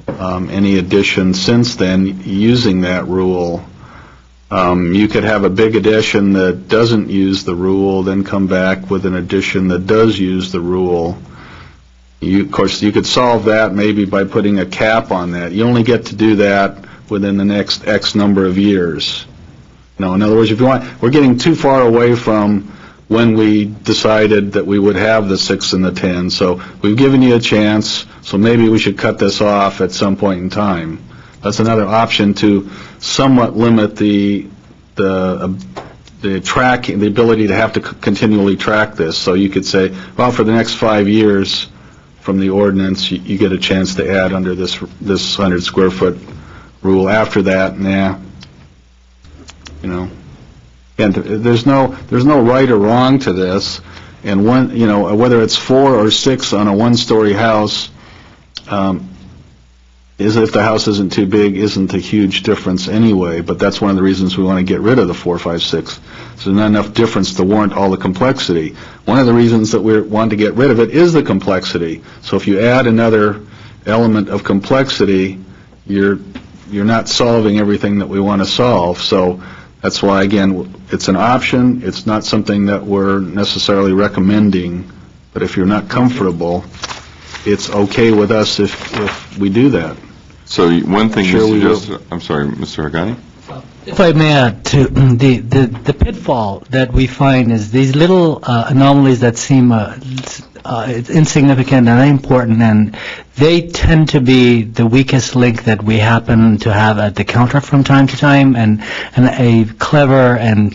any addition since then using that rule? You could have a big addition that doesn't use the rule, then come back with an addition that does use the rule. Of course, you could solve that maybe by putting a cap on that. You only get to do that within the next X number of years. In other words, if you want, we're getting too far away from when we decided that we would have the 6 and the 10. So we've given you a chance, so maybe we should cut this off at some point in time. That's another option to somewhat limit the tracking, the ability to have to continually track this. So you could say, well, for the next 5 years from the ordinance, you get a chance to add under this 100 square foot rule. After that, and there's no right or wrong to this, and whether it's 4 or 6 on a one-story house, if the house isn't too big, isn't a huge difference anyway. But that's one of the reasons we want to get rid of the 4, 5, 6. So there's not enough difference to warrant all the complexity. One of the reasons that we want to get rid of it is the complexity. So if you add another element of complexity, you're not solving everything that we want to solve. So that's why, again, it's an option. It's not something that we're necessarily recommending. But if you're not comfortable, it's okay with us if we do that. So one thing Sure you suggest, I'm sorry, Mr. Hagani? If I may add to the pitfall that we find is these little anomalies that seem insignificant and unimportant, and they tend to be the weakest link that we happen to have at the counter from time to time, and a clever and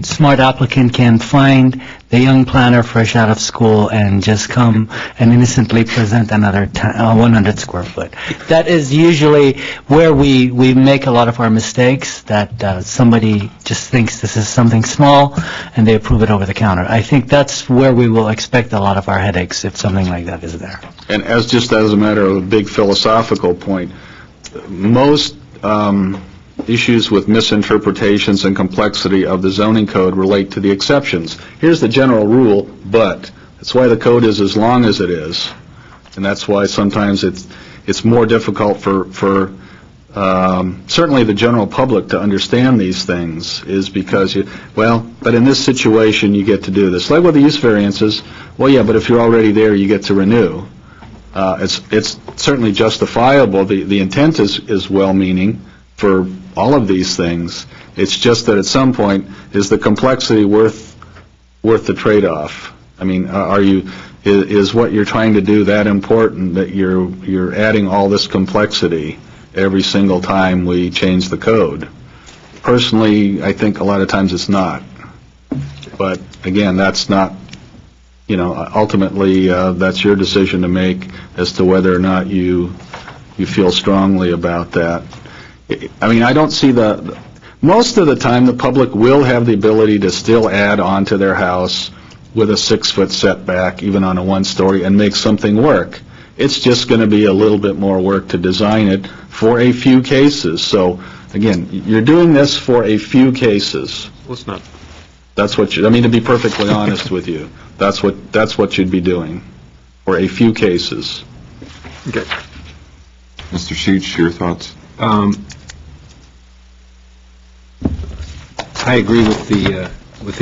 smart applicant can find the young planner fresh out of school and just come and innocently present another 100 square foot. That is usually where we make a lot of our mistakes, that somebody just thinks this is something small and they approve it over the counter. I think that's where we will expect a lot of our headaches if something like that is there. And as a matter of a big philosophical point, most issues with misinterpretations and complexity of the zoning code relate to the exceptions. Here's the general rule, but that's why the code is as long as it is, and that's why sometimes it's more difficult for certainly the general public to understand these things, is because but in this situation you get to do this. Like with the use variances, well, yeah, but if you're already there, you get to renew. It's certainly justifiable. The intent is well-meaning for all of these things. It's just that at some point, is the complexity worth the trade-off? I mean, is what you're trying to do that important that you're adding all this complexity every single time we change the code? Personally, I think a lot of times it's not. But again, that's not, ultimately that's your decision to make as to whether or not you feel strongly about that. I mean, I don't see most of the time the public will have the ability to still add on to their house with a 6-foot setback, even on a one-story, and make something work. It's just going to be a little bit more work to design it for a few cases. So, again, you're doing this for a few cases. Well, it's not. That's what to be perfectly honest with you, that's what you'd be doing for a few cases. Okay. Mr. Sheech, your thoughts? I agree with the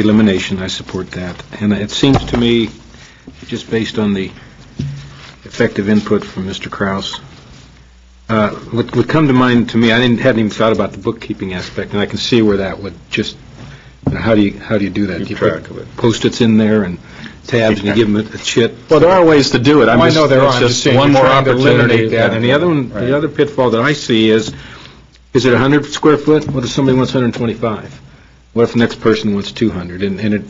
elimination. I support that. And it seems to me, just based on the effective input from Mr. Kraus, what would come to mind to me, I hadn't even thought about the bookkeeping aspect, and I can see where that would just, how do you do that? Keep track of it. Post-its in there and tabs, and you give them a chit. Well, there are ways to do it. I know there are. I'm just saying, one more trying to opportunity. eliminate that. And the other one, the other pitfall that I see is it 100 square foot? What if somebody wants 125? What if the next person wants 200? And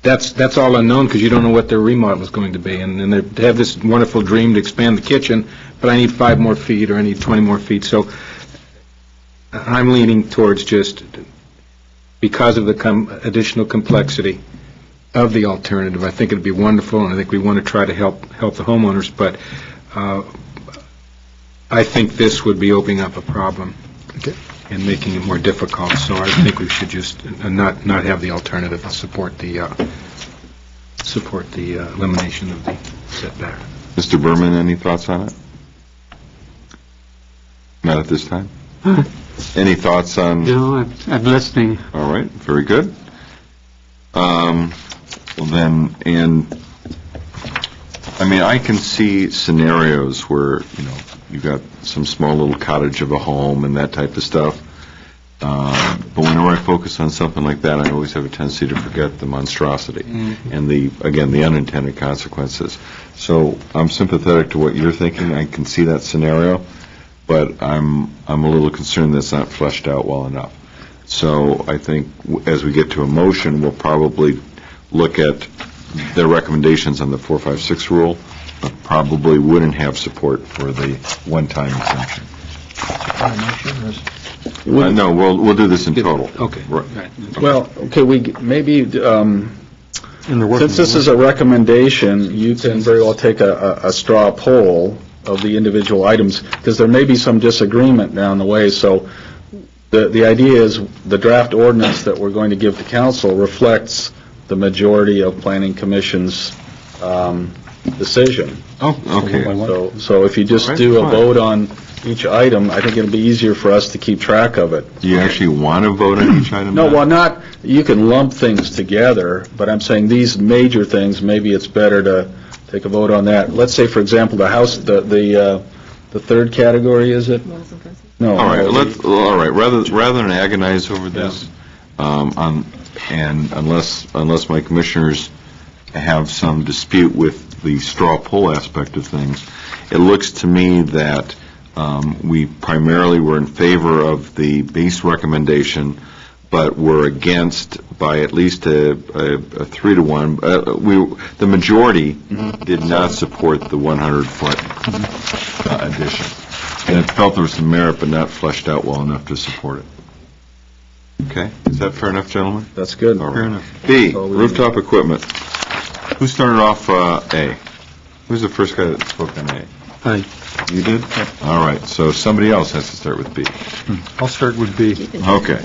that's all unknown because you don't know what their remodel is going to be. And they have this wonderful dream to expand the kitchen, but I need 5 more feet or I need 20 more feet. So I'm leaning towards just, because of the additional complexity of the alternative, I think it would be wonderful, and I think we want to try to help the homeowners, but I think this would be opening up a problem and making it more difficult. So I think we should just not have the alternative and support the elimination of the setback. Mr. Berman, any thoughts on it? Not at this time? Any thoughts on? No, I'm listening. All right, very good. Well then, I can see scenarios where, you've got some small little cottage of a home and that type of stuff. But whenever I focus on something like that, I always have a tendency to forget the monstrosity and the unintended consequences. So I'm sympathetic to what you're thinking. I can see that scenario, but I'm a little concerned that's not fleshed out well enough. So I think as we get to a motion, we'll probably look at their recommendations on the 456 rule, but probably wouldn't have support for the one-time exemption. No, we'll do this in total. Okay. Right. Well, okay, since this is a recommendation, you can very well take a straw poll of the individual items, because there may be some disagreement down the way. So the idea is the draft ordinance that we're going to give to council reflects the majority of Planning Commission's decision. Oh, okay. So if you just do a vote on each item, I think it'll be easier for us to keep track of it. Do you actually want to vote on each item? No, well, not, you can lump things together, but I'm saying these major things, maybe it's better to take a vote on that. Let's say, for example, the house, the third category, is it? No. All right, rather than agonize over this, and unless my commissioners have some dispute with the straw poll aspect of things, it looks to me that we primarily were in favor of the base recommendation, but were against by at least a 3-to-1. The majority did not support the 100-foot addition, and it felt there was some merit, but not fleshed out well enough to support it. Okay, is that fair enough, gentlemen? That's good. All right. Fair enough. B, rooftop equipment. Who started off A? Who's the first guy that spoke on A? Aye. You did? All right, so somebody else has to start with B. I'll start with B. Okay.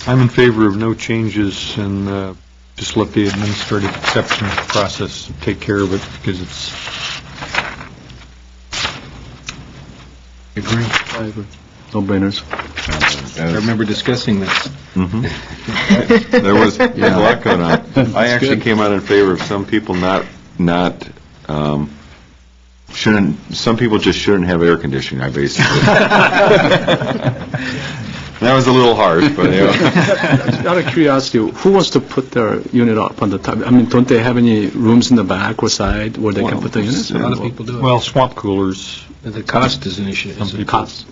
I'm in favor of no changes and just let the administrative exception process take care of it, because it's... Agree. I agree. No brainers. I remember discussing this. There was a lot going on. I actually came out in favor of some people some people just shouldn't have air conditioning, I basically. That was a little harsh, but Out of curiosity, who wants to put their unit up on the top? I mean, don't they have any rooms in the back or side where they can put the units? A lot of people do it. Well, swamp coolers. The cost is an issue. Cost.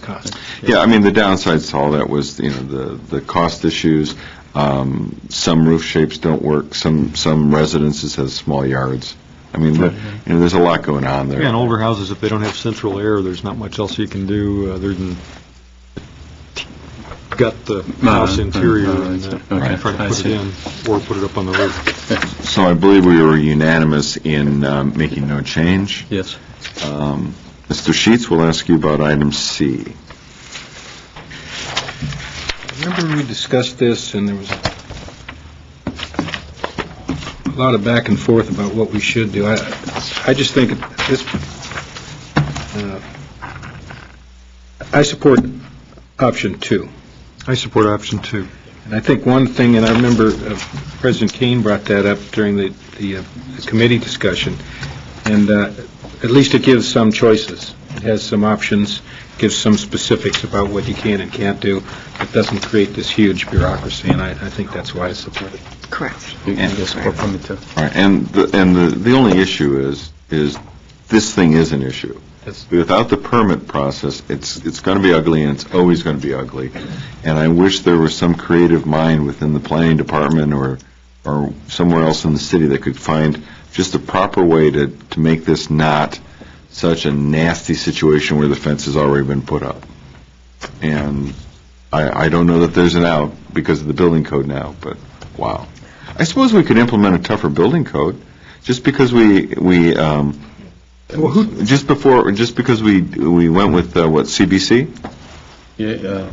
yeah, the downside to all that was, the cost issues. Some roof shapes don't work. Some residences have small yards. There's a lot going on there. Yeah, in older houses, if they don't have central air, there's not much else you can do other than gut the house interior and try to put it in or put it up on the roof. So I believe we were unanimous in making no change. Yes. Mr. Sheets, we'll ask you about item C. Remember we discussed this, and there was a lot of back and forth about what we should do. I just think this, I support option 2. I support option 2. And I think one thing, and I remember President Kane brought that up during the committee discussion, and at least it gives some choices. It has some options, gives some specifics about what you can and can't do. It doesn't create this huge bureaucracy, and I think that's why I support it. Correct. All right, and the only issue is this thing is an issue. Without the permit process, it's going to be ugly, and it's always going to be ugly. And I wish there was some creative mind within the planning department or somewhere else in the city that could find just a proper way to make this not such a nasty situation where the fence has already been put up. And I don't know that there's an out because of the building code now, but wow. I suppose we could implement a tougher building code just because just because we went with CBC. Yeah.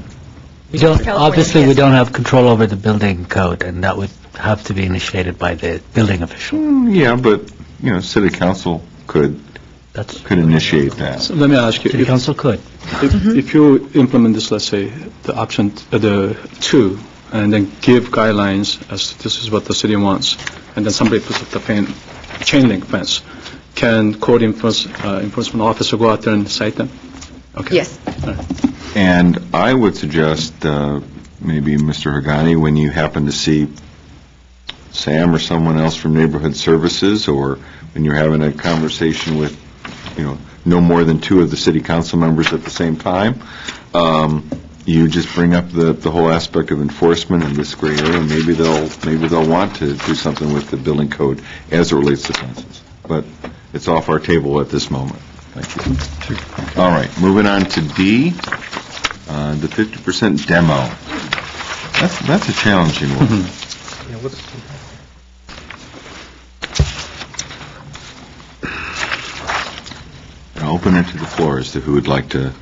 We don't have control over the building code, and that would have to be initiated by the building official. Yeah, but city council could could initiate that. So let me ask you. City Council could. If you implement this, let's say, the option, the 2, and then give guidelines as this is what the city wants, and then somebody puts up the chain link fence, can code enforcement officer go out there and cite them? Okay. Yes. All right. And I would suggest, maybe Mr. Hagani, when you happen to see Sam or someone else from Neighborhood Services, or when you're having a conversation with, no more than 2 of the city council members at the same time, you just bring up the whole aspect of enforcement in this gray area, and maybe they'll want to do something with the building code as it relates to fences. But it's off our table at this moment. Thank you. All right, moving on to D, the 50% demo. That's a challenging one. I'll open it to the floor as to who would like to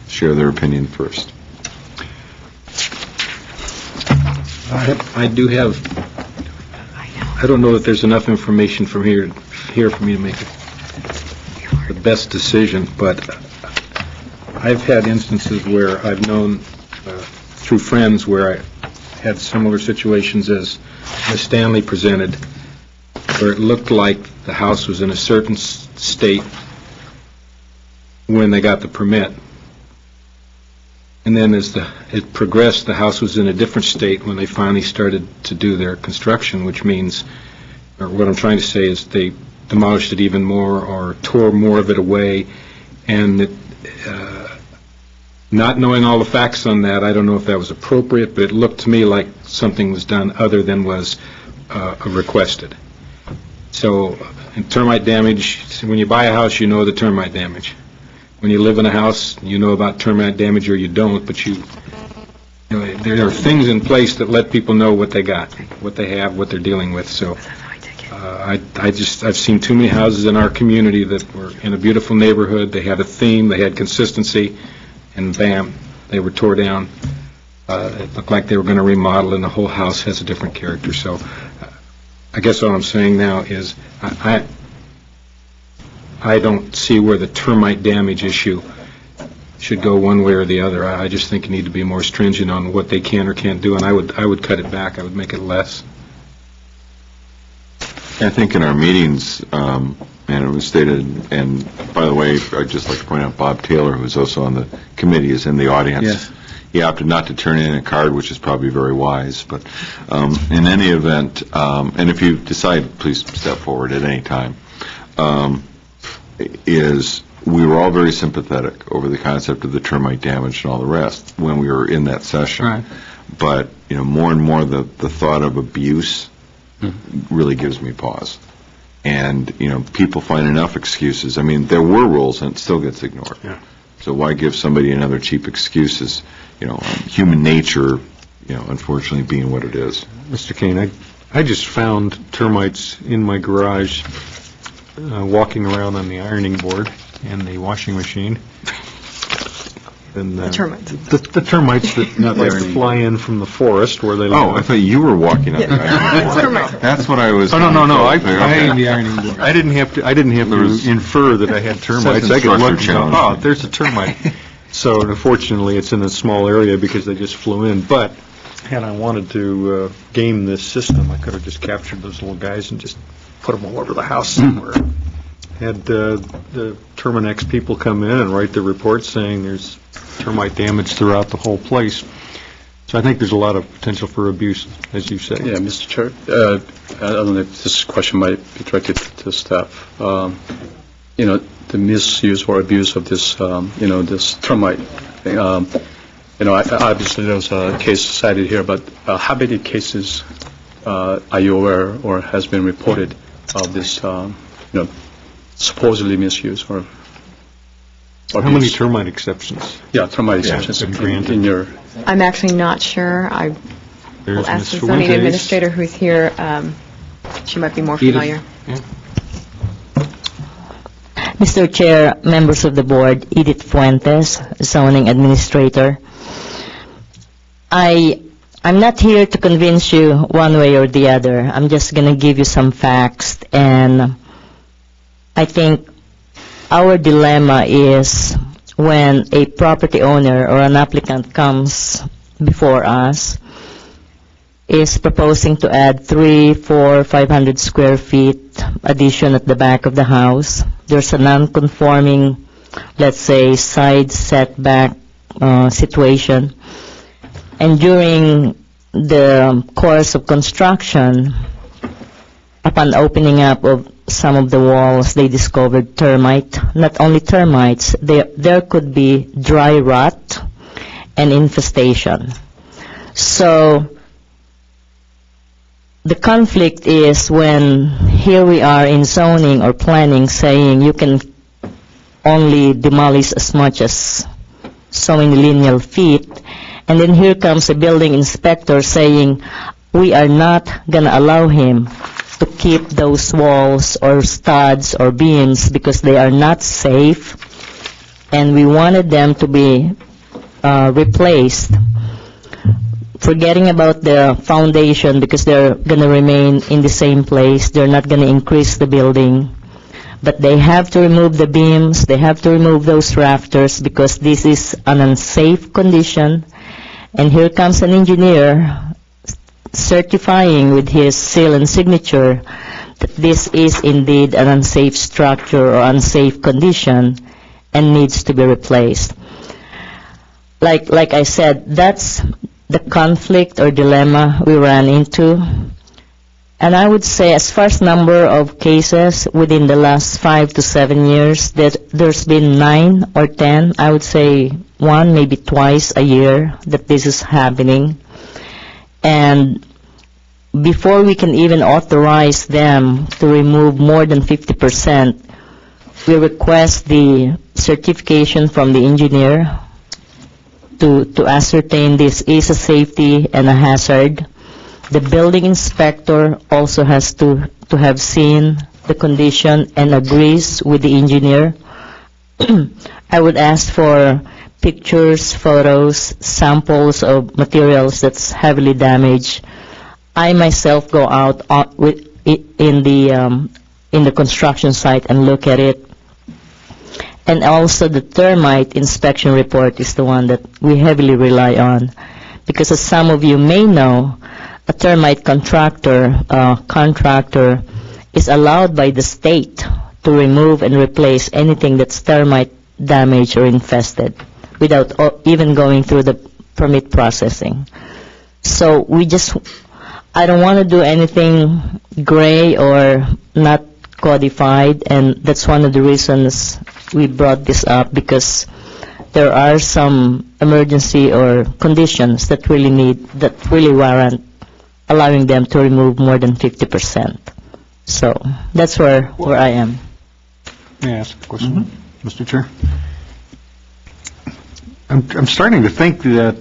share their opinion first. I do have, I don't know that there's enough information from here for me to make the best decision, but I've had instances where I've known through friends where I had similar situations as Ms. Stanley presented, where it looked like the house was in a certain state when they got the permit. And then as it progressed, the house was in a different state when they finally started to do their construction, which means, or what I'm trying to say is they demolished it even more or tore more of it away. And not knowing all the facts on that, I don't know if that was appropriate, but it looked to me like something was done other than was requested. So in termite damage, when you buy a house, you know the termite damage. When you live in a house, you know about termite damage or you don't, but there are things in place that let people know what they got, what they have, what they're dealing with. So I've seen too many houses in our community that were in a beautiful neighborhood. They had a theme, they had consistency, and bam, they were tore down. It looked like they were going to remodel, and the whole house has a different character. So I guess what I'm saying now is I don't see where the termite damage issue should go one way or the other. I just think you need to be more stringent on what they can or can't do, and I would cut it back. I would make it less. I think in our meetings, and it was stated, and by the way, I'd just like to point out Bob Taylor, who's also on the committee, is in the audience. Yes. He opted not to turn in a card, which is probably very wise, but in any event, and if you decide, please step forward at any time, is we were all very sympathetic over the concept of the termite damage and all the rest when we were in that session. Right. But, more and more the thought of abuse really gives me pause. And, people find enough excuses. I mean, there were rules and it still gets ignored. Yeah. So why give somebody another cheap excuse? Human nature, unfortunately being what it is. Mr. Kane, I just found termites in my garage walking around on the ironing board and the washing machine. And, The termites. The termites that like to fly in from the forest where they live. Oh, I thought you were walking on the ironing board. That's what I was. Oh, no. I I didn't have to infer that I had termites. I could look and go, oh, there's a termite. So unfortunately, it's in a small area because they just flew in. But had I wanted to game this system, I could have just captured those little guys and just put them all over the house somewhere. Had the Terminex people come in and write the report saying there's termite damage throughout the whole place. So I think there's a lot of potential for abuse, as you say. Yeah, Mr. Chair, I don't know if this question might be directed to staff. The misuse or abuse of this, this termite thing. Obviously there's a case cited here, but how many cases are you aware or has been reported of this, supposedly misuse or How many termite exceptions? Yeah, termite exceptions in your... I'm actually not sure. I will ask the zoning administrator who's here. She might be more familiar. Mr. Chair, members of the board, Edith Fuentes, zoning administrator. I'm not here to convince you one way or the other. I'm just going to give you some facts, and I think our dilemma is when a property owner or an applicant comes before us, is proposing to add 300, 400, 500 square feet addition at the back of the house. There's a non-conforming, let's say, side setback situation. And during the course of construction, upon opening up of some of the walls, they discovered termite. Not only termites, there could be dry rot and infestation. So the conflict is when here we are in zoning or planning saying you can only demolish as much as so many lineal feet, and then here comes a building inspector saying we are not going to allow him to keep those walls or studs or beams because they are not safe, and we wanted them to be replaced, forgetting about the foundation because they're going to remain in the same place. They're not going to increase the building. But they have to remove the beams, they have to remove those rafters because this is an unsafe condition. And here comes an engineer certifying with his seal and signature that this is indeed an unsafe structure or unsafe condition and needs to be replaced. Like I said, that's the conflict or dilemma we ran into. And I would say as far as number of cases within the last 5 to 7 years, there's been 9 or 10, I would say 1, maybe twice a year that this is happening. And before we can even authorize them to remove more than 50%, we request the certification from the engineer to ascertain this is a safety and a hazard. The building inspector also has to have seen the condition and agrees with the engineer. I would ask for pictures, photos, samples of materials that's heavily damaged. I myself go out in the construction site and look at it. And also the termite inspection report is the one that we heavily rely on. Because as some of you may know, a termite contractor is allowed by the state to remove and replace anything that's termite damaged or infested without even going through the permit processing. So I don't want to do anything gray or not codified, and that's one of the reasons we brought this up, because there are some emergency or conditions that really warrant allowing them to remove more than 50%. So that's where I am. May I ask a question, Mr. Chair? I'm starting to think that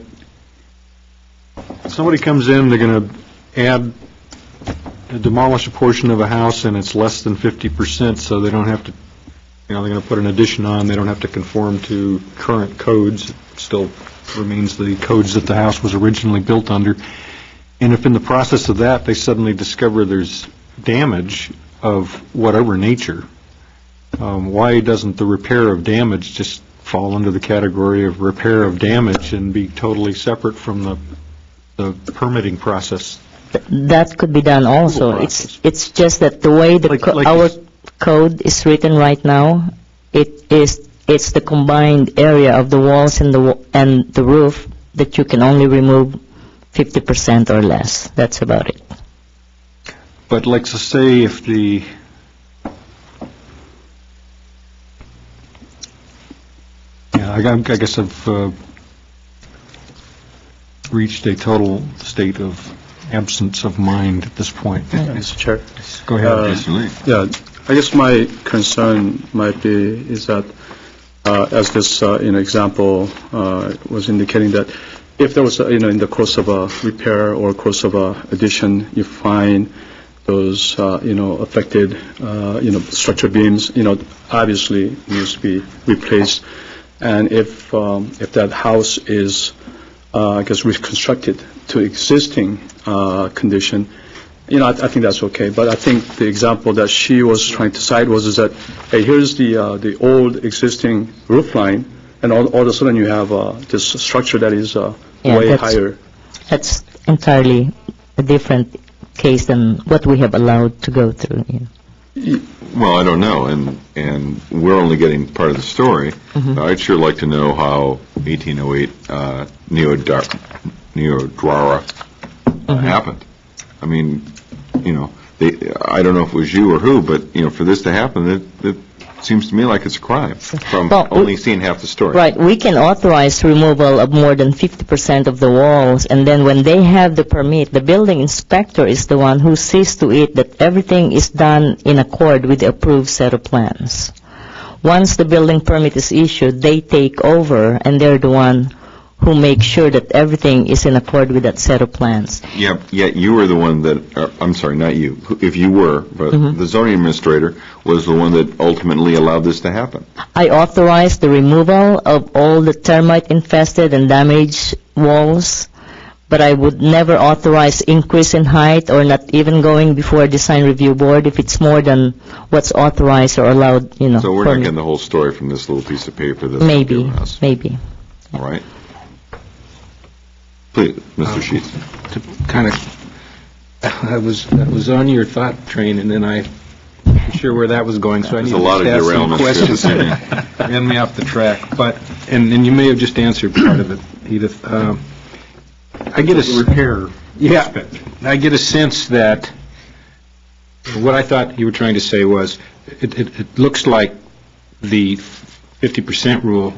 somebody comes in, they're going to demolish a portion of a house and it's less than 50%, so they don't have to, they're going to put an addition on, they don't have to conform to current codes. It still remains the codes that the house was originally built under. And if in the process of that they suddenly discover there's damage of whatever nature, why doesn't the repair of damage just fall under the category of repair of damage and be totally separate from the permitting process? That could be done also. It's just that the way our code is written right now, it's the combined area of the walls and the roof that you can only remove 50% or less. That's about it. But like to say if I guess I've reached a total state of absence of mind at this point. Mr. Chair. Go ahead. Yeah, I guess my concern might be is that, as this example was indicating, that if there was in the course of a repair or course of a addition, you find those affected structure beams, obviously needs to be replaced, and if that house is I guess reconstructed to existing condition, I think that's okay, but I think the example that she was trying to cite was is that, hey, here's the old existing roof line, and all of a sudden you have this structure that is way higher. That's entirely a different case than what we have allowed to go through. Well, I don't know, and we're only getting part of the story. I'd sure like to know how 1808 Neodwara happened. I mean, I don't know if it was you or who, but, for this to happen, it seems to me like it's a crime from only seeing half the story. Right. We can authorize removal of more than 50% of the walls, and then when they have the permit, the building inspector is the one who sees to it that everything is done in accord with the approved set of plans. Once the building permit is issued, they take over, and they're the one who makes sure that everything is in accord with that set of plans. Yeah, yet you were the one that, I'm sorry, not you, if you were, but the zoning administrator was the one that ultimately allowed this to happen. I authorized the removal of all the termite-infested and damaged walls, but I would never authorize increase in height or not even going before a design review board if it's more than what's authorized or allowed, So we're not getting the whole story from this little piece of paper that's maybe. All right. Please, Mr. Sheets. To kind of, I was on your thought train, and then I wasn't sure where that was going, so I need to ask some questions to get me off the track. But and you may have just answered part of it, Edith. I get a repair. Yeah, I get a sense that what I thought you were trying to say was it looks like the 50% rule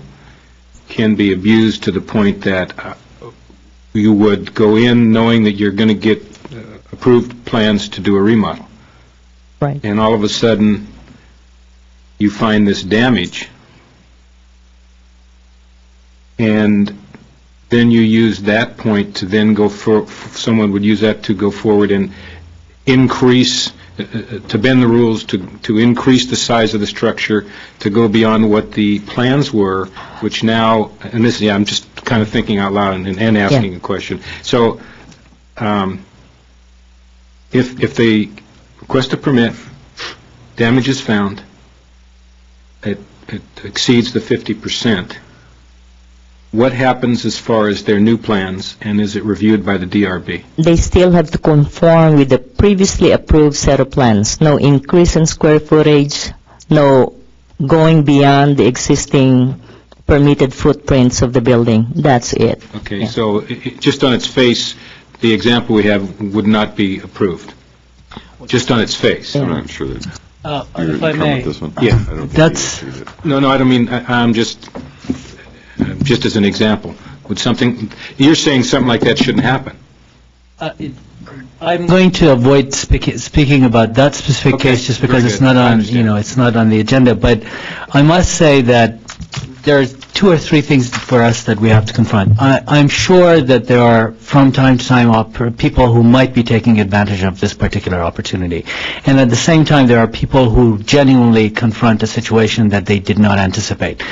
can be abused to the point that you would go in knowing that you're going to get approved plans to do a remodel. Right. And all of a sudden, you find this damage, and then you use that point to then go for, someone would use that to go forward and increase, to bend the rules, to increase the size of the structure, to go beyond what the plans were, which now, and this, I'm just kind of thinking out loud and asking a question. So, if they request a permit, damage is found, it exceeds the 50%, what happens as far as their new plans, and is it reviewed by the DRB? They still have to conform with the previously approved set of plans. No increase in square footage, no going beyond the existing permitted footprints of the building. That's it. Okay, so just on its face, the example we have would not be approved? Just on its face? I'm not sure that if I may, this one. Yeah. I don't think that's... No, I don't mean, I'm just as an example. Would something, you're saying something like that shouldn't happen? I'm going to avoid speaking about that specific case just because it's not on, it's not on the agenda. But I must say that there are two or three things for us that we have to confront. I'm sure that there are, from time to time, people who might be taking advantage of this particular opportunity. And at the same time, there are people who genuinely confront a situation that they did not anticipate.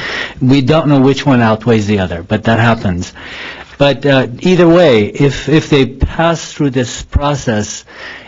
We don't know which one outweighs the other, but that happens. But either way, if they pass through this process,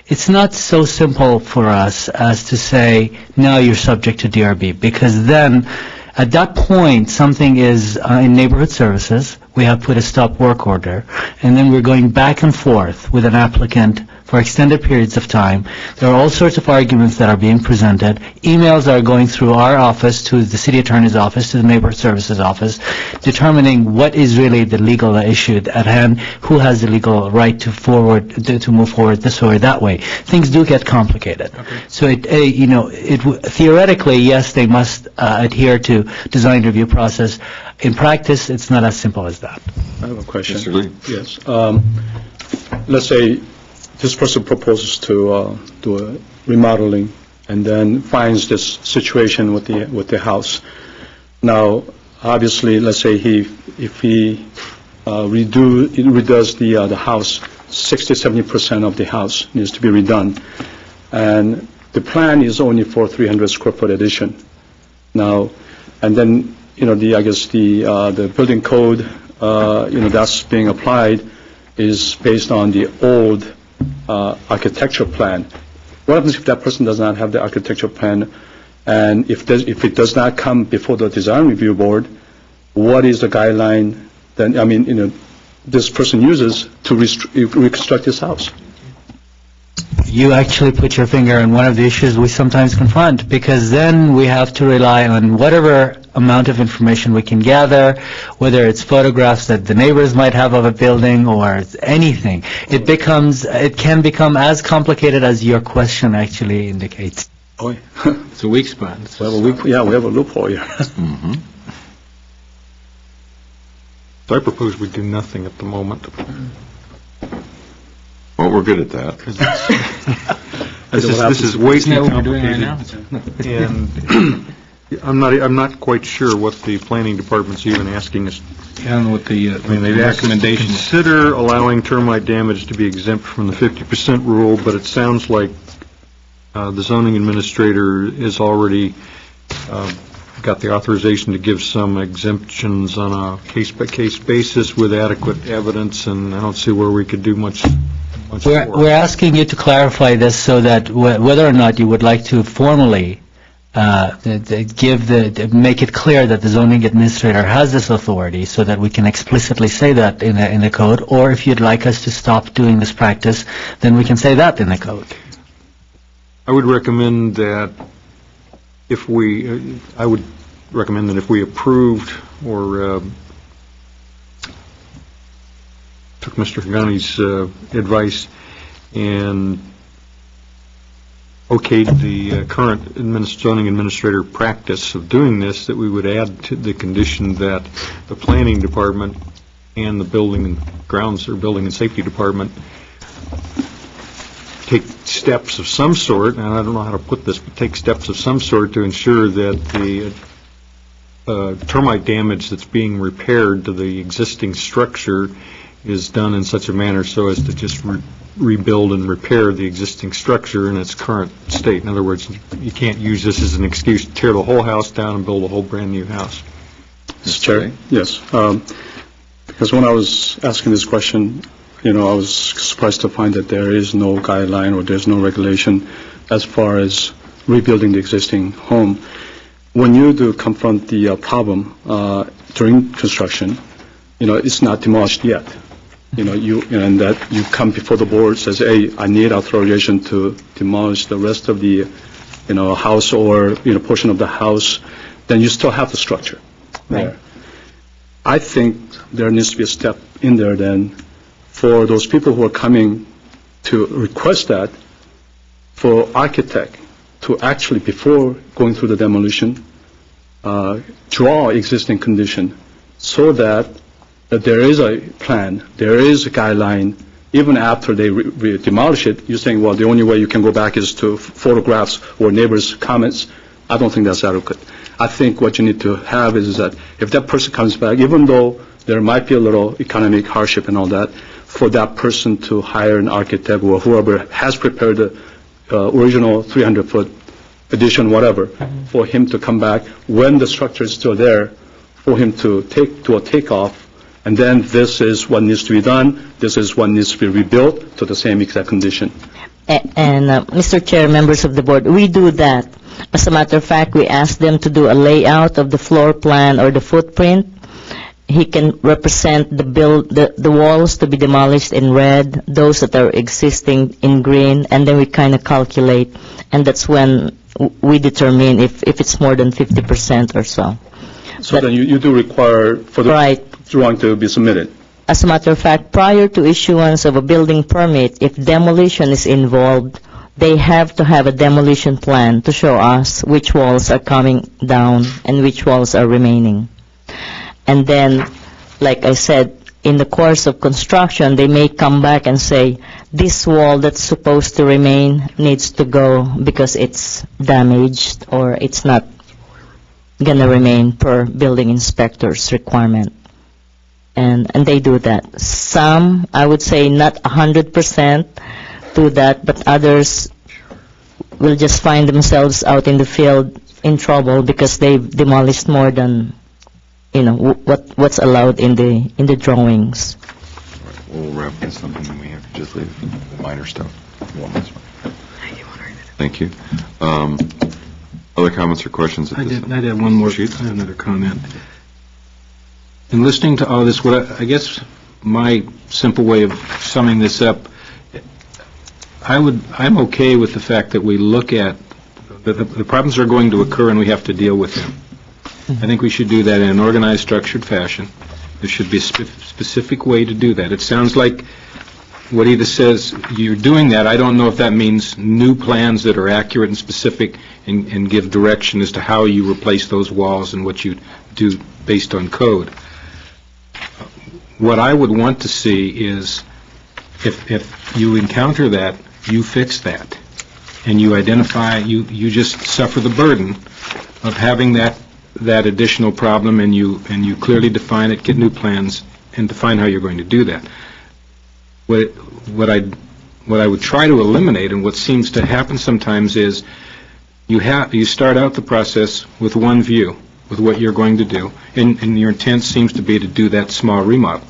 it's not so simple for us as to say, now you're subject to DRB, because then at that point, something is in neighborhood services. We have put a stop work order, and then we're going back and forth with an applicant for extended periods of time. There are all sorts of arguments that are being presented. Emails are going through our office to the city attorney's office, to the neighborhood services office, determining what is really the legal issue at hand, who has the legal right to move forward this way or that way. Things do get complicated. Okay. So theoretically, yes, they must adhere to design review process. In practice, it's not as simple as that. I have a question. Mr. Lee. Yes. Let's say this person proposes to do a remodeling and then finds this situation with the house. Now, obviously, let's say if he redoes the house, 60-70% of the house needs to be redone, and the plan is only for 300 square foot addition. Now, and then I guess the building code that's being applied is based on the old architectural plan. What happens if that person does not have the architectural plan? And if it does not come before the design review board, what is the guideline then, this person uses to reconstruct his house? You actually put your finger on one of the issues we sometimes confront, because then we have to rely on whatever amount of information we can gather, whether it's photographs that the neighbors might have of a building or anything. It can become as complicated as your question actually indicates. Oh, It's a weak spot. we have a loophole here. Mm-hmm. So I propose we do nothing at the moment. Well, we're good at that. This is way Isn't that too what we're doing right complicated. now? And I'm not quite sure what the planning department's even asking us. And with the They've asked us to recommendations. consider allowing termite damage to be exempt from the 50% rule, but it sounds like the zoning administrator is already got the authorization to give some exemptions on a case-by-case basis with adequate evidence, and I don't see where we could do much more. We're asking you to clarify this so that whether or not you would like to formally make it clear that the zoning administrator has this authority, so that we can explicitly say that in the code, or if you'd like us to stop doing this practice, then we can say that in the code. I would recommend that if we approved or took Mr. Hagani's advice and okayed the current zoning administrator practice of doing this, that we would add to the condition that the planning department and the building and grounds or building and safety department take steps of some sort, and I don't know how to put this, but take steps of some sort to ensure that the termite damage that's being repaired to the existing structure is done in such a manner so as to just rebuild and repair the existing structure in its current state. In other words, you can't use this as an excuse to tear the whole house down and build a whole brand-new house. Mr. Chair? Yes. Because when I was asking this question, I was surprised to find that there is no guideline or there's no regulation as far as rebuilding the existing home. When you do confront the problem during construction, it's not demolished yet. And that you come before the board, says, hey, I need authorization to demolish the rest of the, house or, portion of the house, then you still have the structure there. I think there needs to be a step in there then for those people who are coming to request that, for architect to actually, before going through the demolition, draw existing condition so that there is a plan, there is a guideline. Even after they demolish it, you're saying, well, the only way you can go back is to photographs or neighbors' comments. I don't think that's adequate. I think what you need to have is that if that person comes back, even though there might be a little economic hardship and all that, for that person to hire an architect or whoever has prepared the original 300-foot addition, whatever, for him to come back when the structure is still there, for him to do a takeoff, and then this is what needs to be done, this is what needs to be rebuilt to the same exact condition. And Mr. Chair, members of the board, we do that. As a matter of fact, we ask them to do a layout of the floor plan or the footprint. He can represent the walls to be demolished in red, those that are existing in green, and then we kind of calculate, and that's when we determine if it's more than 50% or so. So then you do require for the drawing to be submitted? As a matter of fact, prior to issuance of a building permit, if demolition is involved, they have to have a demolition plan to show us which walls are coming down and which walls are remaining. And then, like I said, in the course of construction, they may come back and say, this wall that's supposed to remain needs to go because it's damaged or it's not going to remain per building inspector's requirement. And they do that. Some, I would say not 100% do that, but others will just find themselves out in the field in trouble because they've demolished more than what's allowed in the drawings. we'll wrap this up and then we have to just leave the minor stuff. Thank you. Other comments or questions at this time? I'd have one more, another comment. In listening to all this, I guess my simple way of summing this up, I'm okay with the fact that we look at, the problems are going to occur and we have to deal with them. I think we should do that in an organized, structured fashion. There should be a specific way to do that. It sounds like what Edith says, you're doing that. I don't know if that means new plans that are accurate and specific and give direction as to how you replace those walls and what you do based on code. What I would want to see is if you encounter that, you fix that. And you identify, you just suffer the burden of having that additional problem, and you clearly define it, get new plans, and define how you're going to do that. What I would try to eliminate, and what seems to happen sometimes, is you start out the process with one view, with what you're going to do, and your intent seems to be to do that small remodel.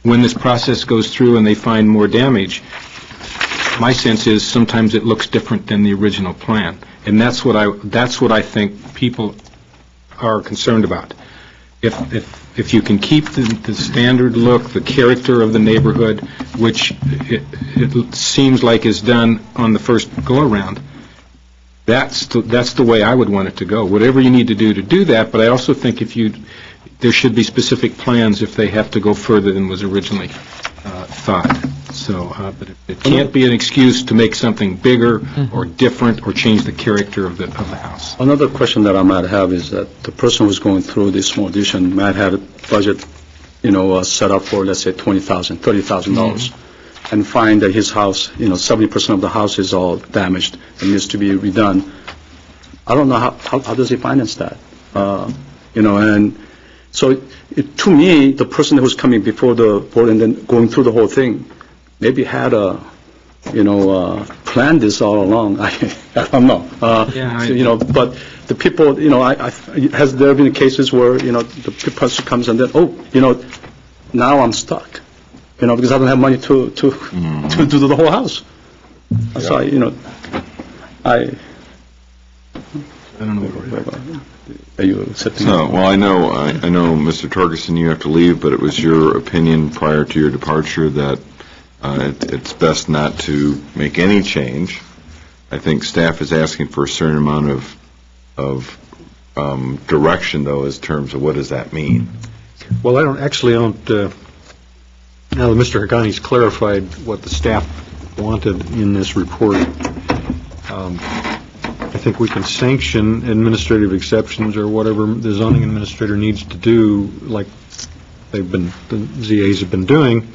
When this process goes through and they find more damage, my sense is sometimes it looks different than the original plan, and that's what I think people are concerned about. If you can keep the standard look, the character of the neighborhood, which it seems like is done on the first go-around, that's the way I would want it to go. Whatever you need to do that, but I also think there should be specific plans if they have to go further than was originally thought. So, but it can't be an excuse to make something bigger or different or change the character of the house. Another question that I might have is that the person who's going through this small addition might have a budget, set up for, let's say, $20,000, $30,000, and find that his house, 70% of the house is all damaged and needs to be redone. I don't know how does he finance that, and so to me, the person who's coming before the board and then going through the whole thing maybe had planned this all along. I don't know. But the people, has there been cases where, the person comes and then, now I'm stuck, because I don't have money to do the whole house. So, I don't know what are you accepting? No, well, I know, Mr. Torgerson, you have to leave, but it was your opinion prior to your departure that it's best not to make any change. I think staff is asking for a certain amount of direction, though, in terms of what does that mean. Well, I don't, now that Mr. Hagani's clarified what the staff wanted in this report, I think we can sanction administrative exceptions or whatever the zoning administrator needs to do, like the ZAs have been doing,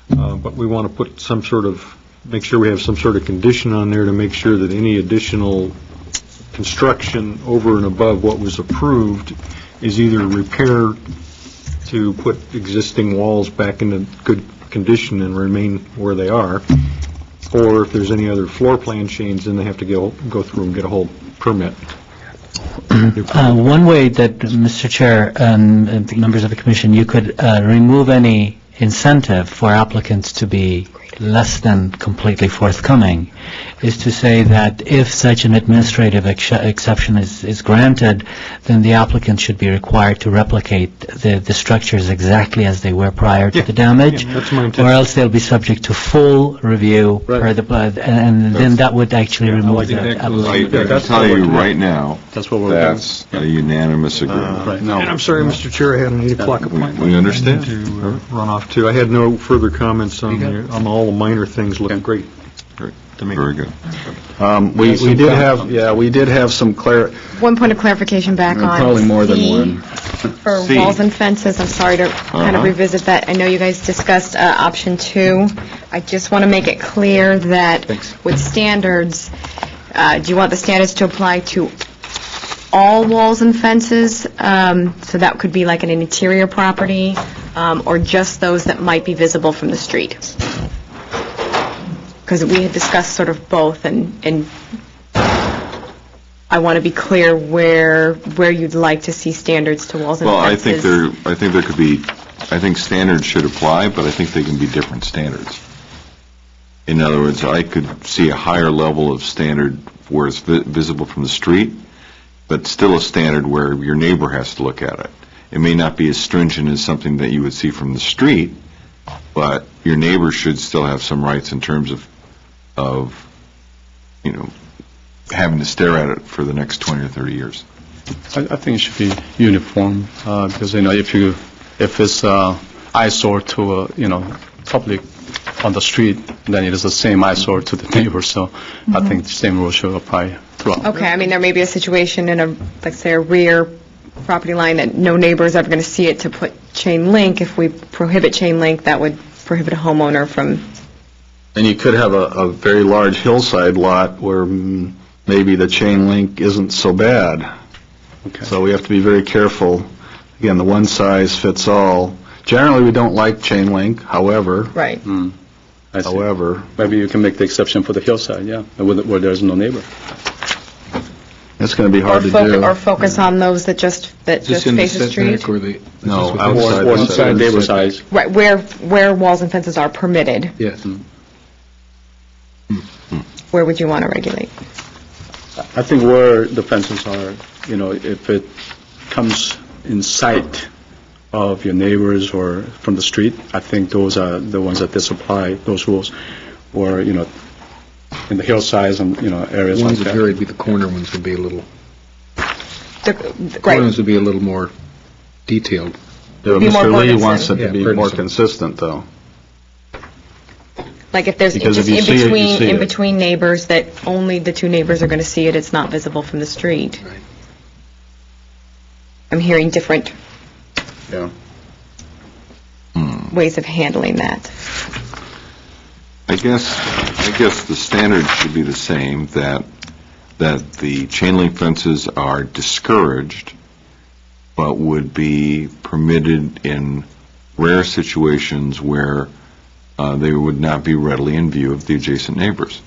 but we want to put make sure we have some sort of condition on there to make sure that any additional construction over and above what was approved is either repaired to put existing walls back into good condition and remain where they are, or if there's any other floor plan change, then they have to go through and get a whole permit. One way that, Mr. Chair and members of the Commission, you could remove any incentive for applicants to be less than completely forthcoming is to say that if such an administrative exception is granted, then the applicant should be required to replicate the structures exactly as they were prior to the damage, or else they'll be subject to full review per the and then that would actually remove that. I can tell you right now, that's a unanimous agreement. And I'm sorry, Mr. Chair, I had an 8 o'clock appointment. We understand. To run off to. I had no further comments on all the minor things. Look great. To me. Very good. We did have some One point of clarification back on probably more than one. For walls and fences. I'm sorry to kind of revisit that. I know you guys discussed option 2. I just want to make it clear that with standards, do you want the standards to apply to all walls and fences? So that could be like an interior property, or just those that might be visible from the street? Because we had discussed sort of both, and I want to be clear where you'd like to see standards to walls and fences. Well, I think there could be I think standards should apply, but I think they can be different standards. In other words, I could see a higher level of standard where it's visible from the street, but still a standard where your neighbor has to look at it. It may not be as stringent as something that you would see from the street, but your neighbor should still have some rights in terms of having to stare at it for the next 20 or 30 years. I think it should be uniform, because, if it's eyesore to, public on the street, then it is the same eyesore to the neighbor, so I think the same rule should apply throughout. Okay, I mean, there may be a situation in let's say, a rear property line that no neighbor is ever going to see it to put chain link. If we prohibit chain link, that would prohibit a homeowner from... And you could have a very large hillside lot where maybe the chain link isn't so bad. Okay. So we have to be very careful. Again, the one size fits all. Generally, we don't like chain link, however. Right. I see. However, Maybe you can make the exception for the hillside, yeah, where there's no neighbor. it's going to be hard to do. Or focus on those that just face the street? No, Or inside neighbor's eyes. Right, where walls and fences are permitted, Yes. where would you want to regulate? I think where the fences are, if it comes in sight of your neighbors or from the street, I think those are the ones that disapply those rules. Or, in the hillsides and, areas The like ones that that. vary, the corner ones would be a little, corner Right, ones would be a little more detailed. Yeah, Be more Mr. Lee partisan. wants it to Yeah, be more partisan. consistent, though. like if there's Because just if you see it, you see in it. between neighbors that only the two neighbors are going to see it, it's not visible from the street. Right. I'm hearing different Yeah. ways of handling that. I guess the standards should be the same, that the chain link fences are discouraged, but would be permitted in rare situations where they would not be readily in view of the adjacent neighbors.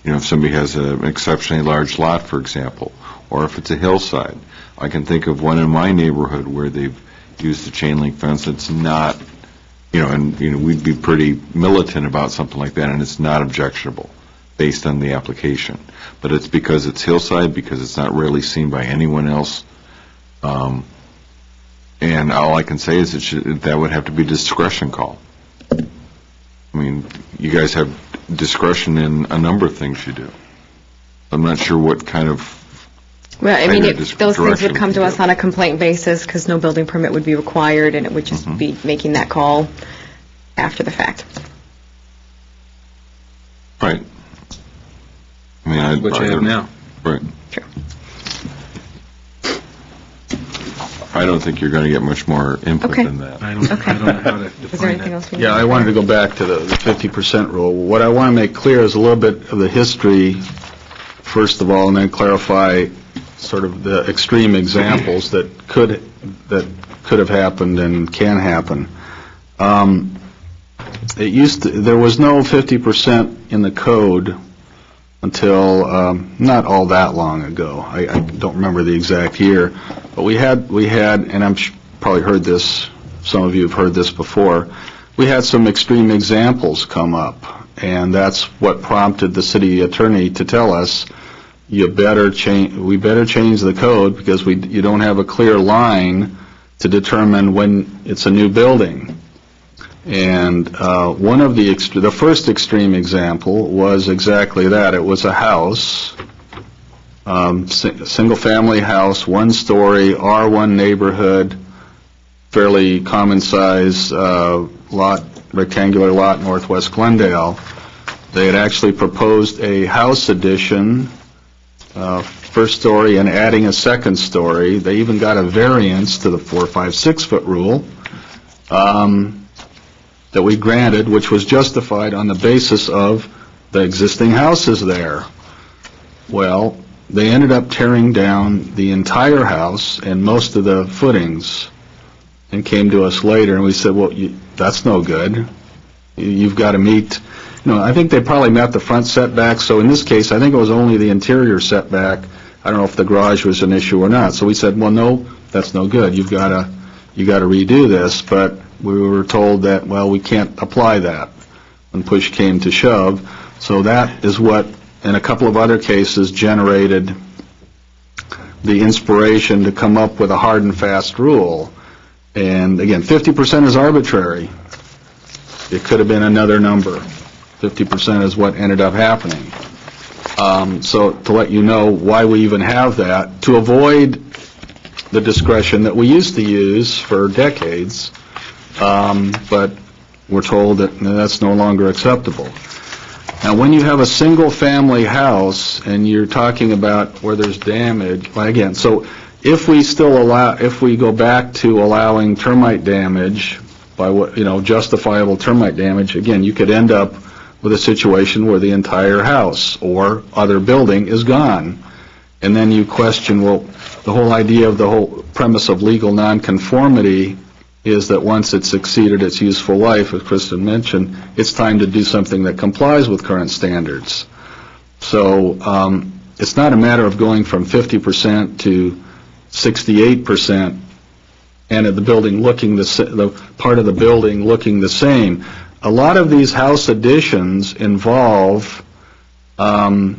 If somebody has an exceptionally large lot, for example, or if it's a hillside. I can think of one in my neighborhood where they've used the chain link fence. It's not, we'd be pretty militant about something like that, and it's not objectionable based on the application. But it's because it's hillside, because it's not rarely seen by anyone else. And all I can say is that would have to be a discretion call. I mean, you guys have discretion in a number of things you do. I'm not sure what kind of... Well, I mean, those things direction would come we to can us go. on a complaint basis because no building permit would be required, and it would just be making that call after the fact. Right. I mean, What you have now. Right. True. I don't think you're going to get much more input Okay. than that. I don't know how to Is there define anything that. else we need? Yeah, I wanted to go back to the 50% rule. What I want to make clear is a little bit of the history, first of all, and then clarify sort of the extreme examples that could have happened and can happen. There was no 50% in the code until not all that long ago. I don't remember the exact year, but we had, and I'm probably heard this, some of you have heard this before, we had some extreme examples come up, and that's what prompted the city attorney to tell us, we better change the code because you don't have a clear line to determine when it's a new building. And one of the first extreme example was exactly that. It was a house, single-family house, one-story, R1 neighborhood, fairly common-size lot, rectangular lot, northwest Glendale. They had actually proposed a house addition, first story, and adding a second story. They even got a variance to the 4, 5, 6-foot rule. That we granted, which was justified on the basis of the existing houses there. Well, they ended up tearing down the entire house and most of the footings and came to us later, and we said, well, that's no good. You've got to meet, I think they probably met the front setback, so in this case, I think it was only the interior setback. I don't know if the garage was an issue or not. So we said, well, no, that's no good. You've got to redo this, but we were told that, well, we can't apply that when push came to shove. So that is what, in a couple of other cases, generated the inspiration to come up with a hard and fast rule. And again, 50% is arbitrary. It could have been another number. 50% is what ended up happening. So to let you know why we even have that, to avoid the discretion that we used to use for decades, but we're told that that's no longer acceptable. Now, when you have a single-family house and you're talking about where there's damage, well, again, so if we go back to allowing termite damage by what, justifiable termite damage, again, you could end up with a situation where the entire house or other building is gone. And then you question, well, the whole idea of the whole premise of legal nonconformity is that once it's exceeded its useful life, as Kristen mentioned, it's time to do something that complies with current standards. So it's not a matter of going from 50% to 68% and the building looking the part of the building looking the same. A lot of these house additions involve entirely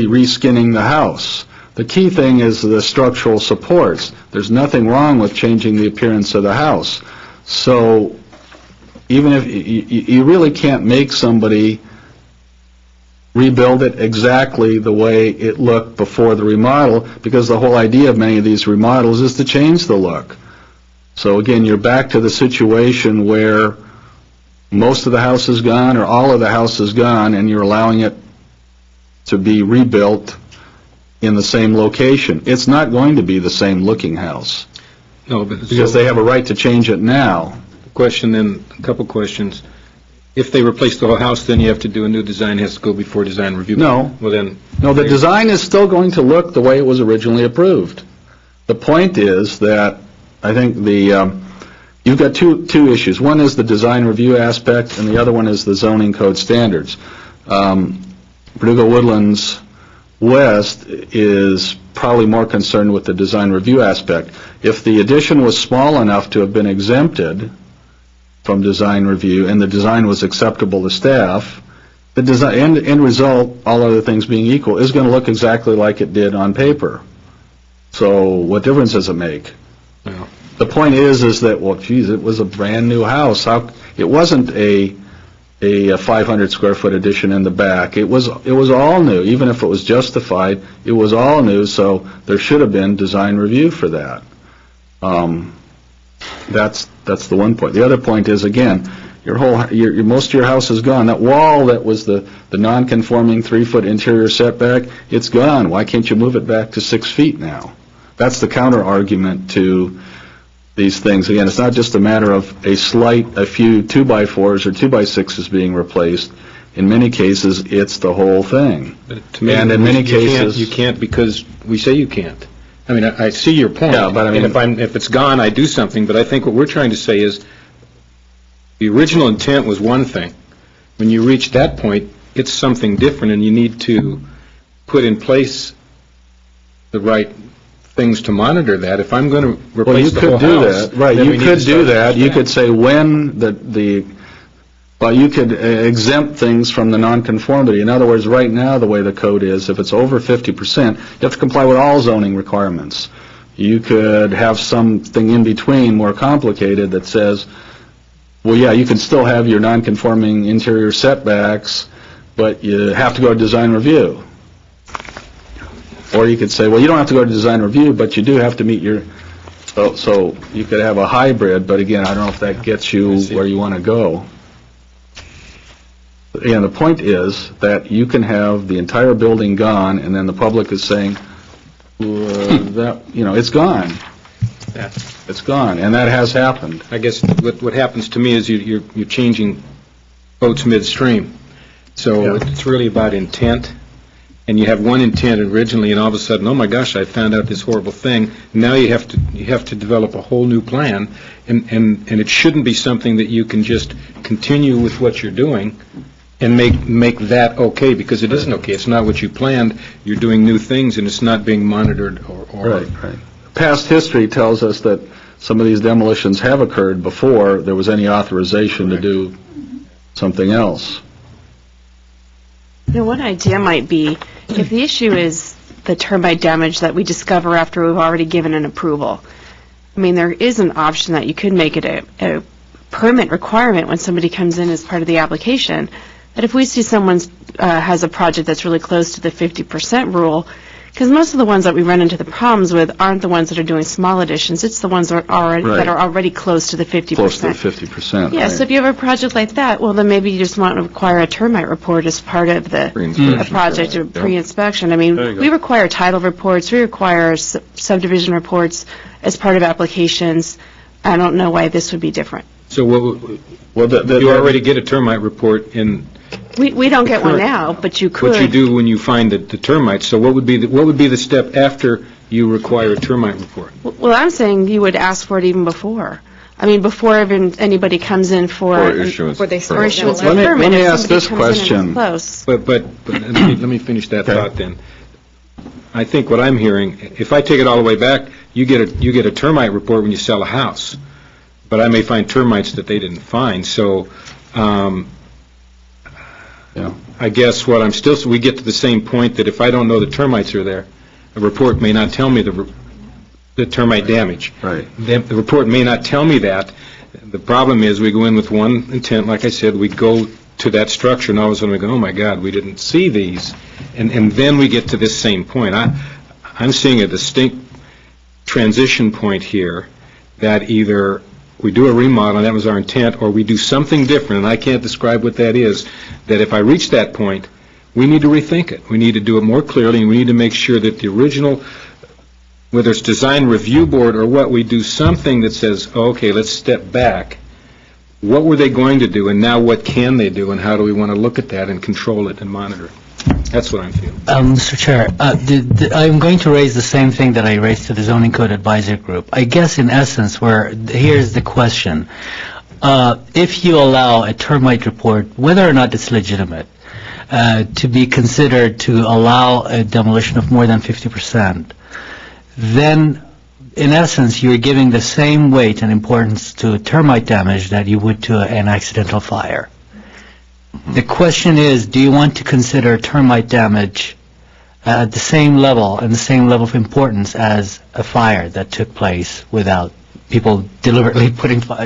reskinning the house. The key thing is the structural supports. There's nothing wrong with changing the appearance of the house. So even if you really can't make somebody rebuild it exactly the way it looked before the remodel, because the whole idea of many of these remodels is to change the look. So again, you're back to the situation where most of the house is gone or all of the house is gone, and you're allowing it to be rebuilt in the same location. It's not going to be the same looking house. No, but because they have a right to change it now. Question then, a couple questions. If they replace the whole house, then you have to do a new design, has to go before design review? No. Well then... No, the design is still going to look the way it was originally approved. The point is that I think you've got two issues. One is the design review aspect, and the other one is the zoning code standards. Verdugo Woodlands West is probably more concerned with the design review aspect. If the addition was small enough to have been exempted from design review and the design was acceptable to staff, the design end result, all other things being equal, is going to look exactly like it did on paper. So what difference does it make? Yeah. The point is that, well, geez, it was a brand new house. It wasn't a 500 square foot addition in the back. It was all new. Even if it was justified, it was all new, so there should have been design review for that. That's the one point. The other point is, again, most of your house is gone. That wall that was the non-conforming 3-foot interior setback, it's gone. Why can't you move it back to 6 feet now? That's the counter argument to these things. Again, it's not just a matter of a few 2x4s or 2x6s being replaced. In many cases, it's the whole thing. But to me, and in many cases, you can't because we say you can't. I mean, I see your point. Yeah, but I mean, and if it's gone, I do something. But I think what we're trying to say is the original intent was one thing. When you reach that point, it's something different, and you need to put in place the right things to monitor that. If I'm going to replace the whole house, you could do that. Right, you could do that. You could say when you could exempt things from the nonconformity. In other words, right now, the way the code is, if it's over 50%, you have to comply with all zoning requirements. You could have something in between, more complicated, that says, well, yeah, you can still have your nonconforming interior setbacks, but you have to go to design review. Or you could say, well, you don't have to go to design review, but you do have to meet your... So you could have a hybrid, but again, I don't know if that gets you where you want to go. And the point is that you can have the entire building gone, and then the public is saying, it's gone. Yeah. It's gone, and that has happened. I guess what happens to me is you're changing boats midstream. So it's really about intent. And you have one intent originally, and all of a sudden, oh my gosh, I found out this horrible thing. Now you have to develop a whole new plan, and it shouldn't be something that you can just continue with what you're doing and make that okay, because it isn't okay. It's not what you planned. You're doing new things, and it's not being monitored or Right. Past history tells us that some of these demolitions have occurred before there was any authorization to do something else. Now, one idea might be, if the issue is the termite damage that we discover after we've already given an approval, I mean, there is an option that you could make it a permit requirement when somebody comes in as part of the application, that if we see someone has a project that's really close to the 50% rule, because most of the ones that we run into the problems with aren't the ones that are doing small additions, it's the ones that are already close to the 50%. Close to the 50%. Yeah, so if you have a project like that, well, then maybe you just want to require a termite report as part of the project or pre-inspection. I mean, we require title reports, we require subdivision reports as part of applications. I don't know why this would be different. So you already get a termite report in... We don't get one now, but you could. What you do when you find the termites. So what would be the step after you require a termite report? Well, I'm saying you would ask for it even before. I mean, before even anybody comes in for issuance. of a permit. Let me ask this question. Close. But let me finish that thought then. I think what I'm hearing, if I take it all the way back, you get a termite report when you sell a house. But I may find termites that they didn't find. So I guess we get to the same point that if I don't know the termites are there, a report may not tell me the termite damage. Right. The report may not tell me that. The problem is we go in with one intent, like I said, we go to that structure and all of a sudden we go, oh my God, we didn't see these. And then we get to this same point. I'm seeing a distinct transition point here that either we do a remodel, and that was our intent, or we do something different, and I can't describe what that is, that if I reach that point, we need to rethink it. We need to do it more clearly, and we need to make sure that the original, whether it's design review board or what, we do something that says, oh, okay, let's step back. What were they going to do, and now what can they do, and how do we want to look at that and control it and monitor it? That's what I'm feeling. Mr. Chair, I'm going to raise the same thing that I raised to the Zoning Code Advisory Group. I guess in essence, here's the question. If you allow a termite report, whether or not it's legitimate, to be considered to allow a demolition of more than 50%, then in essence, you're giving the same weight and importance to termite damage that you would to an accidental fire. The question is, do you want to consider termite damage at the same level and the same level of importance as a fire that took place without people deliberately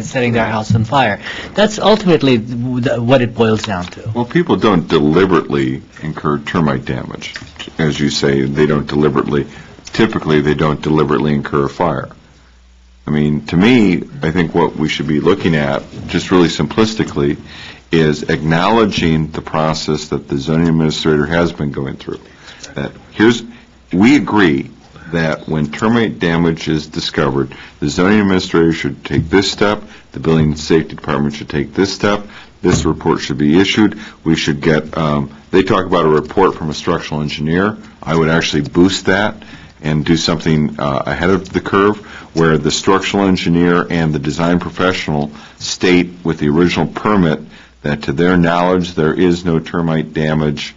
setting their house on fire? That's ultimately what it boils down to. Well, people don't deliberately incur termite damage. As you say, typically they don't deliberately incur a fire. I mean, to me, I think what we should be looking at, just really simplistically, is acknowledging the process that the zoning administrator has been going through. We agree that when termite damage is discovered, the zoning administrator should take this step, the building and safety department should take this step, this report should be issued, we should get, they talk about a report from a structural engineer. I would actually boost that and do something ahead of the curve, where the structural engineer and the design professional state with the original permit that to their knowledge there is no termite damage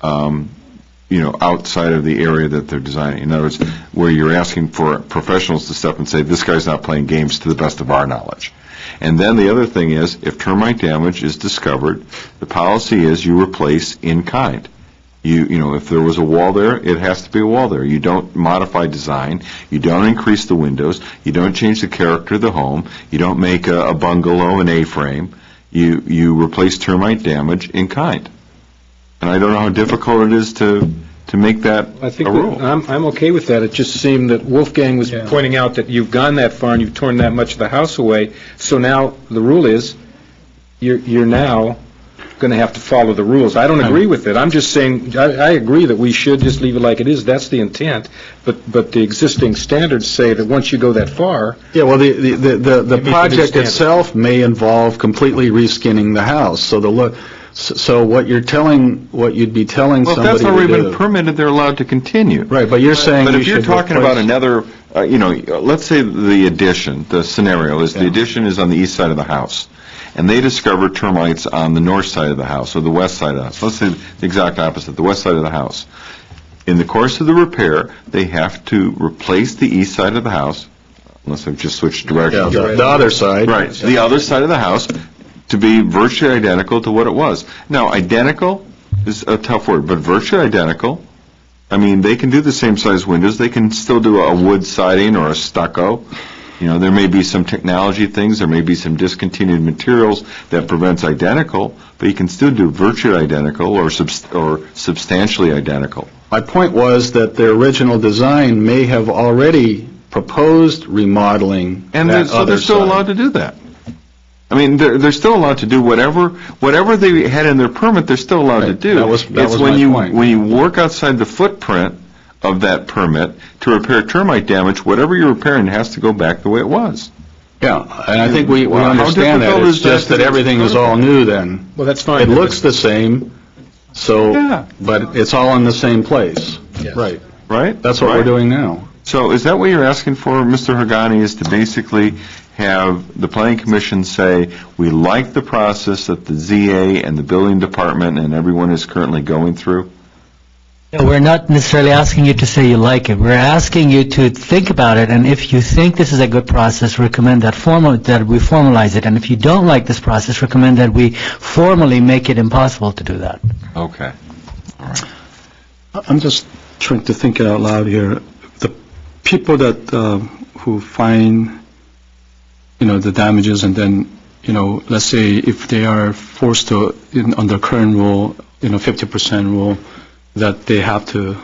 outside of the area that they're designing. In other words, where you're asking for professionals to step and say, this guy's not playing games to the best of our knowledge. And then the other thing is, if termite damage is discovered, the policy is you replace in kind. If there was a wall there, it has to be a wall there. You don't modify design. You don't increase the windows. You don't change the character of the home. You don't make a bungalow an A-frame. You replace termite damage in kind. And I don't know how difficult it is to make that a rule. I'm okay with that. It just seemed that Wolfgang was pointing out that you've gone that far and you've torn that much of the house away. So now the rule is you're now going to have to follow the rules. I don't agree with it. I'm just saying I agree that we should just leave it like it is. That's the intent. But the existing standards say that once you go that far... Yeah, well, the project itself may involve completely reskinning the house. So what you'd be telling somebody to do... Well, if that's already been permitted, they're allowed to continue. Right, but you're saying... But if you're talking about another, let's say the addition, the scenario is the addition is on the east side of the house, and they discover termites on the north side of the house or the west side of the house. Let's say the exact opposite, the west side of the house. In the course of the repair, they have to replace the east side of the house, unless I've just switched directions. Yeah, the other side. Right, the other side of the house to be virtually identical to what it was. Now, identical is a tough word, but virtually identical, I mean, they can do the same size windows, they can still do a wood siding or a stucco. You know, there may be some technology things, there may be some discontinued materials that prevents identical, but you can still do virtually identical or substantially identical. My point was that their original design may have already proposed remodeling And that so other they're still side. allowed to do that. I mean, they're still allowed to do whatever they had in their permit, they're still allowed to do. That was It's my when point. when you work outside the footprint of that permit to repair termite damage, whatever you're repairing has to go back the way it was. Yeah, and I think we Well, how understand that. difficult It's is that just that to- everything is all new then. Well, that's fine. It looks the same, so, but it's all in the same place. Yes. Right. Right? That's what we're doing now. So is that what you're asking for, Mr. Hagani, is to basically have the planning commission say, we like the process that the ZA and the building department and everyone is currently going through? No, we're not necessarily asking you to say you like it. We're asking you to think about it, and if you think this is a good process, recommend that we formalize it. And if you don't like this process, recommend that we formally make it impossible to do that. Okay. I'm just trying to think it out loud here. The people that, who find, the damages and then, let's say if they are forced to, under current rule, 50% rule, that they have to,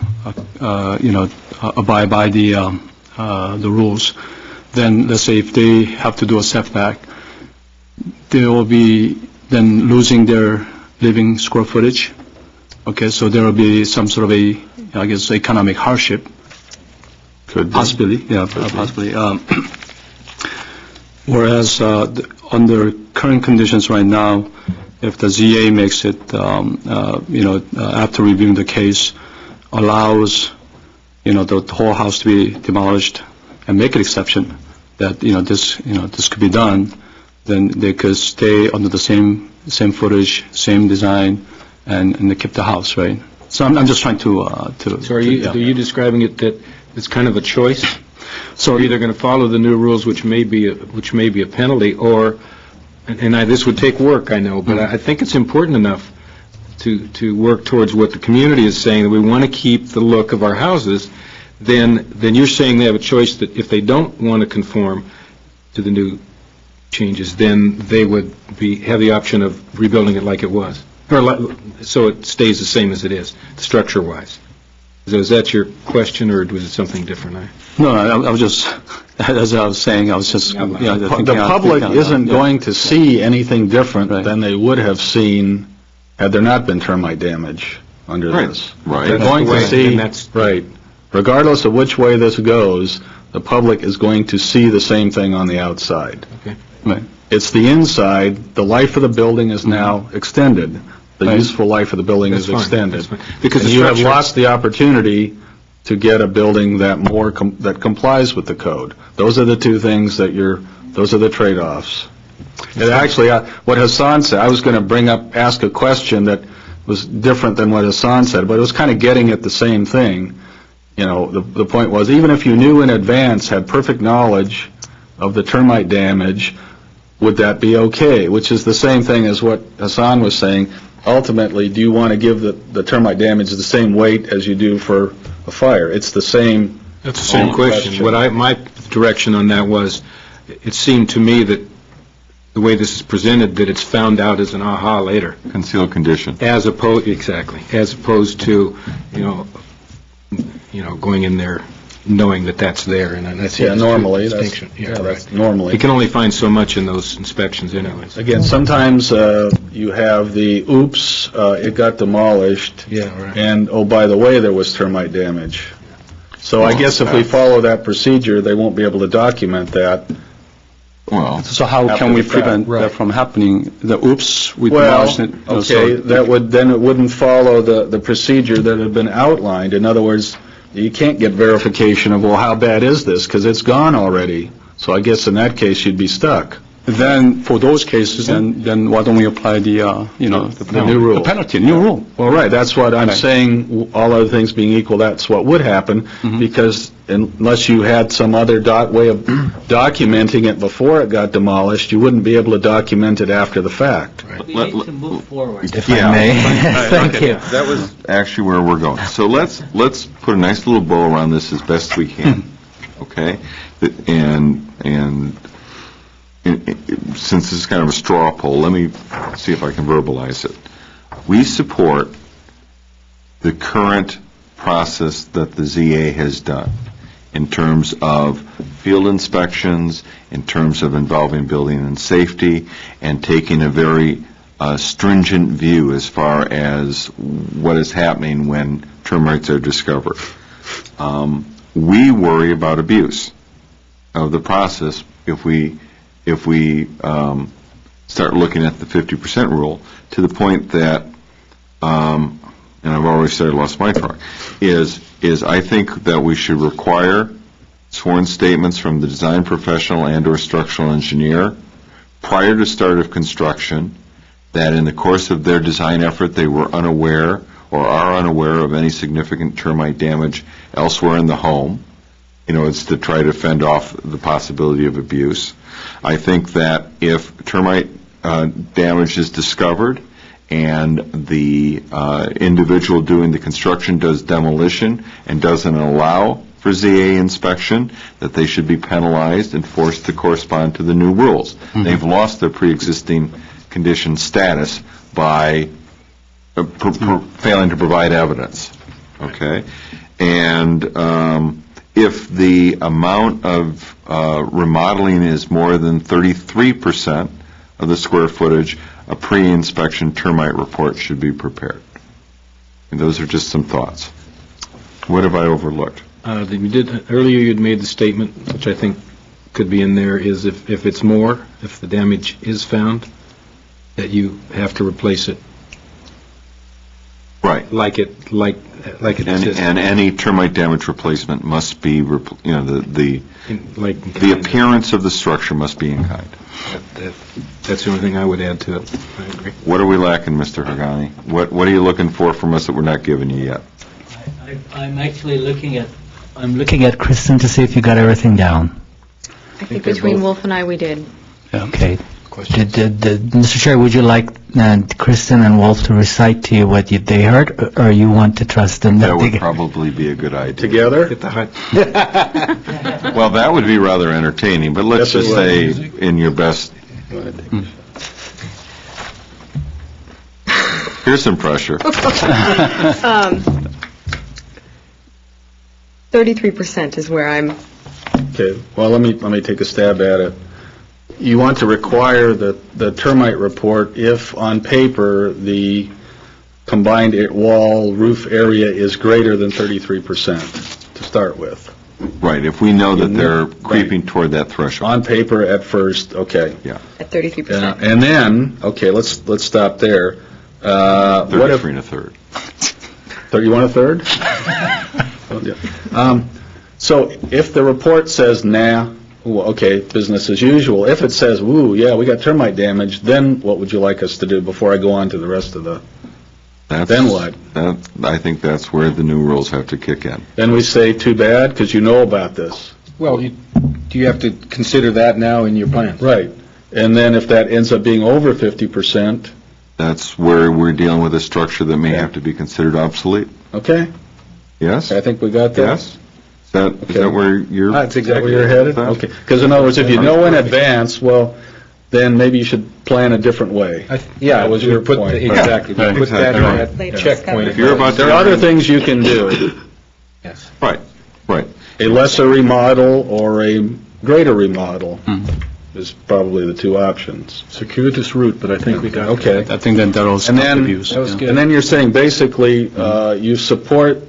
abide by the rules, then let's say if they have to do a setback, they will be then losing their living square footage. Okay, so there will be some sort of economic hardship. Could be. Possibly, yeah, possibly. Whereas under current conditions right now, if the ZA makes it, after reviewing the case, allows, the whole house to be demolished and make an exception that, this could be done, then they could stay under the same footage, same design, and they keep the house, right? So I'm just trying to. So are you describing it that it's kind of a choice? So you're either going to follow the new rules, which may be a penalty, or, this would take work, I know, but I think it's important enough to work towards what the community is saying, that we want to keep the look of our houses. Then you're saying they have a choice that if they don't want to conform to the new changes, then they would have the option of rebuilding it like it was, so it stays the same as it is, structure-wise. Is that your question, or was it something different? No, I was just, as I was saying, I was just, The public isn't going to see anything different than they would have seen had there not been termite damage under this. Right. They're going to see, right, regardless of which way this goes, the public is going to see the same thing on the outside. Okay. Right. It's the inside, the life of the building is now extended. The useful life of the building is extended. Because you have lost the opportunity to get a building that complies with the code. Those are the two things those are the trade-offs. And actually, what Hassan said, I was going to ask a question that was different than what Hassan said, but it was kind of getting at the same thing. The point was, even if you knew in advance, had perfect knowledge of the termite damage, would that be okay? Which is the same thing as what Hassan was saying. Ultimately, do you want to give the termite damage the same weight as you do for a fire? It's the same. That's the same question. My direction on that was, it seemed to me that the way this is presented, that it's found out as an aha later. Concealed condition. As opposed to, going in there knowing that that's there, and that's normally. Distinction. That's normally. You can only find so much in those inspections anyways. Again, sometimes you have the oops, it got demolished. Yeah, right. And, oh, by the way, there was termite damage. So I guess if we follow that procedure, they won't be able to document that. Well, so how can we prevent that from happening? The oops, we demolished it. Okay, then it wouldn't follow the procedure that had been outlined. In other words, you can't get verification of, well, how bad is this? Because it's gone already. So I guess in that case, you'd be stuck. then for those cases, then why don't we apply the, The new rule. The penalty, new rule. Well, right, that's what I'm Right. saying, all other things being equal, that's what would happen, because unless you had some other way of documenting it before it got demolished, you wouldn't be able to document it after the fact. We need to move forward. If I may. Thank you. That was actually where we're going. So let's put a nice little bow around this as best we can, okay? And since this is kind of a straw poll, let me see if I can verbalize it. We support the current process that the ZA has done in terms of field inspections, in terms of involving building and safety, and taking a very stringent view as far as what is happening when termites are discovered. We worry about abuse of the process if we start looking at the 50% rule, to the point that, and I've already said I lost my track, is I think that we should require sworn statements from the design professional and/or structural engineer prior to start of construction that in the course of their design effort they were unaware or are unaware of any significant termite damage elsewhere in the home. It's to try to fend off the possibility of abuse. I think that if termite damage is discovered and the individual doing the construction does demolition and doesn't allow for ZA inspection, that they should be penalized and forced to correspond to the new rules. They've lost their pre-existing condition status by failing to provide evidence. Okay? And if the amount of remodeling is more than 33% of the square footage, a pre-inspection termite report should be prepared. And those are just some thoughts. What have I overlooked? Earlier you'd made the statement, which I think could be in there, is if it's more, if the damage is found, that you have to replace it. Right. Like it exists. And any termite damage replacement must be, the appearance of the structure must be in kind. That's the only thing I would add to it. I agree. What are we lacking, Mr. Hagani? What are you looking for from us that we're not giving you yet? I'm actually looking at Kristen to see if you got everything down. I think between Wolf and I, we did. Okay. Mr. Chair, would you like Kristen and Wolf to recite to you what they heard, or you want to trust them? That would probably be a good idea. Together? Well, that would be rather entertaining, but let's just say in your best. Here's some pressure. 33% is where I'm. Okay, well, let me take a stab at it. You want to require the termite report if on paper the combined wall roof area is greater than 33% to start with. Right, if we know that they're creeping toward that threshold. On paper at first, okay. Yeah. At 33%. And then, okay, let's stop there. 33 and a third. You want a third? So if the report says, nah, okay, business as usual. If it says, ooh, yeah, we got termite damage, then what would you like us to do before I go on to the rest of the... Then what? I think that's where the new rules have to kick in. Then we say, too bad, because you know about this. Well, do you have to consider that now in your plans? Right. And then if that ends up being over 50%... That's where we're dealing with a structure that may have to be considered obsolete. Okay. Yes? I think we got that. Yes? Is that where you're... That's exactly where you're headed? Okay. Because in other words, if you know in advance, well, then maybe you should plan a different way. Yeah, that was your point. Exactly. Put that on that checkpoint. If you're about there are other things you can do. Yes. Right. A lesser remodel or a greater remodel is probably the two options. Circuitous route, but I think we got. Okay. I think then that'll stop abuse. And then you're saying basically you support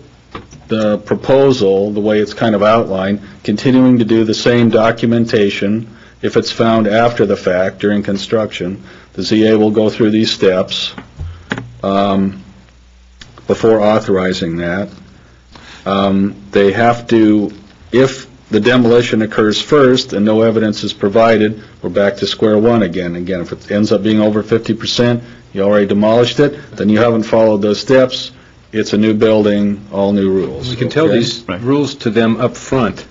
the proposal, the way it's kind of outlined, continuing to do the same documentation. If it's found after the fact during construction, the ZA will go through these steps before authorizing that. They have to, if the demolition occurs first and no evidence is provided, we're back to square one again. Again, if it ends up being over 50%, you already demolished it, then you haven't followed those steps, it's a new building, all new rules. We can tell Okay? these rules to them up front,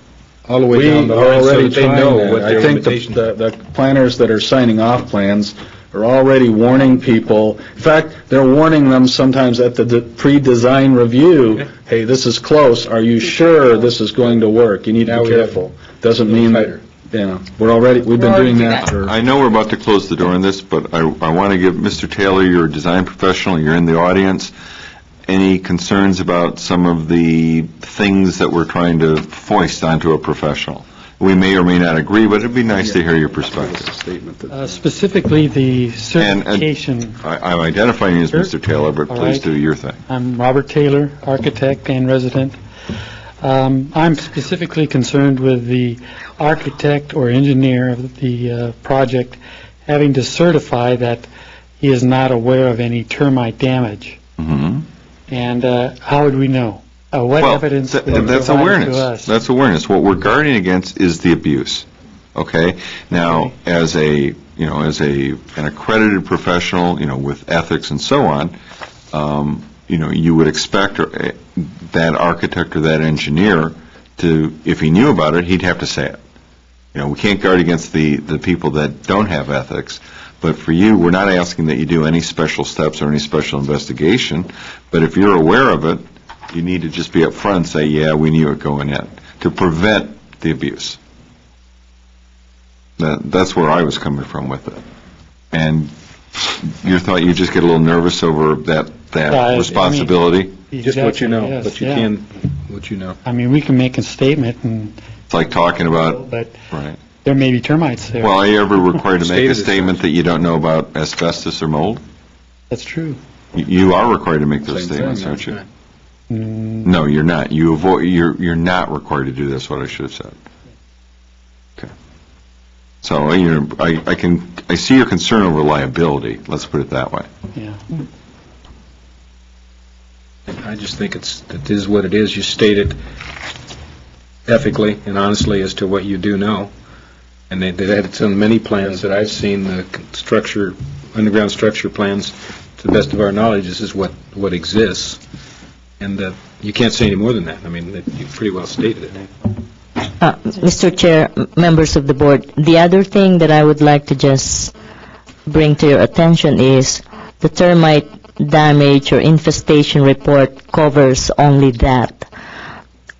all the way We down the are line, so already that they trying know that. what their I think limitations are. the planners that are signing off plans are already warning people. In fact, they're warning them sometimes at the pre-design review, hey, this is close, are you sure this is going to work? You need to Now be we have careful. Doesn't mean that, we've been doing that for... I know we're about to close the door on this, but I want to give Mr. Taylor, you're a design professional, you're in the audience, any concerns about some of the things that we're trying to foist onto a professional? We may or may not agree, but it'd be nice to hear your perspective. Specifically, the certification. I'm identifying you as Mr. Taylor, but All please right. do your thing. I'm Robert Taylor, architect and resident. I'm specifically concerned with the architect or engineer of the project having to certify that he is not aware of any termite damage. Mm-hmm. And how would we know? What evidence would be That's provided awareness. to us? That's awareness. What we're guarding against is the abuse. Okay? Now, as an accredited professional, with ethics and so on, you would expect that architect or that engineer to, if he knew about it, he'd have to say it. We can't guard against the people that don't have ethics, but for you, we're not asking that you do any special steps or any special investigation, but if you're aware of it, you need to just be up front and say, yeah, we knew it going in, to prevent the abuse. That's where I was coming from with it. And you thought you'd just get a little nervous over that responsibility? Just what you know, Yes, but you yeah. can, what you know. I mean, we can make a statement, and It's like talking about, but right. there may be termites there. Well, are you ever required to make Stated a as statement that you don't know about asbestos or mold? That's true. You are required to make those Same statements, thing, aren't you? right. No, you're not. You're not required to do this, what I should have said. Okay. So, I see your concern over liability, let's put it that way. Yeah. I just think it is what it is. You state it ethically and honestly as to what you do know. And they had on many plans that I've seen, the underground structure plans, to the best of our knowledge, this is what exists. And you can't say any more than that. I mean, you pretty well stated it. Mr. Chair, members of the board, the other thing that I would like to just bring to your attention is the termite damage or infestation report covers only that.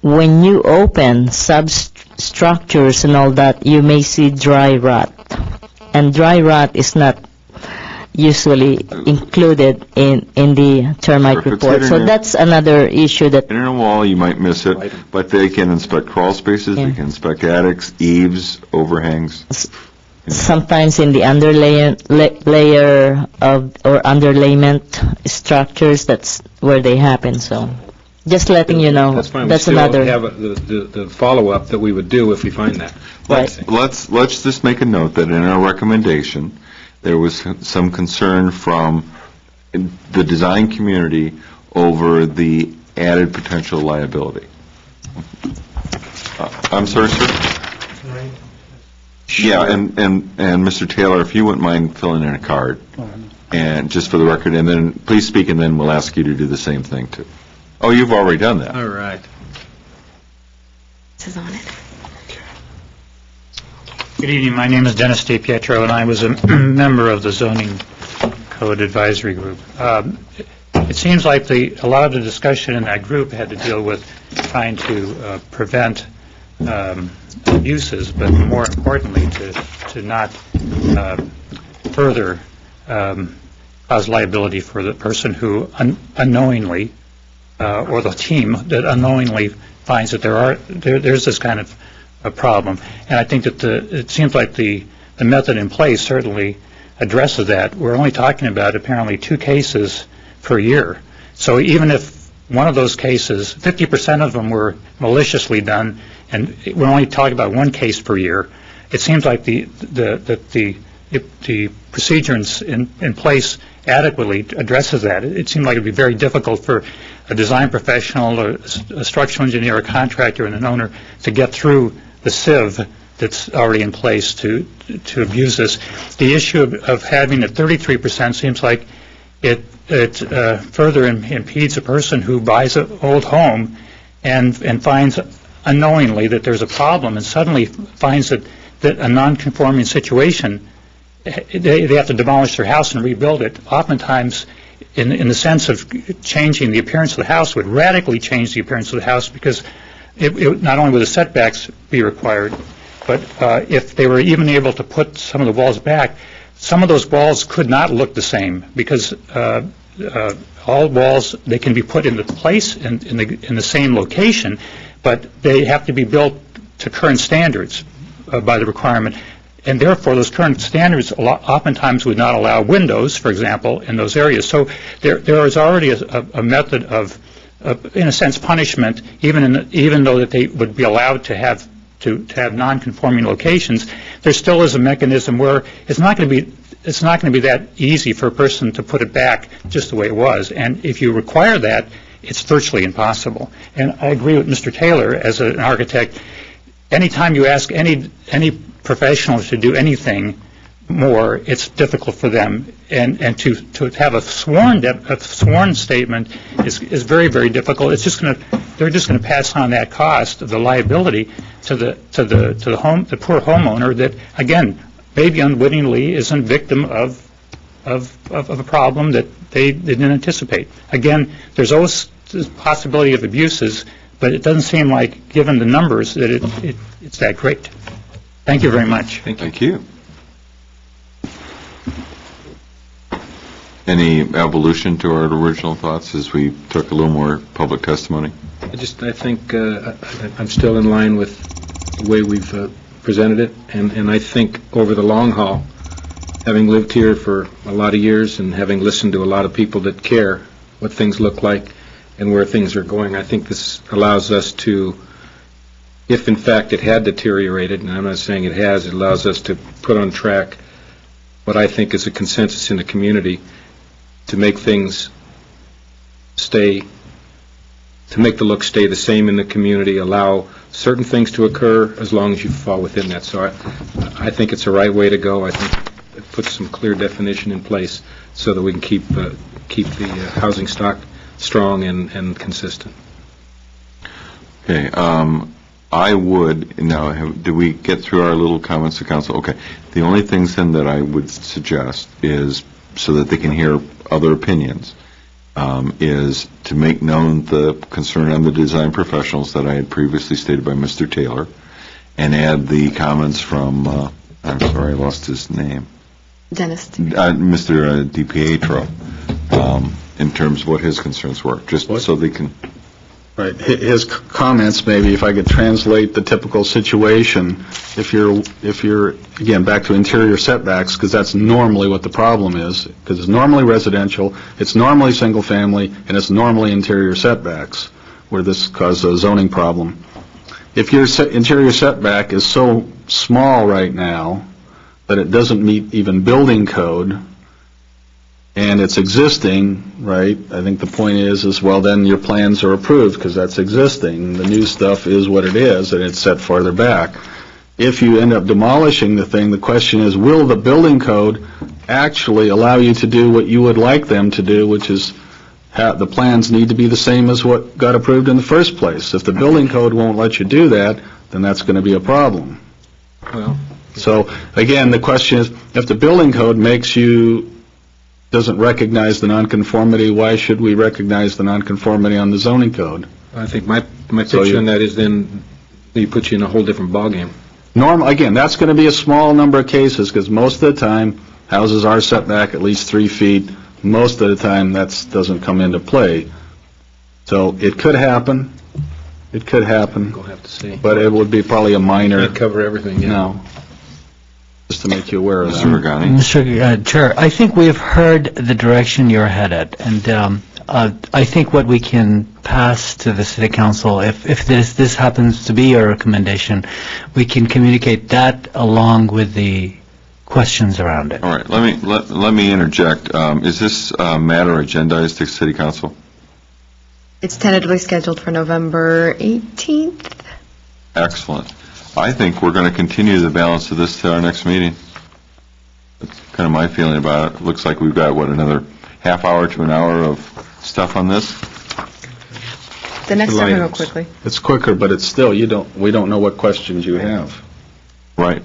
When you open substructures and all that, you may see dry rot. And dry rot is not usually included in the termite If it's report. hidden So in- that's another issue that In a wall, you might miss it, but they can inspect crawl spaces, they can inspect attics, eaves, overhangs. sometimes in the layer of or underlayment structures, that's where they happen. So just letting you know, That's fine. that's We still another. have the follow-up that we would do if we find that. Let's just make a note that in our recommendation, there was some concern from the design community over the added potential liability. I'm sorry, sir? Yeah, and Mr. Taylor, if you wouldn't mind filling in a card, and just for the record, and then please speak, and then we'll ask you to do the same thing, too. Oh, you've already done that. All right. This is on it. Good evening. My name is Dennis DiPietro, and I was a member of the Zoning Code Advisory Group. It seems like a lot of the discussion in that group had to deal with trying to prevent abuses, but more importantly, to not further cause liability for the person who unknowingly, or the team that unknowingly finds that there's this kind of a problem. And I think that it seems like the method in place certainly addresses that. We're only talking about apparently 2 cases per year. So even if one of those cases, 50% of them were maliciously done, and we're only talking about 1 case per year, it seems like the the procedure in place adequately addresses that. It seemed like it would be very difficult for a design professional or a structural engineer, a contractor, and an owner to get through the sieve that's already in place to abuse this. The issue of having it 33% seems like it further impedes a person who buys an old home and finds unknowingly that there's a problem and suddenly finds that a non-conforming situation, they have to demolish their house and rebuild it. Oftentimes, in the sense of changing the appearance of the house, would radically change the appearance of the house because it not only would the setbacks be required, but if they were even able to put some of the walls back, some of those walls could not look the same because all walls, they can be put into place in the same location, but they have to be built to current standards by the requirement. And therefore, those current standards oftentimes would not allow windows, for example, in those areas. So there is already a method of, in a sense, punishment, even though that they would be allowed to have non-conforming locations. There still is a mechanism where it's not going to be that easy for a person to put it back just the way it was. And if you require that, it's virtually impossible. And I agree with Mr. Taylor as an architect. Anytime you ask any professional to do anything more, it's difficult for them. And to have a sworn statement is very, very difficult. It's just they're just going to pass on that cost of the liability to the poor homeowner that, again, maybe unwittingly is a victim of a problem that they didn't anticipate. Again, there's always the possibility of abuses, but it doesn't seem like, given the numbers, that it's that great. Thank you very much. Thank you. Any evolution to our original thoughts as we took a little more public testimony? I think I'm still in line with the way we've presented it, and I think over the long haul, having lived here for a lot of years and having listened to a lot of people that care what things look like and where things are going, I think this allows us to, if in fact it had deteriorated, and I'm not saying it has, it allows us to put on track what I think is a consensus in the community to make things to make the look stay the same in the community, allow certain things to occur as long as you fall within that. So I think it's the right way to go. I think it puts some clear definition in place so that we can keep the housing stock strong and consistent. Okay. I would, now, did we get through our little comments to council? Okay. The only things then that I would suggest is, so that they can hear other opinions, is to make known the concern on the design professionals that I had previously stated by Mr. Taylor, and add the comments from, I'm sorry, I lost his name. Dennis. Mr. DiPietro, in terms of what his concerns were, just so they can... Right. His comments, maybe, if I could translate the typical situation, if you're, again, back to interior setbacks, because that's normally what the problem is, because it's normally residential, it's normally single-family, and it's normally interior setbacks, where this causes a zoning problem. If your interior setback is so small right now that it doesn't meet even building code, and it's existing, right, I think the point is, well, then your plans are approved because that's existing. The new stuff is what it is, and it's set farther back. If you end up demolishing the thing, the question is, will the building code actually allow you to do what you would like them to do, which is the plans need to be the same as what got approved in the first place. If the building code won't let you do that, then that's going to be a problem. Well, so, again, the question is, if the building code doesn't recognize the nonconformity, why should we recognize the nonconformity on the zoning code? I think my picture on that is then they put you in a whole different ballgame. Again, that's going to be a small number of cases, because most of the time, houses are set back at least 3 feet. Most of the time, that doesn't come into play. So it could happen. It could happen. We'll have to see. But it would be probably a minor. Can't cover everything. Yeah. No. Just to make you aware of that. Mr. Regani. Mr. Chair, I think we've heard the direction you're headed, and I think what we can pass to the City Council, if this happens to be a recommendation, we can communicate that along with the questions around it. All right, let me interject. Is this matter agendized to City Council? It's tentatively scheduled for November 18th. Excellent. I think we're going to continue the balance of this to our next meeting. That's kind of my feeling about it. Looks like we've got, another half hour to an hour of stuff on this? The next time will go quickly. It's quicker, but it's still, we don't know what questions you have. Right.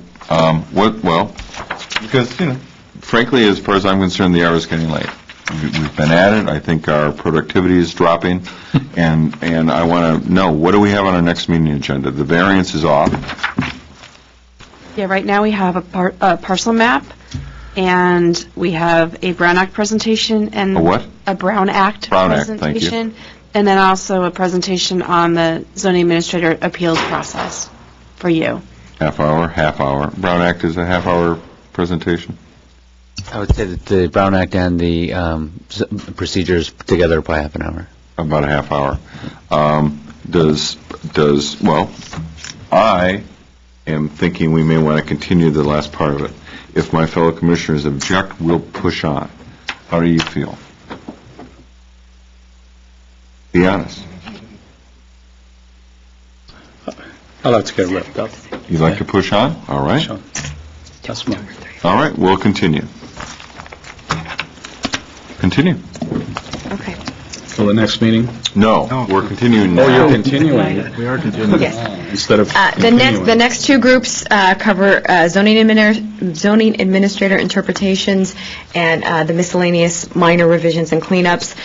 Because, frankly, as far as I'm concerned, the hour is getting late. We've been at it. I think our productivity is dropping, and I want to know, what do we have on our next meeting agenda? The variance is off. Yeah, right now we have a parcel map, and we have a Brown Act presentation and a what? A Brown Act presentation, thank you. And then also a presentation on the zoning administrator appeals process for you. Half hour. Brown Act is a half-hour presentation? I would say that the Brown Act and the procedures together are probably half an hour. About a half hour. I am thinking we may want to continue the last part of it. If my fellow commissioners object, we'll push on. How do you feel? Be honest. I'll have to get wrapped up. You'd like to push on? All right. Sure. That's fine. All right, we'll continue. Continue. Okay. So the next meeting? No, we're continuing now. Oh, you're continuing. We are continuing. Yes. Instead of The next two groups cover zoning administrator interpretations and the miscellaneous minor revisions and cleanups.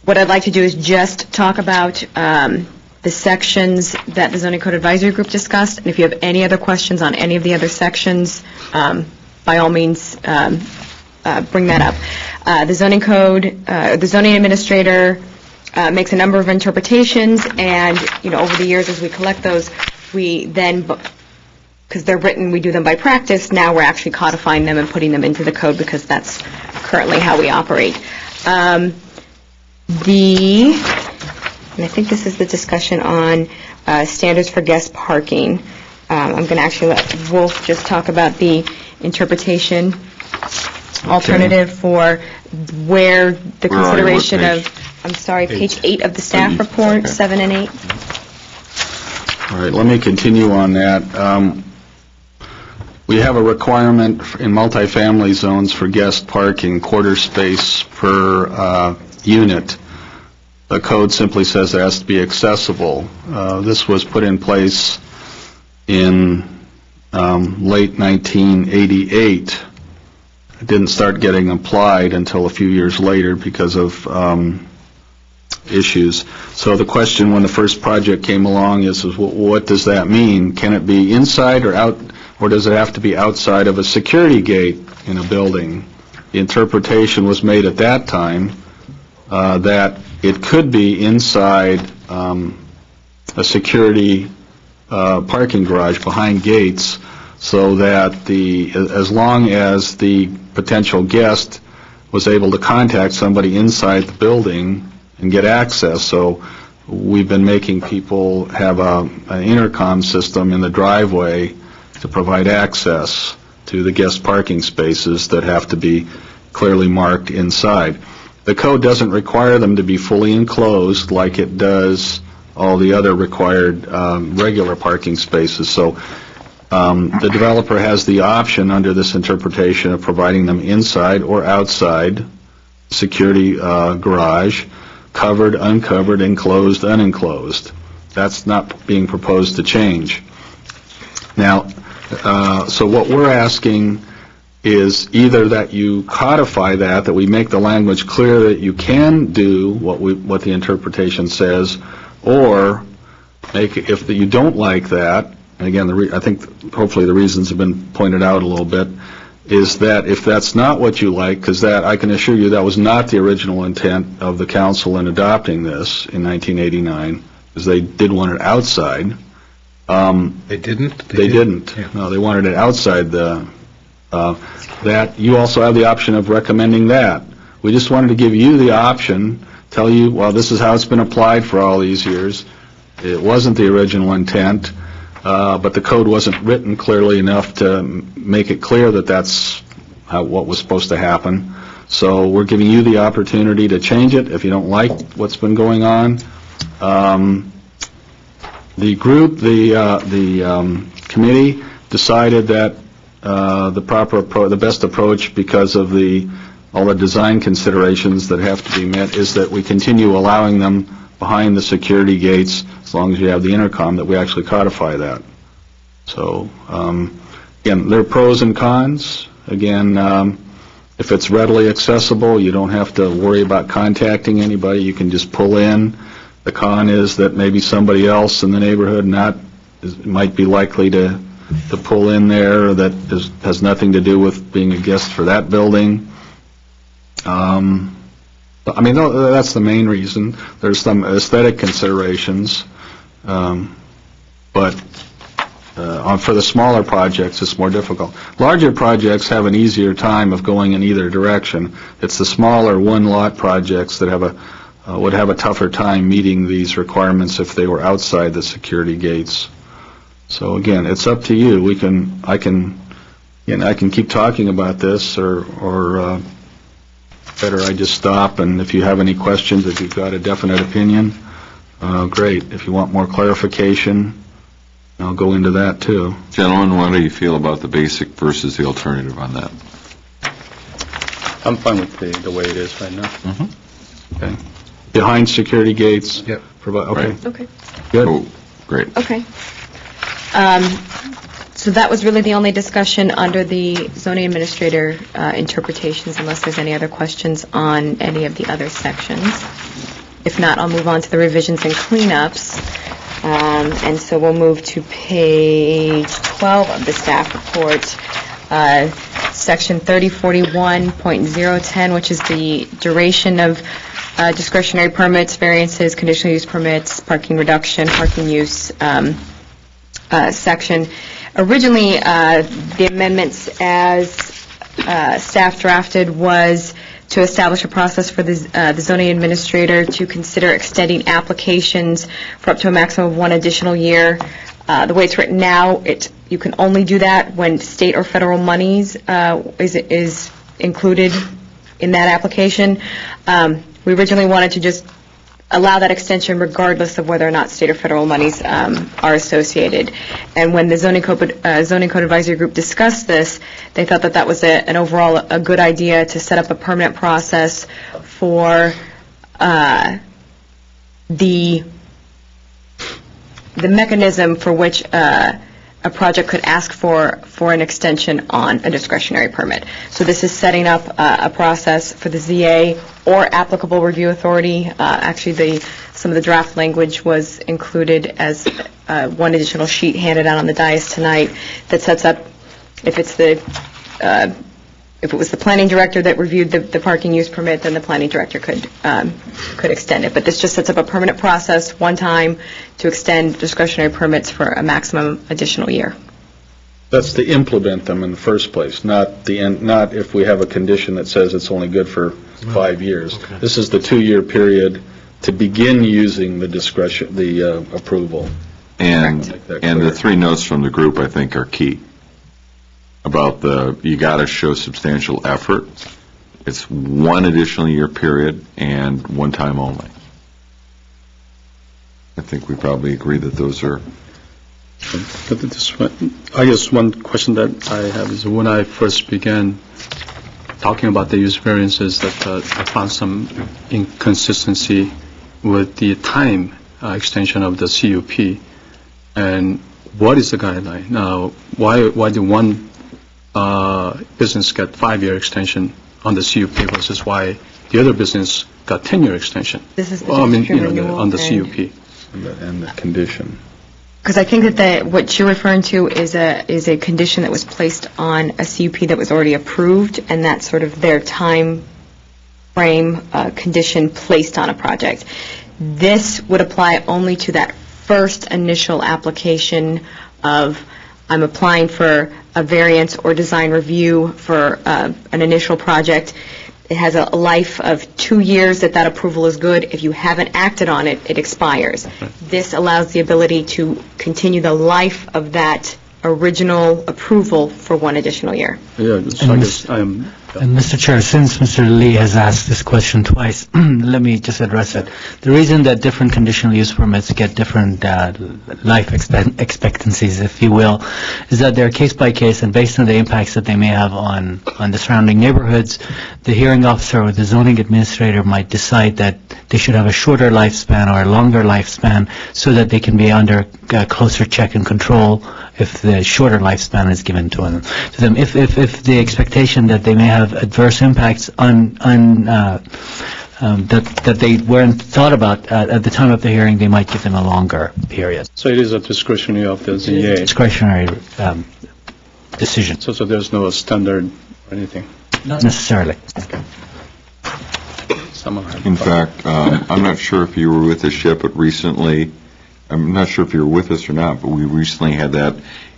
What I'd like to do is just talk about the sections that the Zoning Code Advisory Group discussed, and if you have any other questions on any of the other sections, by all means, bring that up. The zoning code, the zoning administrator makes a number of interpretations, and, over the years as we collect those, we then, because they're written, we do them by practice, now we're actually codifying them and putting them into the code because that's currently how we operate. And I think this is the discussion on standards for guest parking. I'm going to actually let Wolf just talk about the interpretation alternative for where the consideration of, I'm sorry, page 8 of the staff report, 7 and 8. All right, let me continue on that. We have a requirement in multifamily zones for guest parking, quarter space per unit. The code simply says it has to be accessible. This was put in place in late 1988. It didn't start getting applied until a few years later because of issues. So the question when the first project came along is what does that mean? Can it be inside or out, or does it have to be outside of a security gate in a building? The interpretation was made at that time that it could be inside a security parking garage behind gates, so that as long as the potential guest was able to contact somebody inside the building and get access. So we've been making people have an intercom system in the driveway to provide access to the guest parking spaces that have to be clearly marked inside. The code doesn't require them to be fully enclosed like it does all the other required regular parking spaces. So the developer has the option under this interpretation of providing them inside or outside security garage, covered, uncovered, enclosed, unenclosed. That's not being proposed to change. Now, so what we're asking is either that you codify that we make the language clear that you can do what the interpretation says, or make it, if you don't like that, and again, I think hopefully the reasons have been pointed out a little bit, is that if that's not what you like, because that, I can assure you that was not the original intent of the council in adopting this in 1989, because they did want it outside. They didn't? They didn't. Yeah. No, they wanted it outside the... that you also have the option of recommending that. We just wanted to give you the option, tell you, well, this is how it's been applied for all these years. It wasn't the original intent. but the code wasn't written clearly enough to make it clear that that's what was supposed to happen. So we're giving you the opportunity to change it if you don't like what's been going on. The group, the committee decided that the best approach, because of all the design considerations that have to be met, is that we continue allowing them behind the security gates as long as you have the intercom, that we actually codify that. So, again, there are pros and cons. Again, if it's readily accessible, you don't have to worry about contacting anybody. You can just pull in. The con is that maybe somebody else in the neighborhood might be likely to pull in there that has nothing to do with being a guest for that building. I mean, that's the main reason. There's some aesthetic considerations, but for the smaller projects, it's more difficult. Larger projects have an easier time of going in either direction. It's the smaller one-lot projects that would have a tougher time meeting these requirements if they were outside the security gates. So again, it's up to you. I can keep talking about this, or better I just stop, and if you have any questions, if you've got a definite opinion, great. If you want more clarification, I'll go into that too. Gentlemen, what do you feel about the basic versus the alternative on that? I'm fine with the way it is right now. Mm-hmm. Okay. Behind security gates? Yep. Okay. Right. Okay. Good. Oh, great. Okay. So that was really the only discussion under the zoning administrator interpretations, unless there's any other questions on any of the other sections. If not, I'll move on to the revisions and cleanups. And so we'll move to page 12 of the staff report, section 3041.010, which is the duration of discretionary permits, variances, conditional use permits, parking reduction, parking use section. Originally, the amendments as staff drafted was to establish a process for the zoning administrator to consider extending applications for up to a maximum of one additional year. The way it's written now, you can only do that when state or federal monies is included in that application. We originally wanted to just allow that extension regardless of whether or not state or federal monies are associated. And when the Zoning Code Advisory Group discussed this, they thought that was an overall a good idea to set up a permanent process for the mechanism for which a project could ask for an extension on a discretionary permit. So this is setting up a process for the ZA or applicable review authority. Actually, some of the draft language was included as one additional sheet handed out on the dais tonight that sets up, if it was the planning director that reviewed the parking use permit, then the planning director could extend it. But this just sets up a permanent process, one time, to extend discretionary permits for a maximum additional year. That's to implement them in the first place, not if we have a condition that says it's only good for 5 years. Okay. This is the 2-year period to begin using the discretion, the approval. And the 3 notes from the group, I think, are key. About you got to show substantial effort. It's 1 additional year period and 1 time only. I think we probably agree that those are. I guess one question that I have is when I first began talking about the use variances, that I found some inconsistency with the time extension of the CUP. And what is the guideline? Now, why did one business get 5-year extension on the CUP versus why the other business got 10-year extension? This is the on the CUP and the condition. Because I think that what you're referring to is a condition that was placed on a CUP that was already approved, and that's sort of their time frame condition placed on a project. This would apply only to that first initial application of I'm applying for a variance or design review for an initial project. it has a life of 2 years that approval is good. If you haven't acted on it, it expires. This allows the ability to continue the life of that original approval for 1 additional year. Yeah, so I guess I'm... And Mr. Chair, since Mr. Lee has asked this question twice, let me just address it. The reason that different conditional use permits get different life expectancies, if you will, is that they're case by case, and based on the impacts that they may have on the surrounding neighborhoods, the hearing officer or the zoning administrator might decide that they should have a shorter lifespan or a longer lifespan so that they can be under closer check and control if the shorter lifespan is given to them. If the expectation that they may have adverse impacts that they weren't thought about at the time of the hearing, they might give them a longer period. So it is a discretionary of the ZA? Discretionary decision. So there's no standard or anything? Not necessarily. In fact, I'm not sure if you were with us yet, but recently, I'm not sure if you were with us or not, but we recently had that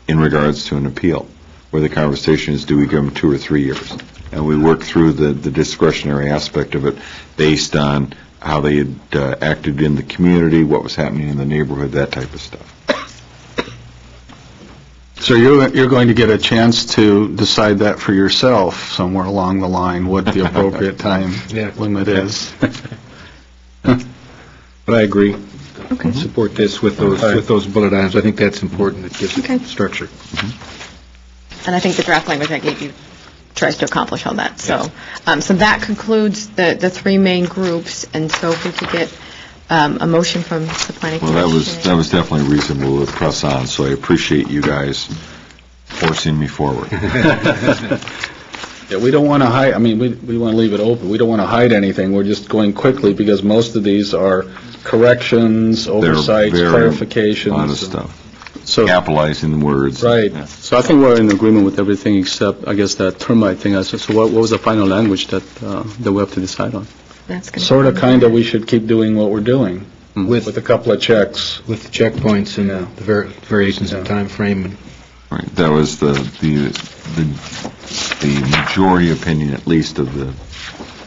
in regards to an appeal, where the conversation is, do we give them 2 or 3 years? And we worked through the discretionary aspect of it based on how they had acted in the community, what was happening in the neighborhood, that type of stuff. So you're going to get a chance to decide that for yourself somewhere along the line, what the appropriate time limit is. But I agree. Okay. Support this with those bullet items. I think that's important. It gives it structure. And I think the draft language I gave you tries to accomplish all that. So, so that concludes the 3 main groups. And so if we could get a motion from the planning commission. Well, that was definitely reasonable to press on. So I appreciate you guys forcing me forward. Yeah, we don't want to hide, I mean, we want to leave it open. We don't want to hide anything. We're just going quickly because most of these are corrections, oversights, clarifications. A lot of stuff. So capitalizing words. Right. Yeah. So I think we're in agreement with everything except, I guess, that termite thing. So what was the final language that we have to decide on? Sort of, kind of, we should keep doing what we're doing with a couple of checks. With the checkpoints and the variations in time frame. Right. That was the majority opinion, at least, of the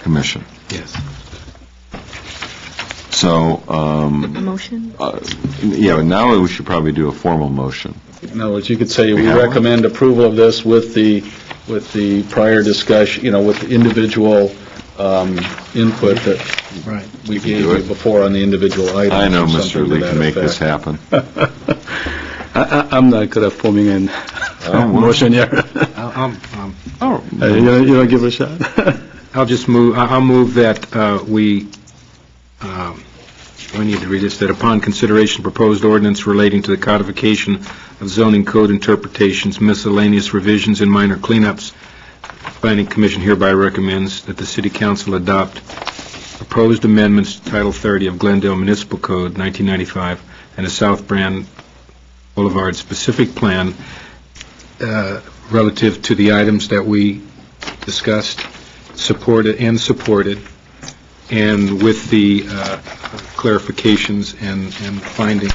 commission. Yes. So, a motion? Yeah, now we should probably do a formal motion. In other words, you could say we recommend approval of this with the prior discussion, with the individual input that we gave you before on the individual items. I know Mr. Lee can make this happen. I'm not good at forming a motion yet. You want to give it a shot? I'll move that I need to read this, that upon consideration proposed ordinance relating to the codification of zoning code interpretations, miscellaneous revisions, and minor cleanups, Planning Commission hereby recommends that the City Council adopt proposed amendments to Title 30 of Glendale Municipal Code 1995 and a South Brand Boulevard specific plan relative to the items that we discussed, supported, and with the clarifications and findings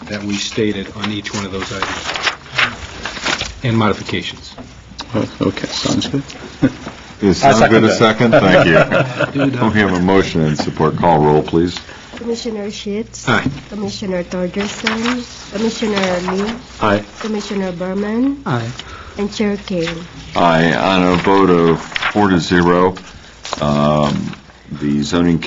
that we stated on each one of those items, and modifications. Okay, sounds good. Is sound good a second? Thank you. We have a motion and support. Call roll, please. Commissioner Sheets. Aye. Commissioner Torgerson. Commissioner Lee. Aye. Commissioner Berman. Aye. And Chair Kane. Aye. On a vote of 4-0, the zoning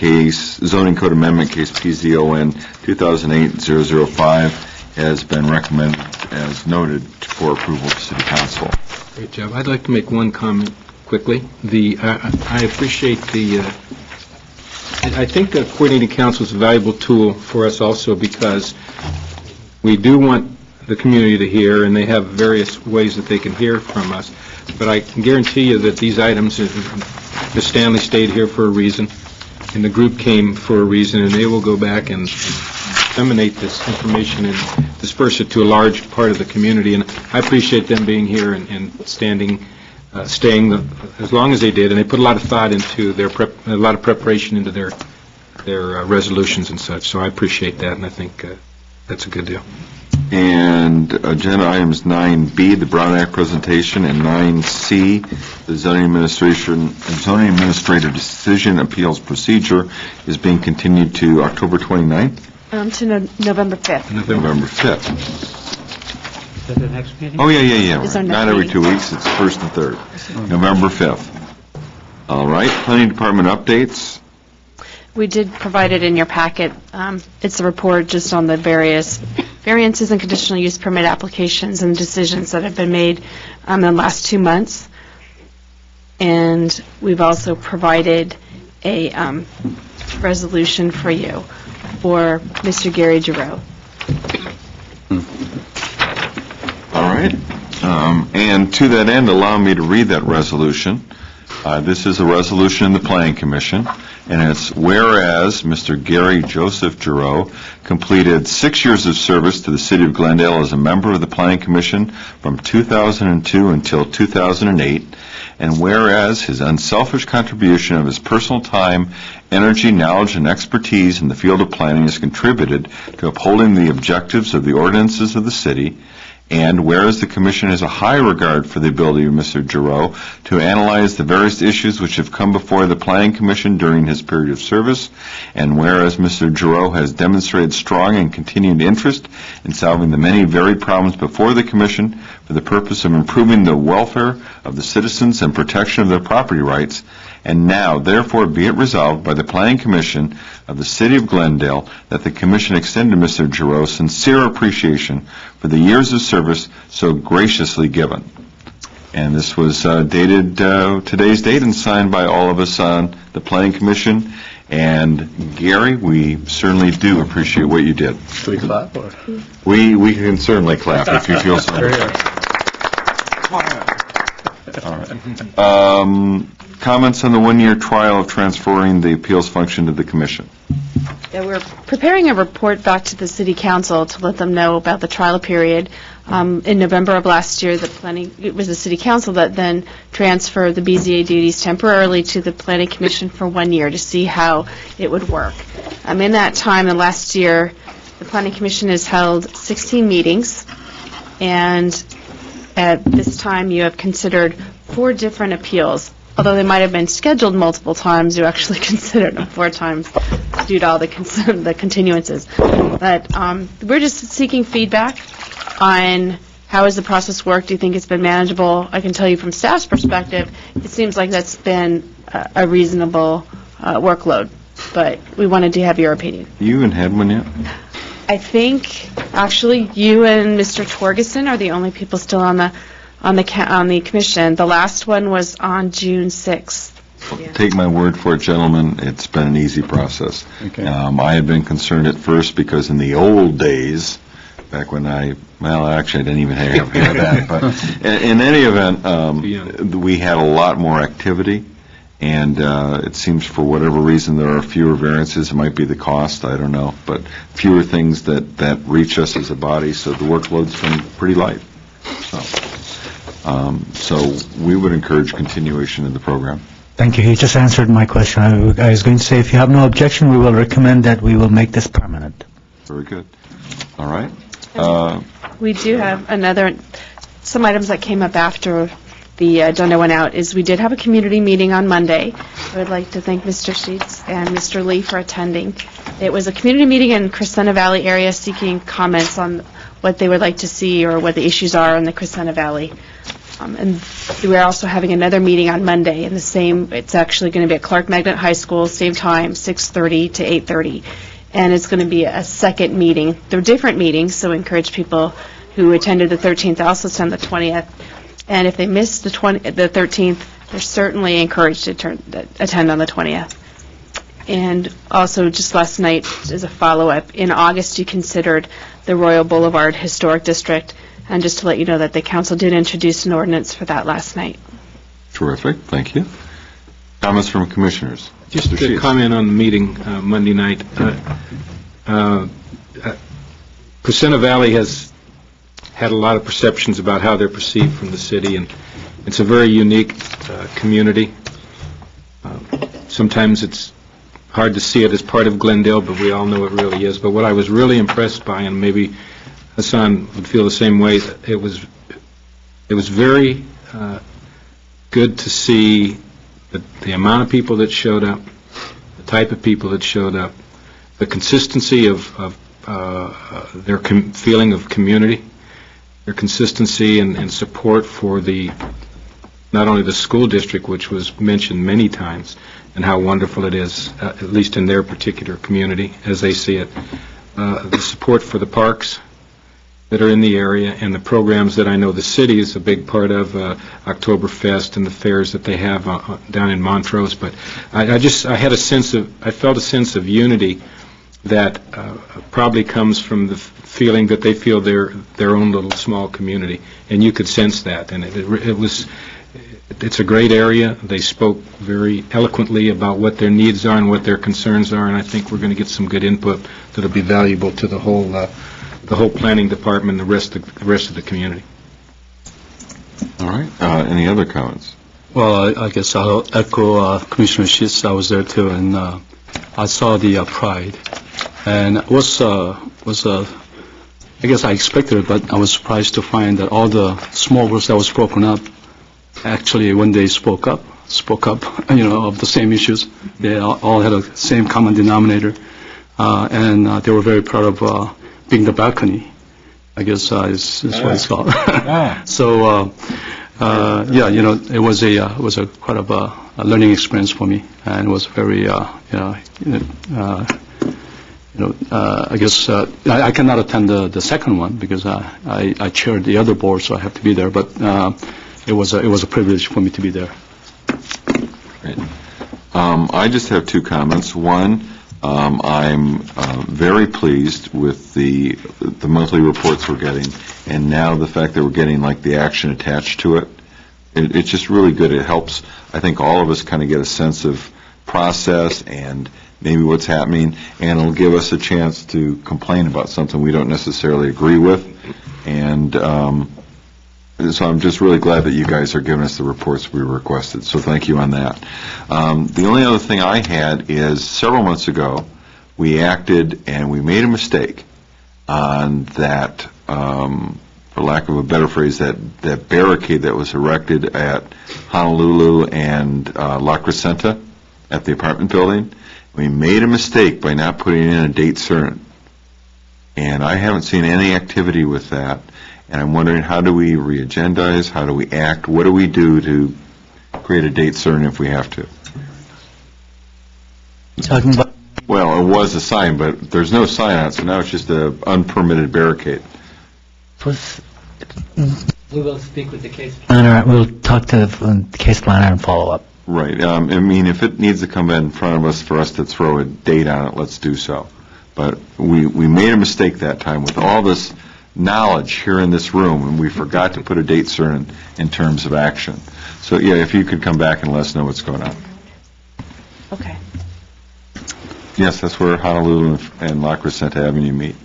code amendment case PZON 2008-005 has been recommended as noted for approval to City Council. Great job. I'd like to make one comment quickly. I appreciate I think the coordinating council is a valuable tool for us also because we do want the community to hear, and they have various ways that they can hear from us. But I can guarantee you that these items, Ms. Stanley stayed here for a reason, and the group came for a reason, and they will go back and disseminate this information and disperse it to a large part of the community. And I appreciate them being here and staying as long as they did, and they put a lot of thought into a lot of preparation into their resolutions and such. So I appreciate that, and I think that's a good deal. And agenda items 9B, the Brown Act presentation, and 9C, the zoning administrator decision appeals procedure, is being continued to October 29th? To November 5th. November 5th. Is that the next meeting? Oh, yeah. It's our next Not every meeting. 2 weeks, it's first and third. November 5th. All right, planning department updates. We did provide it in your packet. It's a report just on the various variances and conditional use permit applications and decisions that have been made in the last 2 months. And we've also provided a resolution for you for Mr. Gary Giroux. All right. And to that end, allow me to read that resolution. This is a resolution in the Planning Commission, and it's whereas Mr. Gary Joseph Giroux completed 6 years of service to the City of Glendale as a member of the Planning Commission from 2002 until 2008, and whereas his unselfish contribution of his personal time, energy, knowledge, and expertise in the field of planning has contributed to upholding the objectives of the ordinances of the city, and whereas the Commission has a high regard for the ability of Mr. Giroux to analyze the various issues which have come before the Planning Commission during his period of service, and whereas Mr. Giroux has demonstrated strong and continued interest in solving the many varied problems before the Commission for the purpose of improving the welfare of the citizens and protection of their property rights, and now, therefore, be it resolved by the Planning Commission of the City of Glendale that the Commission extend to Mr. Giroux sincere appreciation for the years of service so graciously given. And this was dated today's date and signed by all of us on the Planning Commission. And Gary, we certainly do appreciate what you did. Should we clap? Or? We can certainly clap if you feel so. All right. Comments on the one-year trial of transferring the appeals function to the Commission? Yeah, we're preparing a report back to the City Council to let them know about the trial period. In November of last year, it was the City Council that then transferred the BZA duties temporarily to the Planning Commission for 1 year to see how it would work. In that time, in last year, the Planning Commission has held 16 meetings, and at this time, you have considered 4 different appeals. Although they might have been scheduled multiple times, you actually considered them 4 times due to all the continuances. But we're just seeking feedback on how has the process worked. Do you think it's been manageable? I can tell you from staff's perspective, it seems like that's been a reasonable workload. But we wanted to have your opinion. You haven't had one yet? I think, actually, you and Mr. Torgerson are the only people still on the commission. The last one was on June 6th. Take my word for it, gentlemen, it's been an easy process. Okay. I had been concerned at first because in the old days, back when I didn't even have that, but in any event, we had a lot more activity, and it seems for whatever reason there are fewer variances. It might be the cost, I don't know, but fewer things that reach us as a body, so the workload's been pretty light. So we would encourage continuation of the program. Thank you. He just answered my question. I was going to say, if you have no objection, we will recommend that we will make this permanent. Very good. All right. We do have some items that came up after the agenda went out, is we did have a community meeting on Monday. I would like to thank Mr. Sheets and Mr. Lee for attending. It was a community meeting in Crescenta Valley area seeking comments on what they would like to see or what the issues are in the Crescenta Valley. And we're also having another meeting on Monday in it's actually going to be at Clark Magnet High School, same time, 6:30 to 8:30. And it's going to be a second meeting. They're different meetings, so we encourage people who attended the 13th also attend the 20th. And if they missed the 13th, they're certainly encouraged to attend on the 20th. And also, just last night, as a follow-up, in August you considered the Royal Boulevard Historic District. And just to let you know that the council did introduce an ordinance for that last night. Terrific, thank you. Comments from commissioners? Just a comment on the meeting Monday night. Crescenta Valley has had a lot of perceptions about how they're perceived from the city, and it's a very unique community. Sometimes it's hard to see it as part of Glendale, but we all know it really is. But what I was really impressed by, and maybe Hassan would feel the same way. It was very good to see the amount of people that showed up, the type of people that showed up, the consistency of their feeling of community, their consistency and support for not only the school district, which was mentioned many times, and how wonderful it is, at least in their particular community, as they see it, the support for the parks that are in the area, and the programs that I know the city is a big part of, Oktoberfest and the fairs that they have down in Montrose. But I felt a sense of unity that probably comes from the feeling that they feel they're their own little small community, and you could sense that. And it's a great area. They spoke very eloquently about what their needs are and what their concerns are, and I think we're going to get some good input that'll be valuable to the whole planning department and the rest of the community. All right. Any other comments? Well, I guess I'll echo Commissioner Schitt's. I was there too, and I saw the pride, and it was I guess I expected it, but I was surprised to find that all the small groups that was broken up, actually, when they spoke up, of the same issues. They all had a same common denominator, and they were very proud of being the balcony, I guess is what it's called. So, it was a quite of a learning experience for me, and it was very, I guess I cannot attend the second one because I chaired the other board, so I have to be there. But it was a privilege for me to be there. Great. I just have two comments. One, I'm very pleased with the monthly reports we're getting, and now the fact that we're getting like the action attached to it. It's just really good. It helps, I think, all of us kind of get a sense of process and maybe what's happening, and it'll give us a chance to complain about something we don't necessarily agree with. And so I'm just really glad that you guys are giving us the reports we requested, so thank you on that. The only other thing I had is several months ago, we acted and we made a mistake on that, for lack of a better phrase, that barricade that was erected at Honolulu and La Crescenta at the apartment building. We made a mistake by not putting in a date certain. And I haven't seen any activity with that. And I'm wondering, how do we re-agendize? How do we act? What do we do to create a date certain if we have to? Talking about? Well, it was a sign, but there's no sign on it, so now it's just an unpermitted barricade. We will speak with the case planner. We'll talk to the case planner and follow up. Right. I mean, if it needs to come in front of us for us to throw a date on it, let's do so. But we made a mistake that time with all this knowledge here in this room, and we forgot to put a date certain in terms of action. So, yeah, if you could come back and let us know what's going on. Okay. Yes, that's where Honolulu and La Crescenta Avenue meet.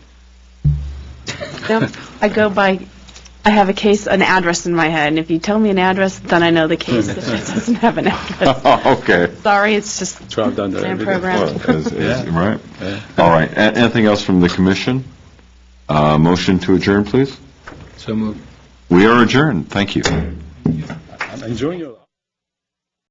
Yep. I have a case, an address in my head, and if you tell me an address, then I know the case. If it doesn't have an address. Oh, okay. Sorry, it's just I've done that every day. program. Right. All right. Anything else from the commission? Motion to adjourn, please. So moved. We are adjourned. Thank you. I'm enjoying your